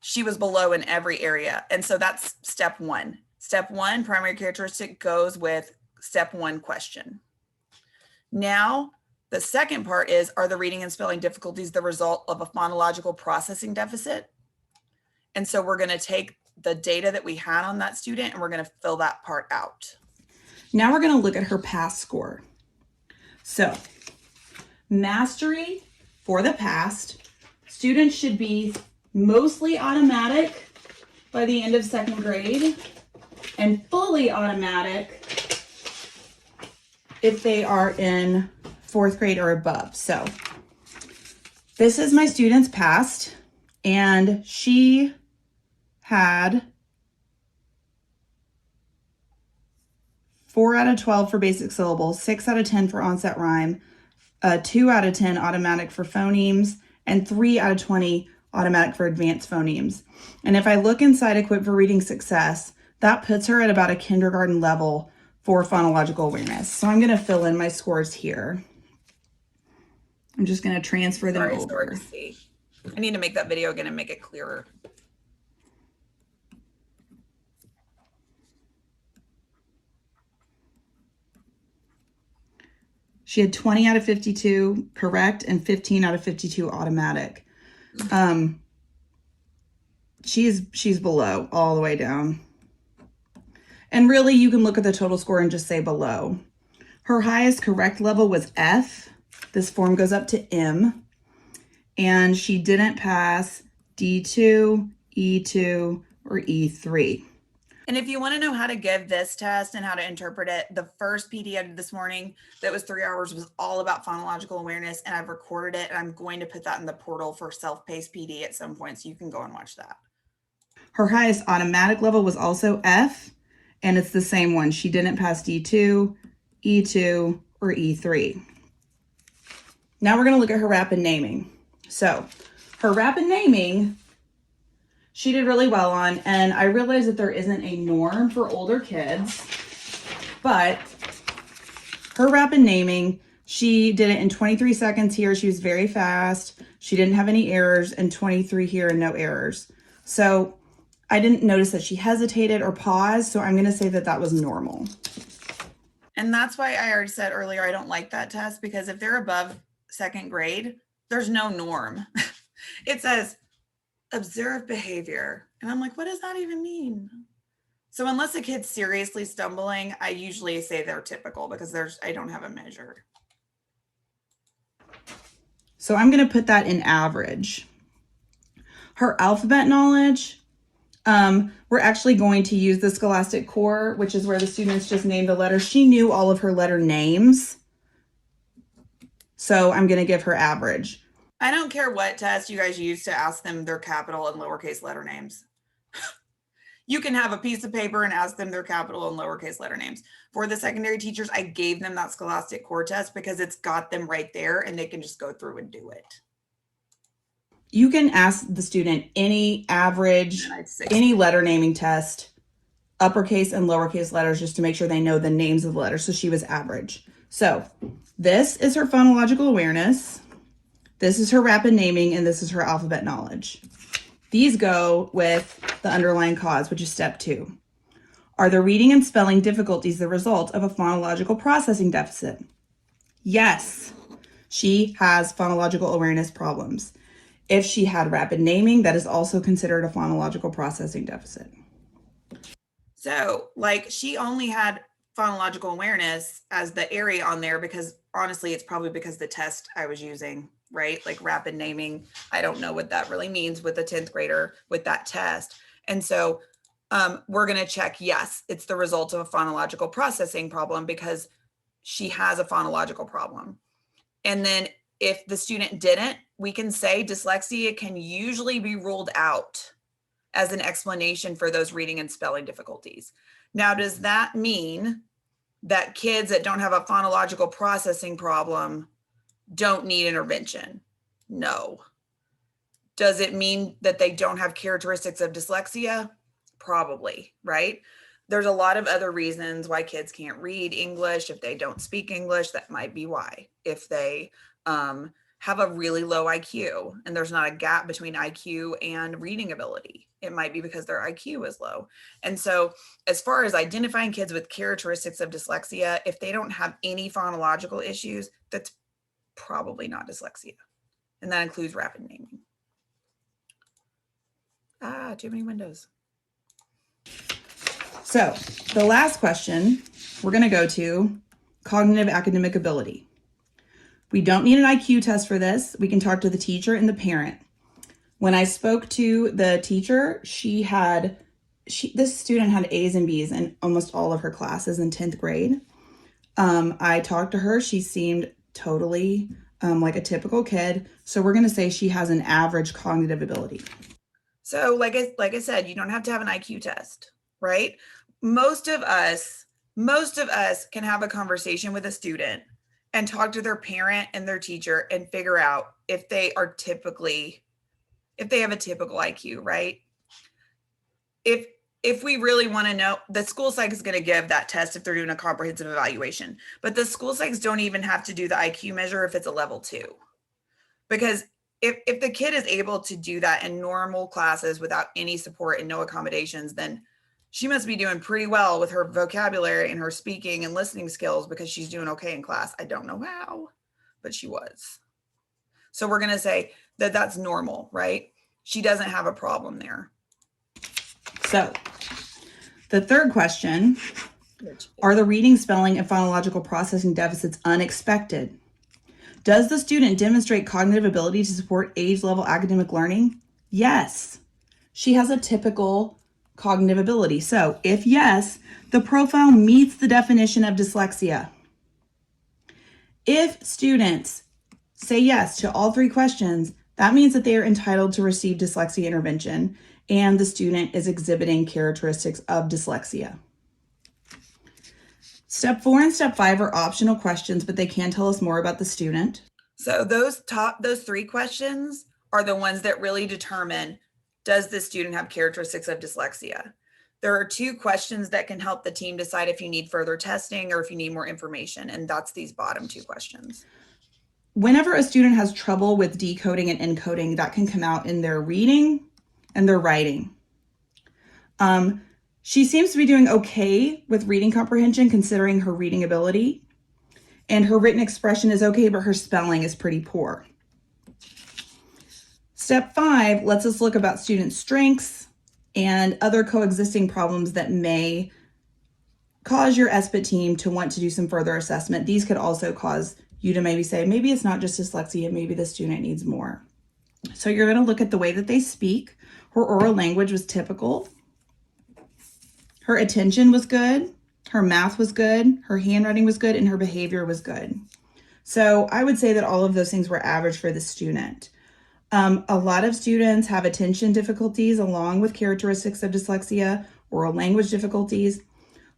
She was below in every area. And so that's step 1. Step 1, primary characteristic, goes with step 1 question. Now, the second part is, are the reading and spelling difficulties the result of a phonological processing deficit? And so we're going to take the data that we had on that student and we're going to fill that part out. Now we're going to look at her PASS score. So mastery for the past, students should be mostly automatic by the end of 2nd grade and fully automatic if they are in 4th grade or above. So this is my student's past, and she had 4 out of 12 for basic syllables, 6 out of 10 for onset rhyme, 2 out of 10 automatic for phonemes, and 3 out of 20 automatic for advanced phonemes. And if I look inside Equipped for Reading Success, that puts her at about a kindergarten level for phonological awareness. So I'm going to fill in my scores here. I'm just going to transfer them over. I need to make that video again and make it clearer. She had 20 out of 52 correct and 15 out of 52 automatic. She's below all the way down. And really, you can look at the total score and just say below. Her highest correct level was F. This form goes up to M. And she didn't pass D2, E2, or E3. And if you want to know how to give this test and how to interpret it, the first PD I did this morning that was 3 hours was all about phonological awareness, and I've recorded it, and I'm going to put that in the portal for self-paced PD at some point, so you can go and watch that. Her highest automatic level was also F, and it's the same one. She didn't pass D2, E2, or E3. Now we're going to look at her rapid naming. So her rapid naming, she did really well on, and I realize that there isn't a norm for older kids, but her rapid naming, she did it in 23 seconds here. She was very fast. She didn't have any errors, and 23 here and no errors. So I didn't notice that she hesitated or paused, so I'm going to say that that was normal. And that's why I already said earlier, I don't like that test, because if they're above 2nd grade, there's no norm. It says observe behavior. And I'm like, what does that even mean? So unless a kid's seriously stumbling, I usually say they're typical, because I don't have a measure. So I'm going to put that in average. Her alphabet knowledge, we're actually going to use the Scholastic Core, which is where the students just named the letter. She knew all of her letter names. So I'm going to give her average. I don't care what test you guys use to ask them their capital and lowercase letter names. You can have a piece of paper and ask them their capital and lowercase letter names. For the secondary teachers, I gave them that Scholastic Core test because it's got them right there and they can just go through and do it. You can ask the student any average, any letter naming test, uppercase and lowercase letters, just to make sure they know the names of the letters. So she was average. So this is her phonological awareness. This is her rapid naming, and this is her alphabet knowledge. These go with the underlying cause, which is step 2. Are the reading and spelling difficulties the result of a phonological processing deficit? Yes, she has phonological awareness problems. If she had rapid naming, that is also considered a phonological processing deficit. So like she only had phonological awareness as the area on there because honestly, it's probably because the test I was using, right? Like rapid naming. I don't know what that really means with a 10th grader with that test. And so we're going to check, yes, it's the result of a phonological processing problem because she has a phonological problem. And then if the student didn't, we can say dyslexia can usually be ruled out as an explanation for those reading and spelling difficulties. Now, does that mean that kids that don't have a phonological processing problem don't need intervention? No. Does it mean that they don't have characteristics of dyslexia? Probably, right? There's a lot of other reasons why kids can't read English. If they don't speak English, that might be why. If they have a really low IQ and there's not a gap between IQ and reading ability, it might be because their IQ is low. And so as far as identifying kids with characteristics of dyslexia, if they don't have any phonological issues, that's probably not dyslexia. And that includes rapid naming. Too many windows. So the last question we're going to go to cognitive academic ability. We don't need an IQ test for this. We can talk to the teacher and the parent. When I spoke to the teacher, this student had A's and B's in almost all of her classes in 10th grade. I talked to her. She seemed totally like a typical kid. So we're going to say she has an average cognitive ability. So like I said, you don't have to have an IQ test, right? Most of us can have a conversation with a student and talk to their parent and their teacher and figure out if they have a typical IQ, right? If we really want to know, the school psych is going to give that test if they're doing a comprehensive evaluation, but the school psychs don't even have to do the IQ measure if it's a level 2. Because if the kid is able to do that in normal classes without any support and no accommodations, then she must be doing pretty well with her vocabulary and her speaking and listening skills because she's doing okay in class. I don't know how, but she was. So we're going to say that that's normal, right? She doesn't have a problem there. So the third question, are the reading, spelling, and phonological processing deficits unexpected? Does the student demonstrate cognitive ability to support age-level academic learning? Yes. She has a typical cognitive ability. So if yes, the profile meets the definition of dyslexia. If students say yes to all 3 questions, that means that they are entitled to receive dyslexia intervention and the student is exhibiting characteristics of dyslexia. Step 4 and step 5 are optional questions, but they can tell us more about the student. So those 3 questions are the ones that really determine, does the student have characteristics of dyslexia? There are 2 questions that can help the team decide if you need further testing or if you need more information, and that's these bottom 2 questions. Whenever a student has trouble with decoding and encoding, that can come out in their reading and their writing. She seems to be doing okay with reading comprehension considering her reading ability, and her written expression is okay, but her spelling is pretty poor. Step 5 lets us look about student strengths and other coexisting problems that may cause your SBIT team to want to do some further assessment. These could also cause you to maybe say, maybe it's not just dyslexia, maybe the student needs more. So you're going to look at the way that they speak. Her oral language was typical. Her attention was good. Her math was good. Her handwriting was good, and her behavior was good. So I would say that all of those things were average for the student. A lot of students have attention difficulties along with characteristics of dyslexia, oral language difficulties.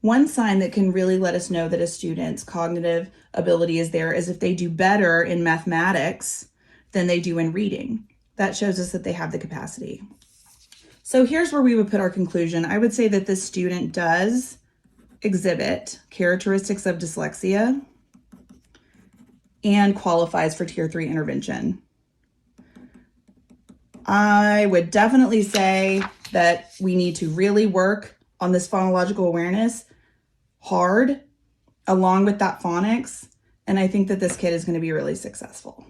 One sign that can really let us know that a student's cognitive ability is there is if they do better in mathematics than they do in reading. That shows us that they have the capacity. So here's where we would put our conclusion. I would say that this student does exhibit characteristics of dyslexia and qualifies for Tier 3 intervention. I would definitely say that we need to really work on this phonological awareness hard along with that phonics. And I think that this kid is going to be really successful.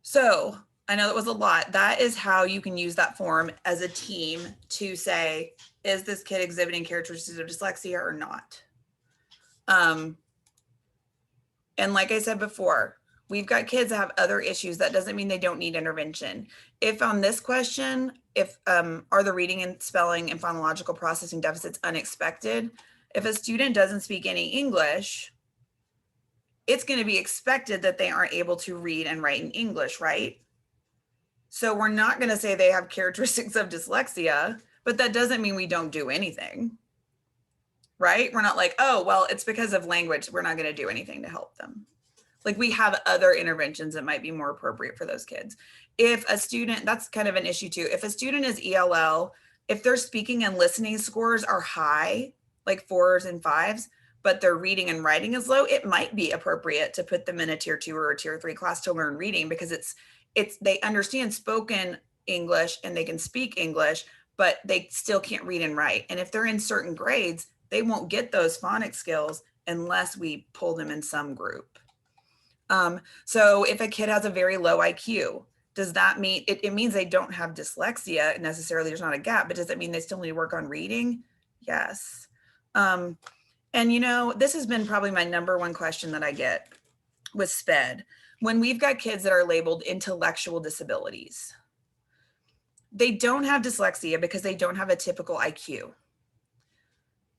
So I know that was a lot. That is how you can use that form as a team to say, is this kid exhibiting characteristics of dyslexia or not? And like I said before, we've got kids that have other issues. That doesn't mean they don't need intervention. If on this question, if are the reading and spelling and phonological processing deficits unexpected, if a student doesn't speak any English, it's going to be expected that they aren't able to read and write in English, right? So we're not going to say they have characteristics of dyslexia, but that doesn't mean we don't do anything, right? We're not like, oh, well, it's because of language, we're not going to do anything to help them. Like, we have other interventions that might be more appropriate for those kids. If a student, that's kind of an issue too. If a student is ELL, if their speaking and listening scores are high, like 4s and 5s, but their reading and writing is low, it might be appropriate to put them in a Tier 2 or a Tier 3 class to learn reading, because they understand spoken English and they can speak English, but they still can't read and write. And if they're in certain grades, they won't get those phonics skills unless we pull them in some group. So if a kid has a very low IQ, does that mean, it means they don't have dyslexia necessarily, there's not a gap, but does it mean they still need to work on reading? Yes. And you know, this has been probably my number one question that I get with SPED. When we've got kids that are labeled intellectual disabilities, they don't have dyslexia because they don't have a typical IQ.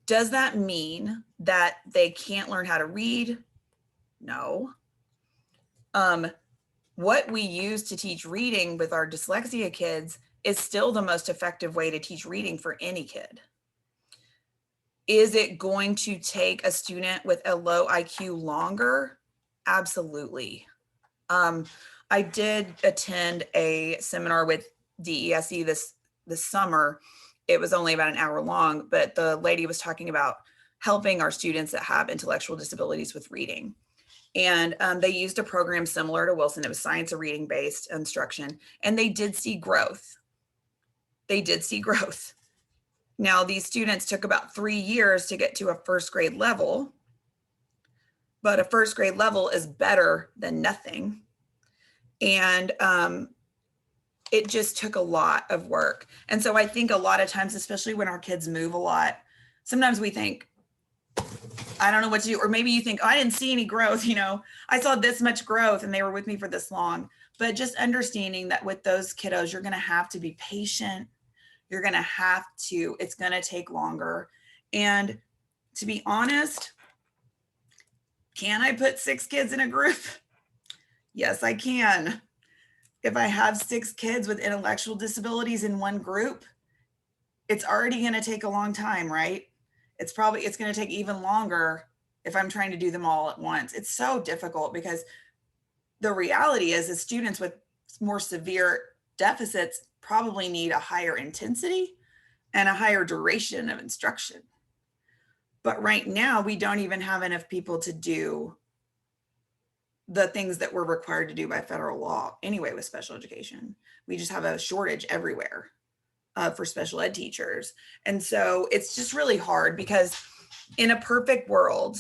Does that mean that they can't learn how to read? No. What we use to teach reading with our dyslexia kids is still the most effective way to teach reading for any kid. Is it going to take a student with a low IQ longer? Absolutely. I did attend a seminar with DESE this summer. It was only about an hour long, but the lady was talking about helping our students that have intellectual disabilities with reading. And they used a program similar to Wilson. It was science or reading based instruction, and they did see growth. They did see growth. Now, these students took about 3 years to get to a first grade level, but a first grade level is better than nothing. And it just took a lot of work. And so I think a lot of times, especially when our kids move a lot, sometimes we think, I don't know what to do. Or maybe you think, oh, I didn't see any growth. You know, I saw this much growth and they were with me for this long. But just understanding that with those kiddos, you're going to have to be patient. You're going to have to, it's going to take longer. And to be honest, can I put 6 kids in a group? Yes, I can. If I have 6 kids with intellectual disabilities in one group, it's already going to take a long time, right? It's going to take even longer if I'm trying to do them all at once. It's so difficult because the reality is that students with more severe deficits probably need a higher intensity and a higher duration of instruction. But right now, we don't even have enough people to do the things that we're required to do by federal law anyway with special education. We just have a shortage everywhere for special ed teachers. And so it's just really hard because in a perfect world,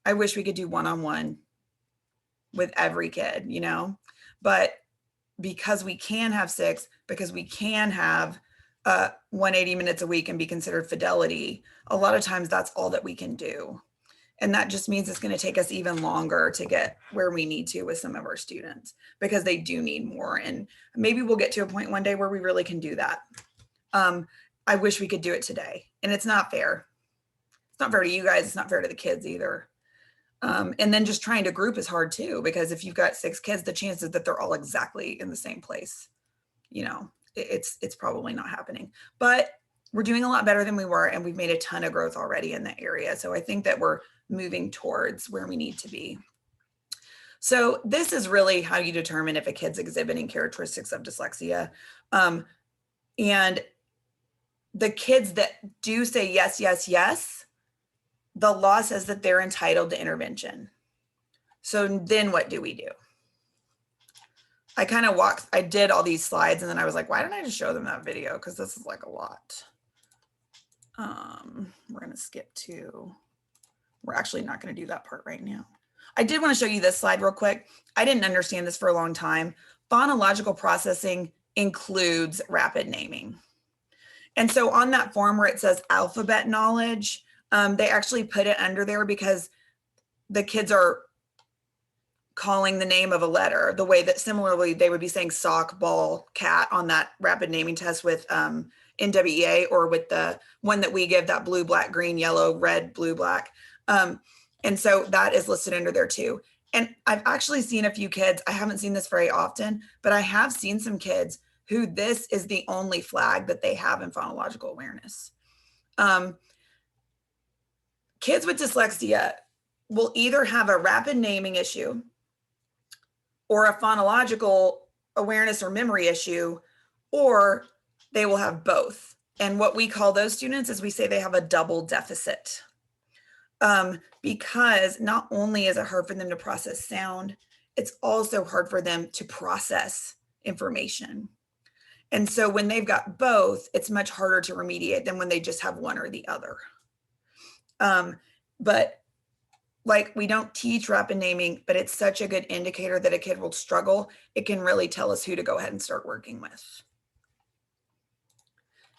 I wish we could do one-on-one with every kid, you know, but because we can have 6, because we can have 180 minutes a week and be considered fidelity, a lot of times that's all that we can do. And that just means it's going to take us even longer to get where we need to with some of our students because they do need more. And maybe we'll get to a point one day where we really can do that. I wish we could do it today. And it's not fair. It's not fair to you guys. It's not fair to the kids either. And then just trying to group is hard too, because if you've got 6 kids, the chances that they're all exactly in the same place, you know, it's probably not happening. But we're doing a lot better than we were, and we've made a ton of growth already in that area. So I think that we're moving towards where we need to be. So this is really how you determine if a kid's exhibiting characteristics of dyslexia. And the kids that do say yes, yes, yes, the law says that they're entitled to intervention. So then what do we do? I did all these slides, and then I was like, why didn't I just show them that video? Because this is like a lot. We're going to skip to, we're actually not going to do that part right now. I did want to show you this slide real quick. I didn't understand this for a long time. Phonological processing includes rapid naming. And so on that form where it says alphabet knowledge, they actually put it under there because the kids are calling the name of a letter the way that similarly they would be saying sock, ball, cat on that rapid naming test with NWEA, or with the one that we give, that blue, black, green, yellow, red, blue, black. And so that is listed under there too. And I've actually seen a few kids, I haven't seen this very often, but I have seen some kids who this is the only flag that they have in phonological awareness. Kids with dyslexia will either have a rapid naming issue or a phonological awareness or memory issue, or they will have both. And what we call those students is we say they have a double deficit. Because not only is it hard for them to process sound, it's also hard for them to process information. And so when they've got both, it's much harder to remediate than when they just have one or the other. But like, we don't teach rapid naming, but it's such a good indicator that a kid will struggle. It can really tell us who to go ahead and start working with.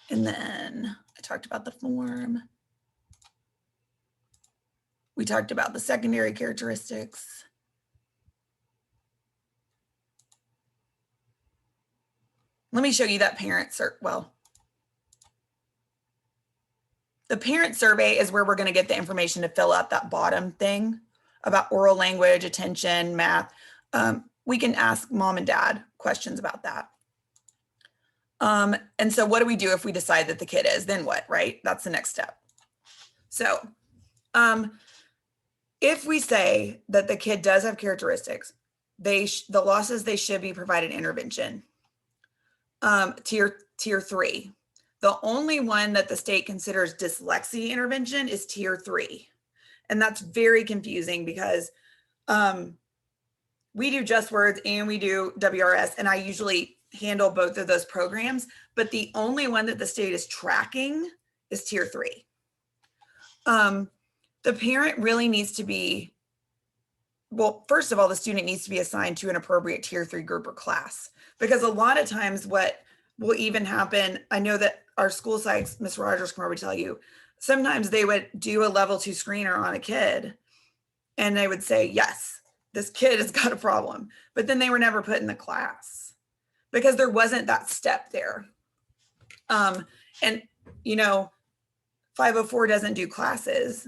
And then I talked about the form. We talked about the secondary characteristics. Let me show you that parent survey. Well, the parent survey is where we're going to get the information to fill out that bottom thing about oral language, attention, math. We can ask mom and dad questions about that. And so what do we do if we decide that the kid is? Then what, right? That's the next step. So if we say that the kid does have characteristics, the law says they should be provided intervention. Tier 3. The only one that the state considers dyslexia intervention is tier 3. And that's very confusing because we do Just Words and we do WRS, and I usually handle both of those programs, but the only one that the state is tracking is tier 3. The parent really needs to be, well, first of all, the student needs to be assigned to an appropriate tier 3 group or class, because a lot of times what will even happen, I know that our school psychs, Ms. Rogers can probably tell you, sometimes they would do a level 2 screener on a kid and they would say, yes, this kid has got a problem, but then they were never put in the class because there wasn't that step there. And you know, 504 doesn't do classes.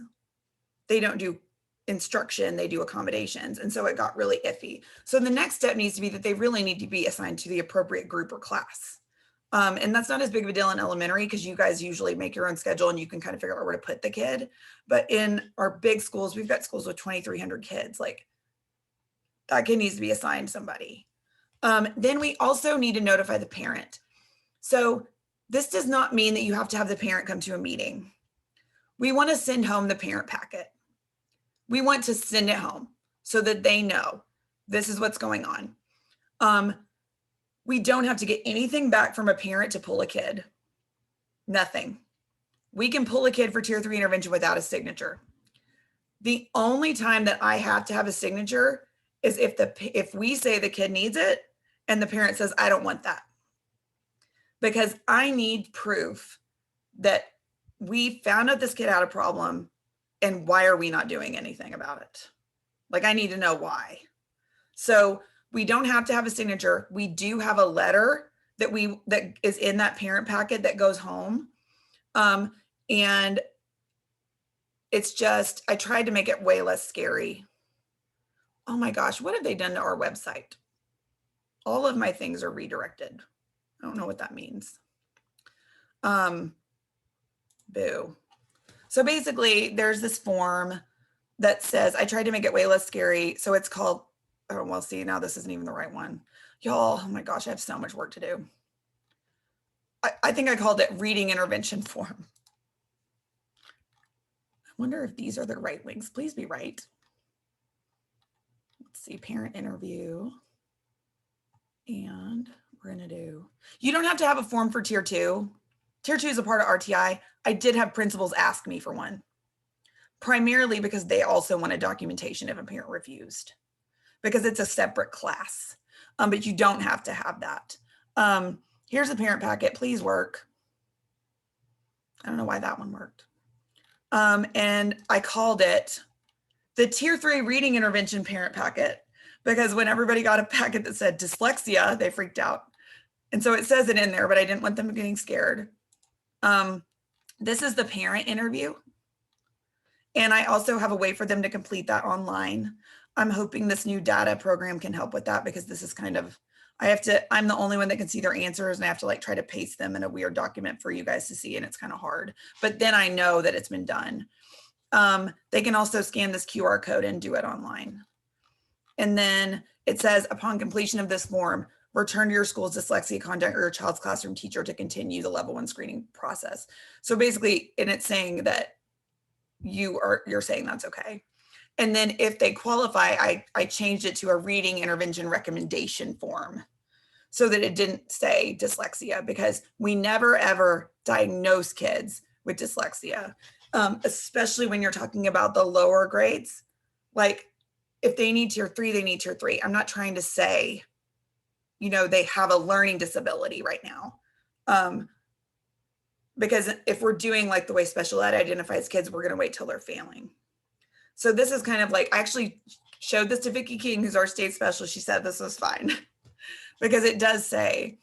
They don't do instruction, they do accommodations. And so it got really iffy. So the next step needs to be that they really need to be assigned to the appropriate group or class. And that's not as big of a deal in elementary because you guys usually make your own schedule and you can kind of figure out where to put the kid. But in our big schools, we've got schools with 2,300 kids, like that kid needs to be assigned somebody. Then we also need to notify the parent. So this does not mean that you have to have the parent come to a meeting. We want to send home the parent packet. We want to send it home so that they know this is what's going on. We don't have to get anything back from a parent to pull a kid. Nothing. We can pull a kid for tier 3 intervention without a signature. The only time that I have to have a signature is if we say the kid needs it and the parent says, I don't want that. Because I need proof that we found out this kid had a problem and why are we not doing anything about it? Like, I need to know why. So we don't have to have a signature. We do have a letter that is in that parent packet that goes home. And It's just, I tried to make it way less scary. Oh my gosh, what have they done to our website? All of my things are redirected. I don't know what that means. Boo. So basically there's this form that says, I tried to make it way less scary. So it's called, oh, well, see, now this isn't even the right one. Y'all, oh my gosh, I have so much work to do. I think I called it reading intervention form. I wonder if these are the right links. Please be right. Let's see, parent interview. And we're gonna do, you don't have to have a form for tier 2. Tier 2 is a part of RTI. I did have principals ask me for one, primarily because they also wanted documentation if a parent refused, because it's a separate class, but you don't have to have that. Here's a parent packet, please work. I don't know why that one worked. And I called it the tier 3 reading intervention parent packet, because when everybody got a packet that said dyslexia, they freaked out. And so it says it in there, but I didn't want them getting scared. This is the parent interview. And I also have a way for them to complete that online. I'm hoping this new data program can help with that, because this is kind of, I'm the only one that can see their answers, and I have to like try to paste them in a weird document for you guys to see, and it's kind of hard, but then I know that it's been done. They can also scan this QR code and do it online. And then it says, upon completion of this form, return to your school's dyslexia contact or your child's classroom teacher to continue the level 1 screening process. So basically, and it's saying that you're saying that's okay. And then if they qualify, I changed it to a reading intervention recommendation form so that it didn't say dyslexia, because we never ever diagnose kids with dyslexia, especially when you're talking about the lower grades. Like if they need tier 3, they need tier 3. I'm not trying to say, you know, they have a learning disability right now. Because if we're doing like the way special ed identifies kids, we're going to wait till they're failing. So this is kind of like, I actually showed this to Vicki King, who's our state specialist. She said this was fine because it does say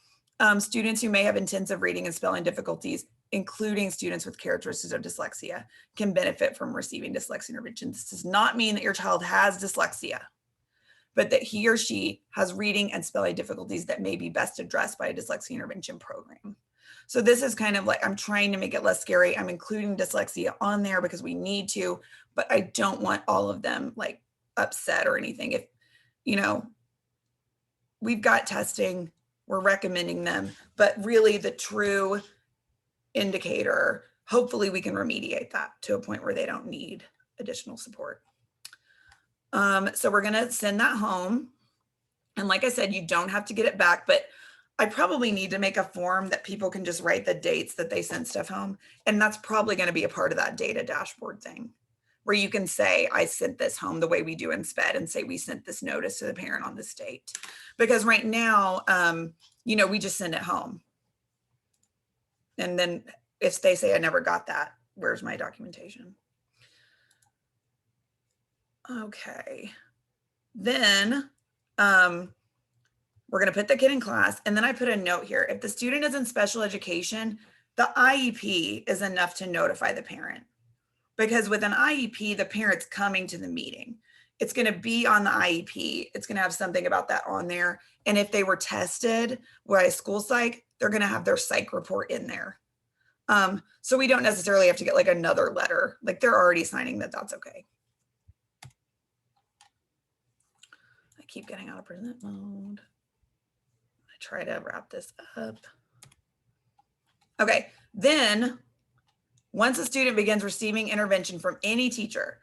students who may have intensive reading and spelling difficulties, including students with characteristics of dyslexia, can benefit from receiving dyslexia intervention. This does not mean that your child has dyslexia, but that he or she has reading and spelling difficulties that may be best addressed by a dyslexia intervention program. So this is kind of like, I'm trying to make it less scary. I'm including dyslexia on there because we need to, but I don't want all of them like upset or anything. If, you know, we've got testing, we're recommending them, but really the true indicator, hopefully we can remediate that to a point where they don't need additional support. So we're gonna send that home. And like I said, you don't have to get it back, but I probably need to make a form that people can just write the dates that they send stuff home. And that's probably going to be a part of that data dashboard thing, where you can say, I sent this home the way we do in SPED, and say we sent this notice to the parent on this date. Because right now, you know, we just send it home. And then if they say, I never got that, where's my documentation? Okay. Then, we're going to put the kid in class. And then I put a note here. If the student is in special education, the IEP is enough to notify the parent. Because with an IEP, the parent's coming to the meeting. It's going to be on the IEP. It's going to have something about that on there. And if they were tested by school psych, they're going to have their psych report in there. So we don't necessarily have to get like another letter. Like they're already signing that that's okay. I keep getting out of present mode. Try to wrap this up. Okay, then once a student begins receiving intervention from any teacher,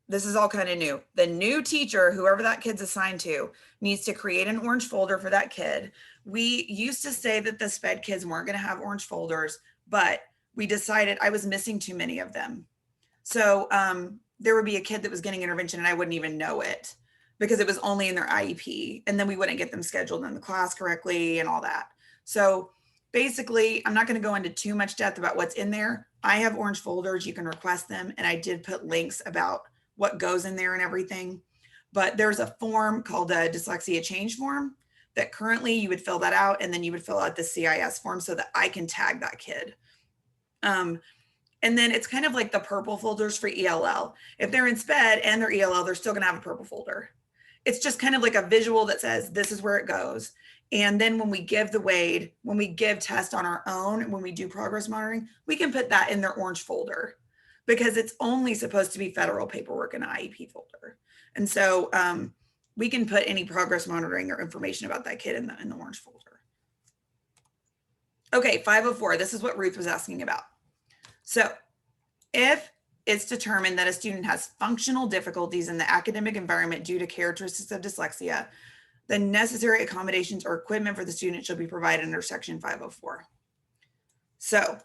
this is all kind of new. The new teacher, whoever that kid's assigned to, needs to create an orange folder for that kid. We used to say that the SPED kids weren't going to have orange folders, but we decided I was missing too many of them. So there would be a kid that was getting intervention and I wouldn't even know it, because it was only in their IEP, and then we wouldn't get them scheduled in the class correctly and all that. So basically, I'm not going to go into too much depth about what's in there. I have orange folders, you can request them, and I did put links about what goes in there and everything. But there's a form called a dyslexia change form that currently you would fill that out, and then you would fill out the CIS form so that I can tag that kid. And And then it's kind of like the purple folders for ELL. If they're in SPED and they're ELL, they're still going to have a purple folder. It's just kind of like a visual that says, this is where it goes. And then when we give the WADE, when we give tests on our own, when we do progress monitoring, we can put that in their orange folder because it's only supposed to be federal paperwork in an IEP folder. And so we can put any progress monitoring or information about that kid in the orange folder. Okay, 504, this is what Ruth was asking about. So if it's determined that a student has functional difficulties in the academic environment due to characteristics of dyslexia, the necessary accommodations or equipment for the student shall be provided under section 504. So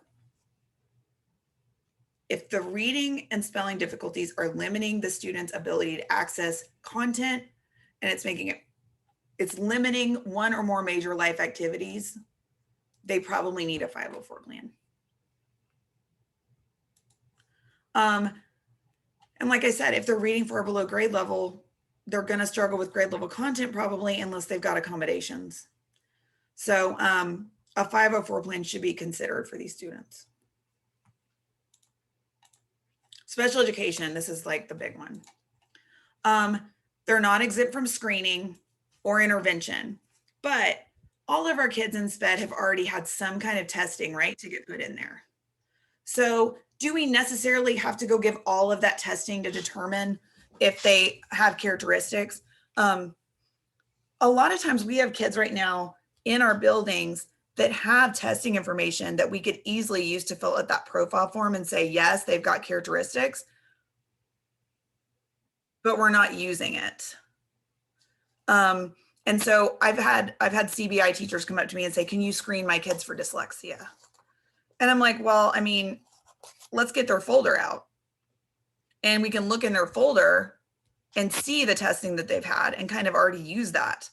if the reading and spelling difficulties are limiting the student's ability to access content and it's limiting one or more major life activities, they probably need a 504 plan. And like I said, if they're reading far below grade level, they're going to struggle with grade level content probably unless they've got accommodations. So a 504 plan should be considered for these students. Special education, this is like the big one. They're not exempt from screening or intervention, but all of our kids in SPED have already had some kind of testing, right, to get put in there. So do we necessarily have to go give all of that testing to determine if they have characteristics? A lot of times we have kids right now in our buildings that have testing information that we could easily use to fill out that profile form and say, yes, they've got characteristics, but we're not using it. And so I've had CBI teachers come up to me and say, can you screen my kids for dyslexia? And I'm like, well, I mean, let's get their folder out and we can look in their folder and see the testing that they've had and kind of already use that.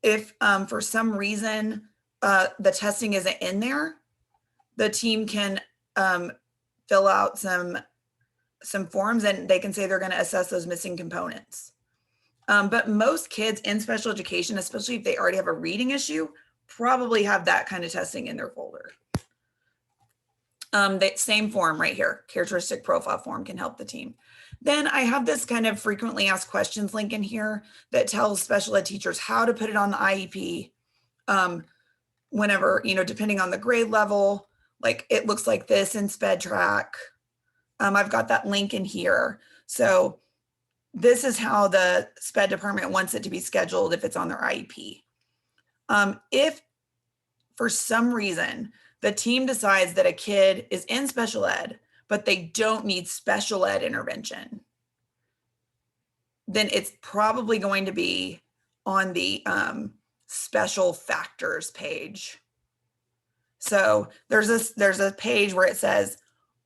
If for some reason the testing isn't in there, the team can fill out some forms and they can say they're going to assess those missing components. But most kids in special education, especially if they already have a reading issue, probably have that kind of testing in their folder. That same form right here, characteristic profile form, can help the team. Then I have this kind of frequently asked questions link in here that tells special ed teachers how to put it on the IEP whenever, depending on the grade level, like it looks like this in SPED track. I've got that link in here. So this is how the SPED department wants it to be scheduled if it's on their IEP. If for some reason the team decides that a kid is in special ed, but they don't need special ed intervention, then it's probably going to be on the special factors page. So there's a page where it says,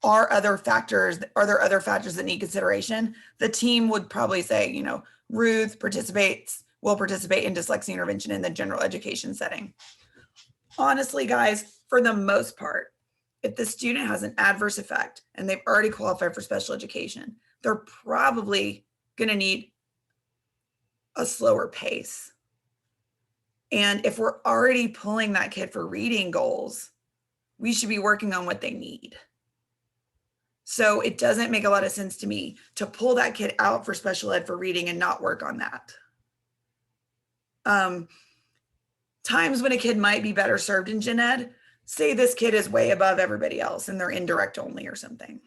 are there other factors that need consideration? The team would probably say, Ruth will participate in dyslexia intervention in the general education setting. Honestly, guys, for the most part, if the student has an adverse effect and they've already qualified for special education, they're probably going to need a slower pace. And if we're already pulling that kid for reading goals, we should be working on what they need. So it doesn't make a lot of sense to me to pull that kid out for special ed for reading and not work on that. Times when a kid might be better served in gen ed, say this kid is way above everybody else and they're indirect only or something,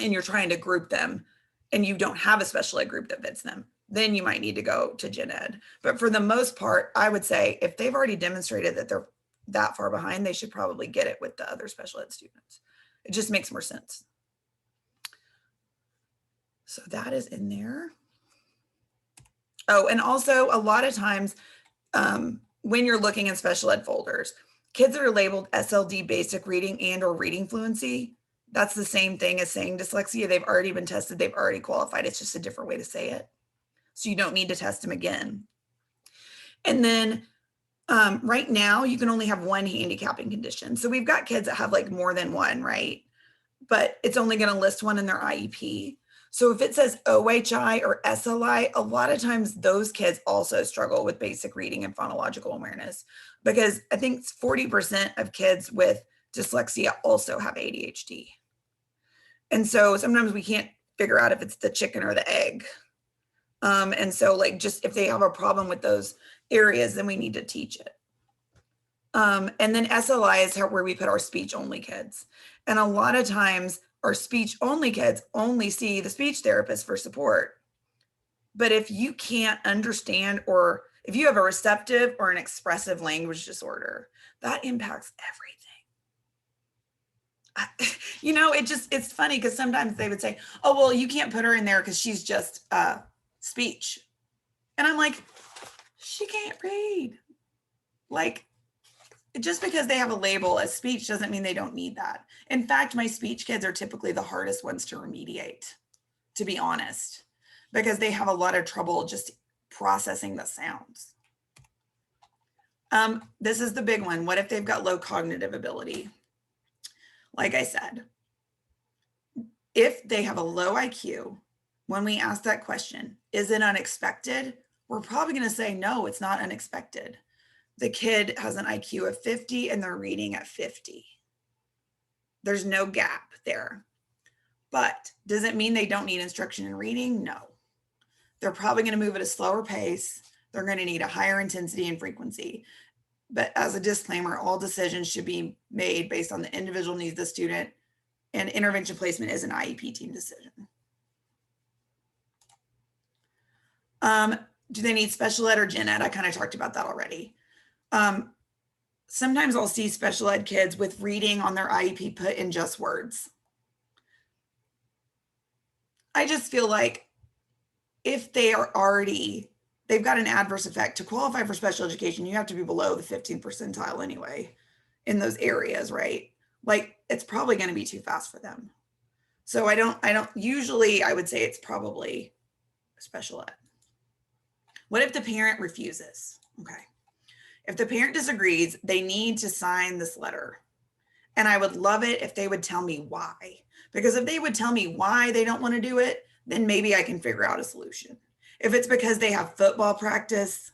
and you're trying to group them and you don't have a special ed group that fits them, then you might need to go to gen ed. But for the most part, I would say if they've already demonstrated that they're that far behind, they should probably get it with the other special ed students. It just makes more sense. So that is in there. Oh, and also a lot of times when you're looking in special ed folders, kids that are labeled SLD basic reading and or reading fluency, that's the same thing as saying dyslexia. They've already been tested. They've already qualified. It's just a different way to say it. So you don't need to test them again. And then right now you can only have one handicapping condition. So we've got kids that have like more than one, right? But it's only going to list one in their IEP. So if it says OHI or SLI, a lot of times those kids also struggle with basic reading and phonological awareness, because I think 40% of kids with dyslexia also have ADHD. And so sometimes we can't figure out if it's the chicken or the egg. And so like, just if they have a problem with those areas, then we need to teach it. And then SLI is where we put our speech only kids. And a lot of times our speech only kids only see the speech therapist for support. But if you can't understand, or if you have a receptive or an expressive language disorder, that impacts everything. You know, it's funny because sometimes they would say, oh, well, you can't put her in there because she's just speech. And I'm like, she can't read. Like, just because they have a label as speech doesn't mean they don't need that. In fact, my speech kids are typically the hardest ones to remediate, to be honest, because they have a lot of trouble just processing the sounds. This is the big one. What if they've got low cognitive ability? Like I said, if they have a low IQ, when we ask that question, is it unexpected? We're probably going to say, no, it's not unexpected. The kid has an IQ of 50 and they're reading at 50. There's no gap there. But does it mean they don't need instruction in reading? No. They're probably going to move at a slower pace. They're going to need a higher intensity and frequency. But as a disclaimer, all decisions should be made based on the individual needs of the student, and intervention placement is an IEP team decision. Do they need special ed or gen ed? I kind of talked about that already. Sometimes I'll see special ed kids with reading on their IEP put in just words. I just feel like if they are already, they've got an adverse effect, to qualify for special education, you have to be below the 15th percentile anyway in those areas, right? Like, it's probably going to be too fast for them. So I don't usually, I would say it's probably special ed. What if the parent refuses? Okay. If the parent disagrees, they need to sign this letter. And I would love it if they would tell me why. Because if they would tell me why they don't want to do it, then maybe I can figure out a solution. If it's because they have football practice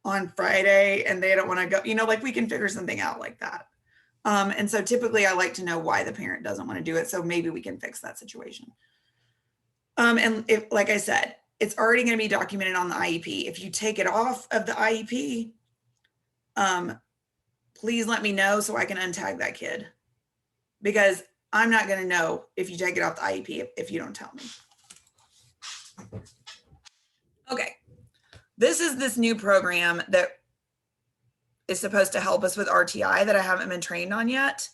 on Friday and they don't want to go, you know, like, we can figure something out like that. And so typically I like to know why the parent doesn't want to do it. So maybe we can fix that situation. And if, like I said, it's already going to be documented on the IEP. If you take it off of the IEP, please let me know so I can untag that kid, because I'm not going to know if you take it off the IEP if you don't tell me. Okay. This is this new program that is supposed to help us with RTI that I haven't been trained on yet.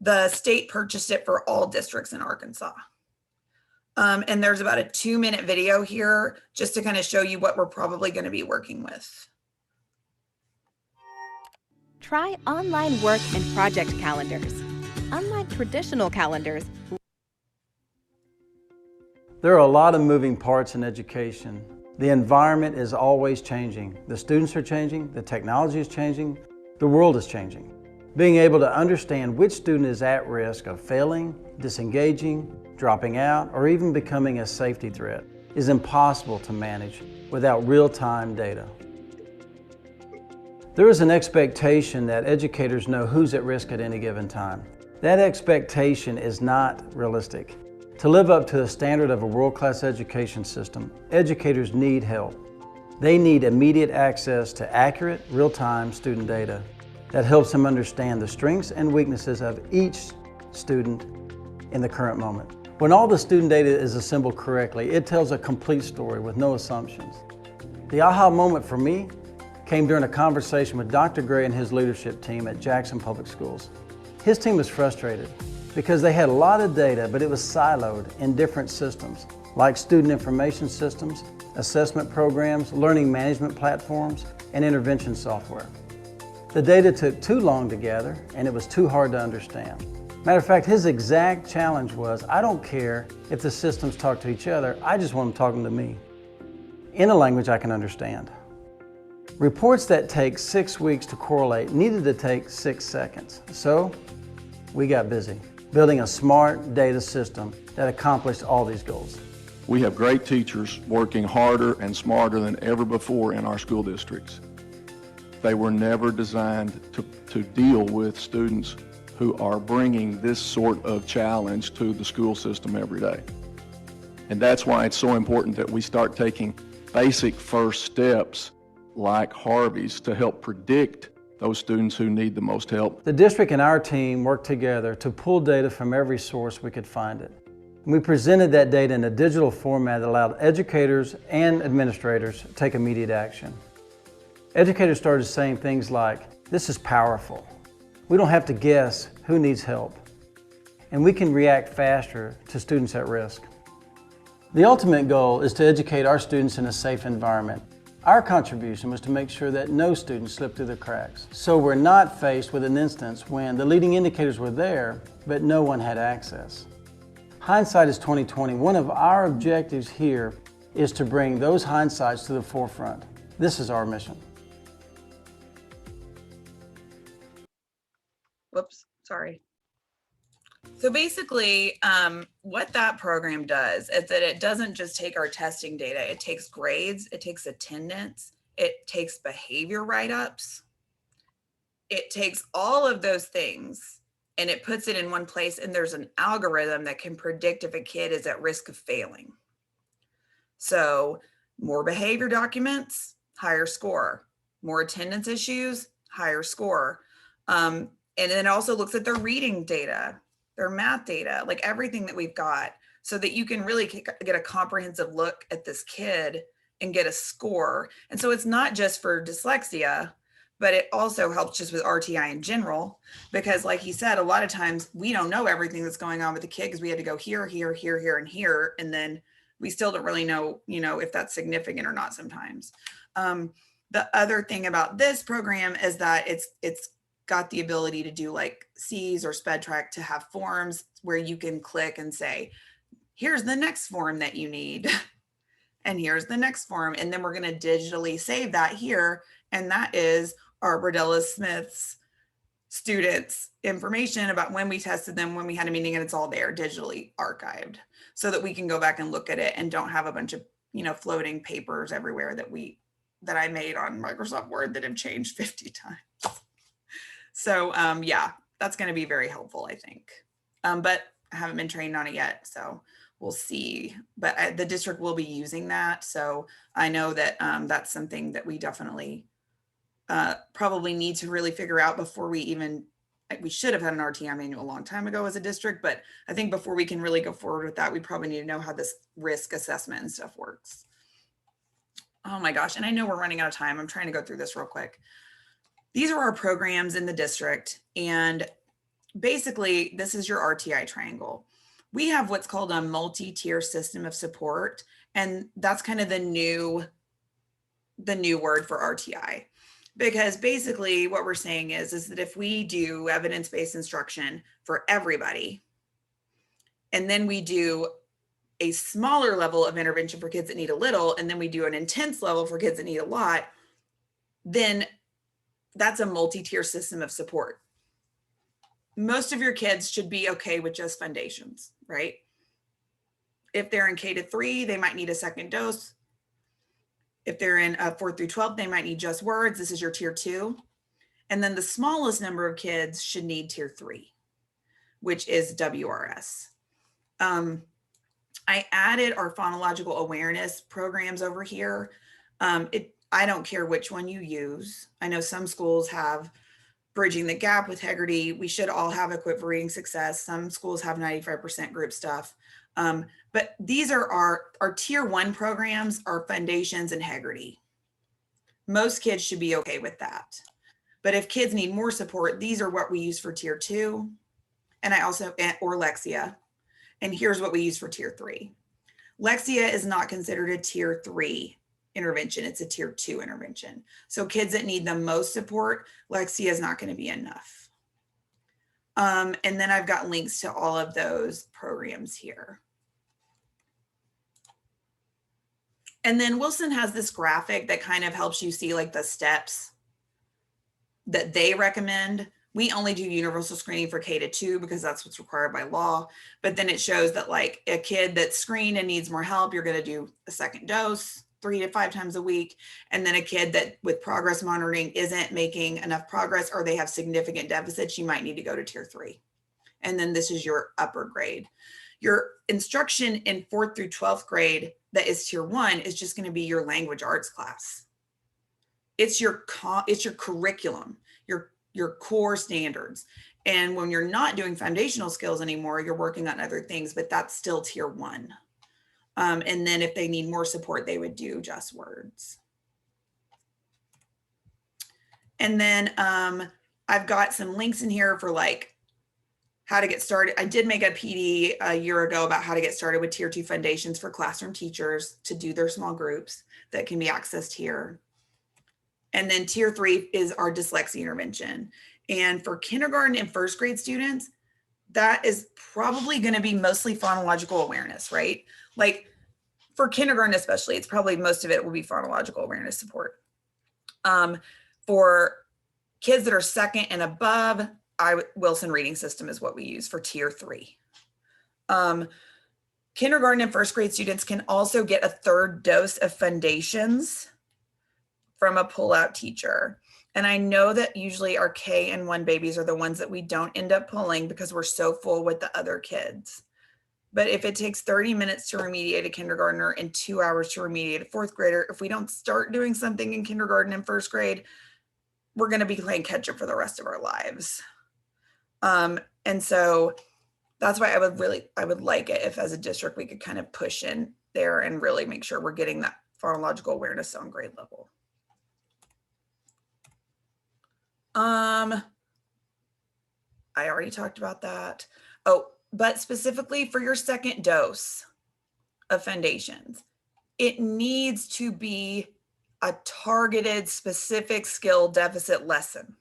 The state purchased it for all districts in Arkansas. And there's about a 2-minute video here just to kind of show you what we're probably going to be working with. Try online work and project calendars. Unlike traditional calendars, there are a lot of moving parts in education. The environment is always changing. The students are changing, the technology is changing, the world is changing. Being able to understand which student is at risk of failing, disengaging, dropping out, or even becoming a safety threat is impossible to manage without real-time data. There is an expectation that educators know who's at risk at any given time. That expectation is not realistic. To live up to the standard of a world-class education system, educators need help. They need immediate access to accurate, real-time student data that helps them understand the strengths and weaknesses of each student in the current moment. When all the student data is assembled correctly, it tells a complete story with no assumptions. The aha moment for me came during a conversation with Dr. Gray and his leadership team at Jackson Public Schools. His team was frustrated because they had a lot of data, but it was siloed in different systems, like student information systems, assessment programs, learning management platforms, and intervention software. The data took too long to gather, and it was too hard to understand. Matter of fact, his exact challenge was, I don't care if the systems talk to each other, I just want them talking to me in a language I can understand. Reports that take 6 weeks to correlate needed to take 6 seconds. So we got busy building a smart data system that accomplished all these goals. We have great teachers working harder and smarter than ever before in our school districts. They were never designed to deal with students who are bringing this sort of challenge to the school system every day. And that's why it's so important that we start taking basic first steps like Harvey's to help predict those students who need the most help. The district and our team worked together to pull data from every source we could find it. And we presented that data in a digital format that allowed educators and administrators to take immediate action. Educators started saying things like, "This is powerful. We don't have to guess who needs help, and we can react faster to students at risk." The ultimate goal is to educate our students in a safe environment. Our contribution was to make sure that no students slipped through the cracks. So we're not faced with an instance when the leading indicators were there, but no one had access. Hindsight is 2020. One of our objectives here is to bring those hindsights to the forefront. This is our mission. Whoops, sorry. So basically, what that program does is that it doesn't just take our testing data, it takes grades, it takes attendance, it takes behavior write-ups, it takes all of those things and it puts it in one place, and there's an algorithm that can predict if a kid is at risk of failing. So more behavior documents, higher score, more attendance issues, higher score. And then it also looks at their reading data, their math data, like everything that we've got, so that you can really get a comprehensive look at this kid and get a score. And so it's not just for dyslexia, but it also helps just with RTI in general, because like he said, a lot of times we don't know everything that's going on with the kid because we had to go here, here, here, here, and here. And then we still don't really know, if that's significant or not sometimes. The other thing about this program is that it's got the ability to do like C's or SpedTrack, to have forms where you can click and say, here's the next form that you need. And here's the next form. And then we're going to digitally save that here. And that is our Bordella Smith's students' information about when we tested them, when we had a meeting, and it's all there digitally archived so that we can go back and look at it and don't have a bunch of, floating papers everywhere that I made on Microsoft Word that have changed 50 times. So yeah, that's going to be very helpful, I think. But I haven't been trained on it yet, so we'll see. But the district will be using that. So I know that that's something that we definitely probably need to really figure out before we should have had an RTI manual a long time ago as a district. But I think before we can really go forward with that, we probably need to know how this risk assessment and stuff works. Oh my gosh. And I know we're running out of time. I'm trying to go through this real quick. These are our programs in the district, and basically this is your RTI triangle. We have what's called a multi-tier system of support, and that's kind of the new word for RTI, because basically what we're saying is that if we do evidence-based instruction for everybody, and then we do a smaller level of intervention for kids that need a little, and then we do an intense level for kids that need a lot, then that's a multi-tier system of support. Most of your kids should be okay with just foundations, right? If they're in K-3, they might need a second dose. If they're in 4 through 12, they might need just words. This is your tier 2. And then the smallest number of kids should need tier 3, which is WRS. I added our phonological awareness programs over here. I don't care which one you use. I know some schools have Bridging the Gap with Hegarty. We should all have Equipped for Reading Success. Some schools have 95% group stuff. But these are our tier 1 programs, our Foundations and Hegarty. Most kids should be okay with that. But if kids need more support, these are what we use for tier 2. And or Lexia. And here's what we use for tier 3. Lexia is not considered a tier 3 intervention. It's a tier 2 intervention. So kids that need the most support, Lexia is not going to be enough. And then I've got links to all of those programs here. And then Wilson has this graphic that kind of helps you see like the steps that they recommend. We only do universal screening for K-2 because that's what's required by law. But then it shows that like a kid that's screened and needs more help, you're going to do a second dose. 3 to 5 times a week, and then a kid that with progress monitoring isn't making enough progress or they have significant deficits, you might need to go to tier 3. And then this is your upper grade. Your instruction in 4th through 12th grade that is tier 1 is just going to be your language arts class. It's your curriculum, your core standards. And when you're not doing foundational skills anymore, you're working on other things, but that's still tier 1. And then if they need more support, they would do just words. And then I've got some links in here for like how to get started. I did make a PD a year ago about how to get started with tier 2 foundations for classroom teachers to do their small groups that can be accessed here. And then tier 3 is our dyslexia intervention. And for kindergarten and 1st grade students, that is probably going to be mostly phonological awareness, right? Like for kindergarten especially, it's probably most of it will be phonological awareness support. For kids that are 2nd and above, Wilson Reading System is what we use for tier 3. Kindergarten and 1st grade students can also get a 3rd dose of foundations from a pull-out teacher. And I know that usually our K and 1 babies are the ones that we don't end up pulling because we're so full with the other kids. But if it takes 30 minutes to remediate a kindergartner and 2 hours to remediate a 4th grader, if we don't start doing something in kindergarten and 1st grade, we're going to be playing catch up for the rest of our lives. And so that's why I would like it if as a district we could kind of push in there and really make sure we're getting that phonological awareness on grade level. I already talked about that. Oh, but specifically for your 2nd dose of foundations, it needs to be a targeted specific skill deficit lesson.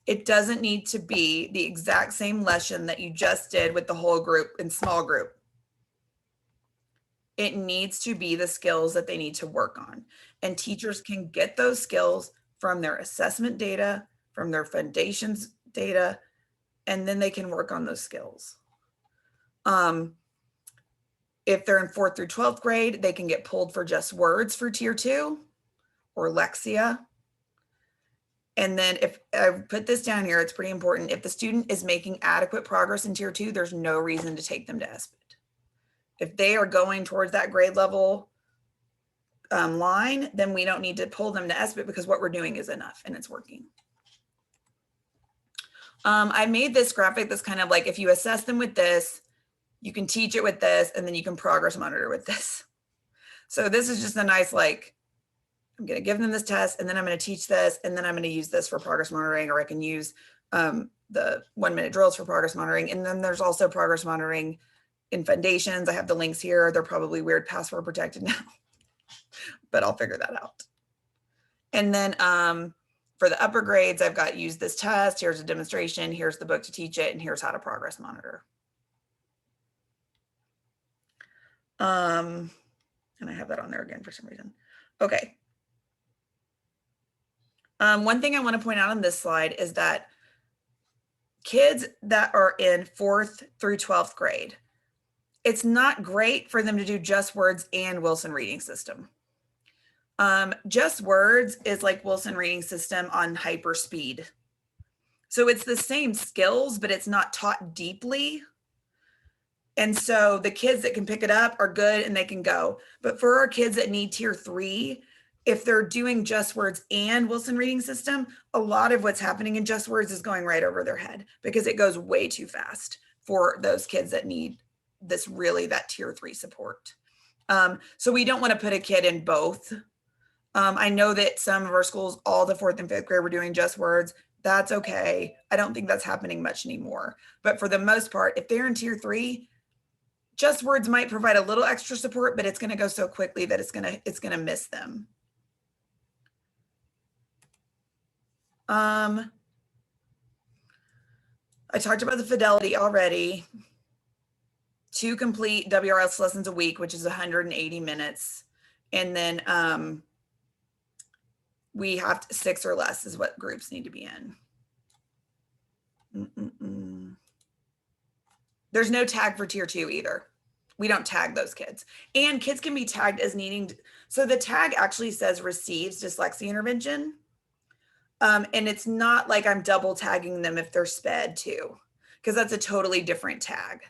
It doesn't need to be the exact same lesson that you just did with the whole group in small group. It needs to be the skills that they need to work on. And teachers can get those skills from their assessment data, from their foundations data, and then they can work on those skills. If they're in 4th through 12th grade, they can get pulled for just words for tier 2 or Lexia. And then if I put this down here, it's pretty important. If the student is making adequate progress in tier 2, there's no reason to take them to SBIT. If they are going towards that grade level line, then we don't need to pull them to SBIT because what we're doing is enough and it's working. I made this graphic that's kind of like if you assess them with this, you can teach it with this, and then you can progress monitor with this. So this is just a nice, like, I'm going to give them this test, and then I'm going to teach this, and then I'm going to use this for progress monitoring, or I can use the 1-minute drills for progress monitoring. And then there's also progress monitoring in foundations. I have the links here. They're probably weird password protected now, but I'll figure that out. And then for the upper grades, I've got use this test. Here's a demonstration. Here's the book to teach it. And here's how to progress monitor. And I have that on there again for some reason. Okay. One thing I want to point out on this slide is that kids that are in 4th through 12th grade, it's not great for them to do just words and Wilson Reading System. Just words is like Wilson Reading System on hyper speed. So it's the same skills, but it's not taught deeply. And so the kids that can pick it up are good and they can go. But for our kids that need tier 3, if they're doing just words and Wilson Reading System, a lot of what's happening in just words is going right over their head because it goes way too fast for those kids that need this really that tier 3 support. So we don't want to put a kid in both. I know that some of our schools, all the 4th and 5th grade were doing just words. That's okay. I don't think that's happening much anymore. But for the most part, if they're in tier 3, just words might provide a little extra support, but it's going to go so quickly that it's going to miss them. I talked about the fidelity already. 2 complete WRS lessons a week, which is 180 minutes. And then we have 6 or less is what groups need to be in. There's no tag for tier 2 either. we don't tag those kids. And kids can be tagged as needing, so the tag actually says receives dyslexia intervention. And it's not like I'm double tagging them if they're SPED too, because that's a totally different tag.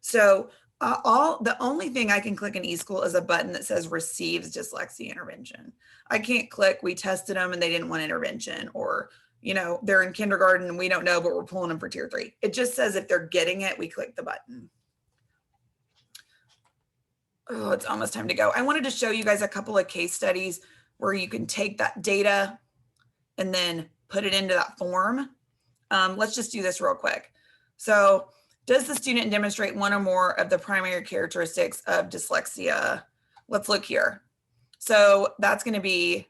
So the only thing I can click in eSchool is a button that says receives dyslexia intervention. I can't click, we tested them and they didn't want intervention, or, you know, they're in kindergarten and we don't know, but we're pulling them for tier 3. It just says if they're getting it, we click the button. Oh, it's almost time to go. I wanted to show you guys a couple of case studies where you can take that data and then put it into that form. Let's just do this real quick. So, does the student demonstrate one or more of the primary characteristics of dyslexia? Let's look here. So that's going to be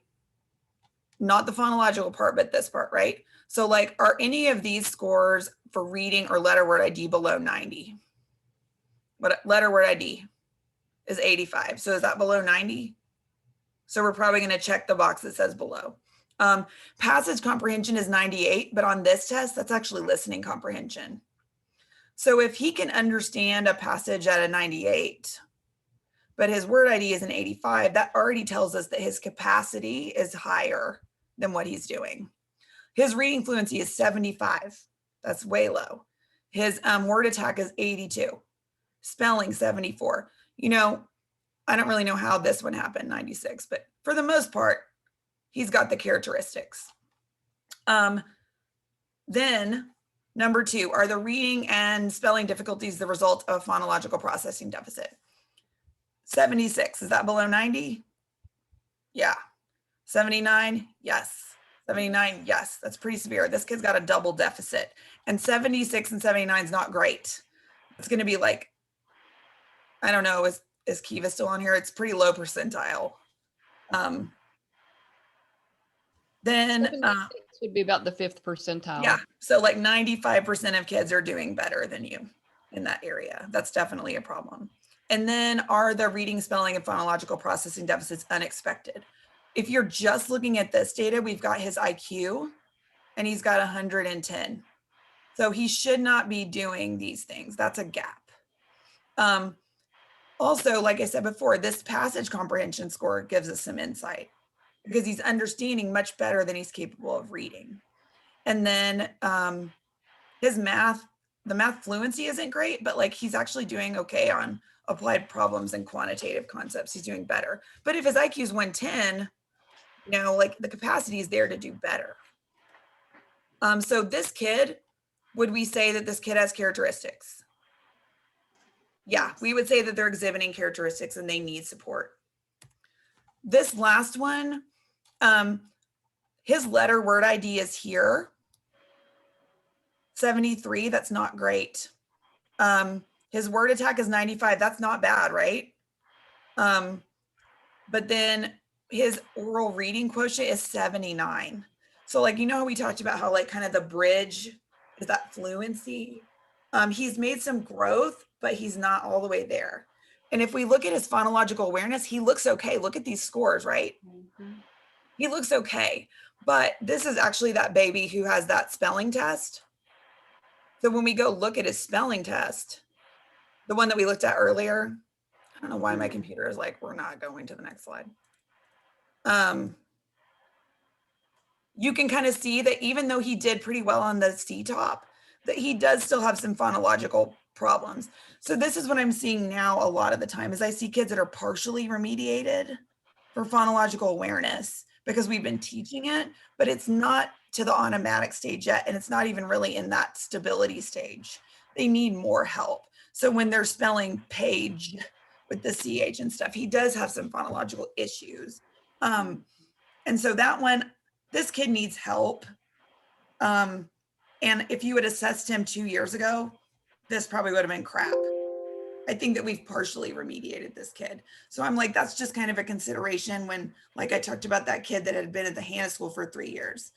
not the phonological part, but this part, right? So like, are any of these scores for reading or letter word ID below 90? What letter word ID is 85. So is that below 90? So we're probably going to check the box that says below. Passage comprehension is 98, but on this test, that's actually listening comprehension. So if he can understand a passage at a 98, but his word ID is an 85, that already tells us that his capacity is higher than what he's doing. His reading fluency is 75. That's way low. His word attack is 82. Spelling 74. You know, I don't really know how this one happened, 96, but for the most part, he's got the characteristics. Then number 2, are the reading and spelling difficulties the result of a phonological processing deficit? 76, is that below 90? Yeah. 79, yes. 79, yes, that's pretty severe. This kid's got a double deficit. And 76 and 79 is not great. It's gonna be like, I don't know, is Kiva still on here? It's pretty low percentile. Then 76 would be about the 5th percentile. yeah, so like 95% of kids are doing better than you in that area. That's definitely a problem. And then are the reading, spelling, and phonological processing deficits unexpected? If you're just looking at this data, we've got his IQ and he's got 110. So he should not be doing these things. That's a gap. Also, like I said before, this passage comprehension score gives us some insight because he's understanding much better than he's capable of reading. And then his math, the math fluency isn't great, but like he's actually doing okay on applied problems and quantitative concepts. He's doing better. But if his IQ is 110, you know, like the capacity is there to do better. So this kid, would we say that this kid has characteristics? Yeah, we would say that they're exhibiting characteristics and they need support. This last one, his letter word ID is here. 73, that's not great. His word attack is 95, that's not bad, right? But then his oral reading quotient is 79. So like, you know how we talked about how like kind of the bridge is that fluency? He's made some growth, but he's not all the way there. And if we look at his phonological awareness, he looks okay. Look at these scores, right? Mm-hmm. He looks okay, but this is actually that baby who has that spelling test. So when we go look at his spelling test, the one that we looked at earlier, I don't know why my computer is like, we're not going to the next slide. You can kind of see that even though he did pretty well on the C-top, that he does still have some phonological problems. So this is what I'm seeing now a lot of the time is I see kids that are partially remediated for phonological awareness because we've been teaching it, but it's not to the automatic stage yet. And it's not even really in that stability stage. They need more help. So when they're spelling page with the CH and stuff, he does have some phonological issues. And so that one, this kid needs help. And if you had assessed him 2 years ago, this probably would have been crap. I think that we've partially remediated this kid. So I'm like, that's just kind of a consideration when, like I talked about that kid that had been at the Hannah School for 3 years.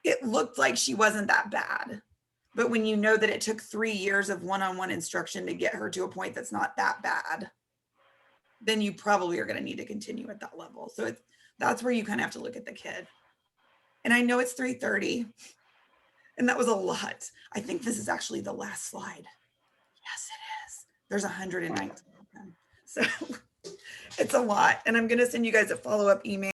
It looked like she wasn't that bad. But when you know that it took 3 years of one-on-one instruction to get her to a point that's not that bad, then you probably are going to need to continue at that level. So that's where you kind of have to look at the kid. And I know it's 3:30. And that was a lot. I think this is actually the last slide. Yes, it is. There's 119. So it's a lot. And I'm going to send you guys a follow-up email.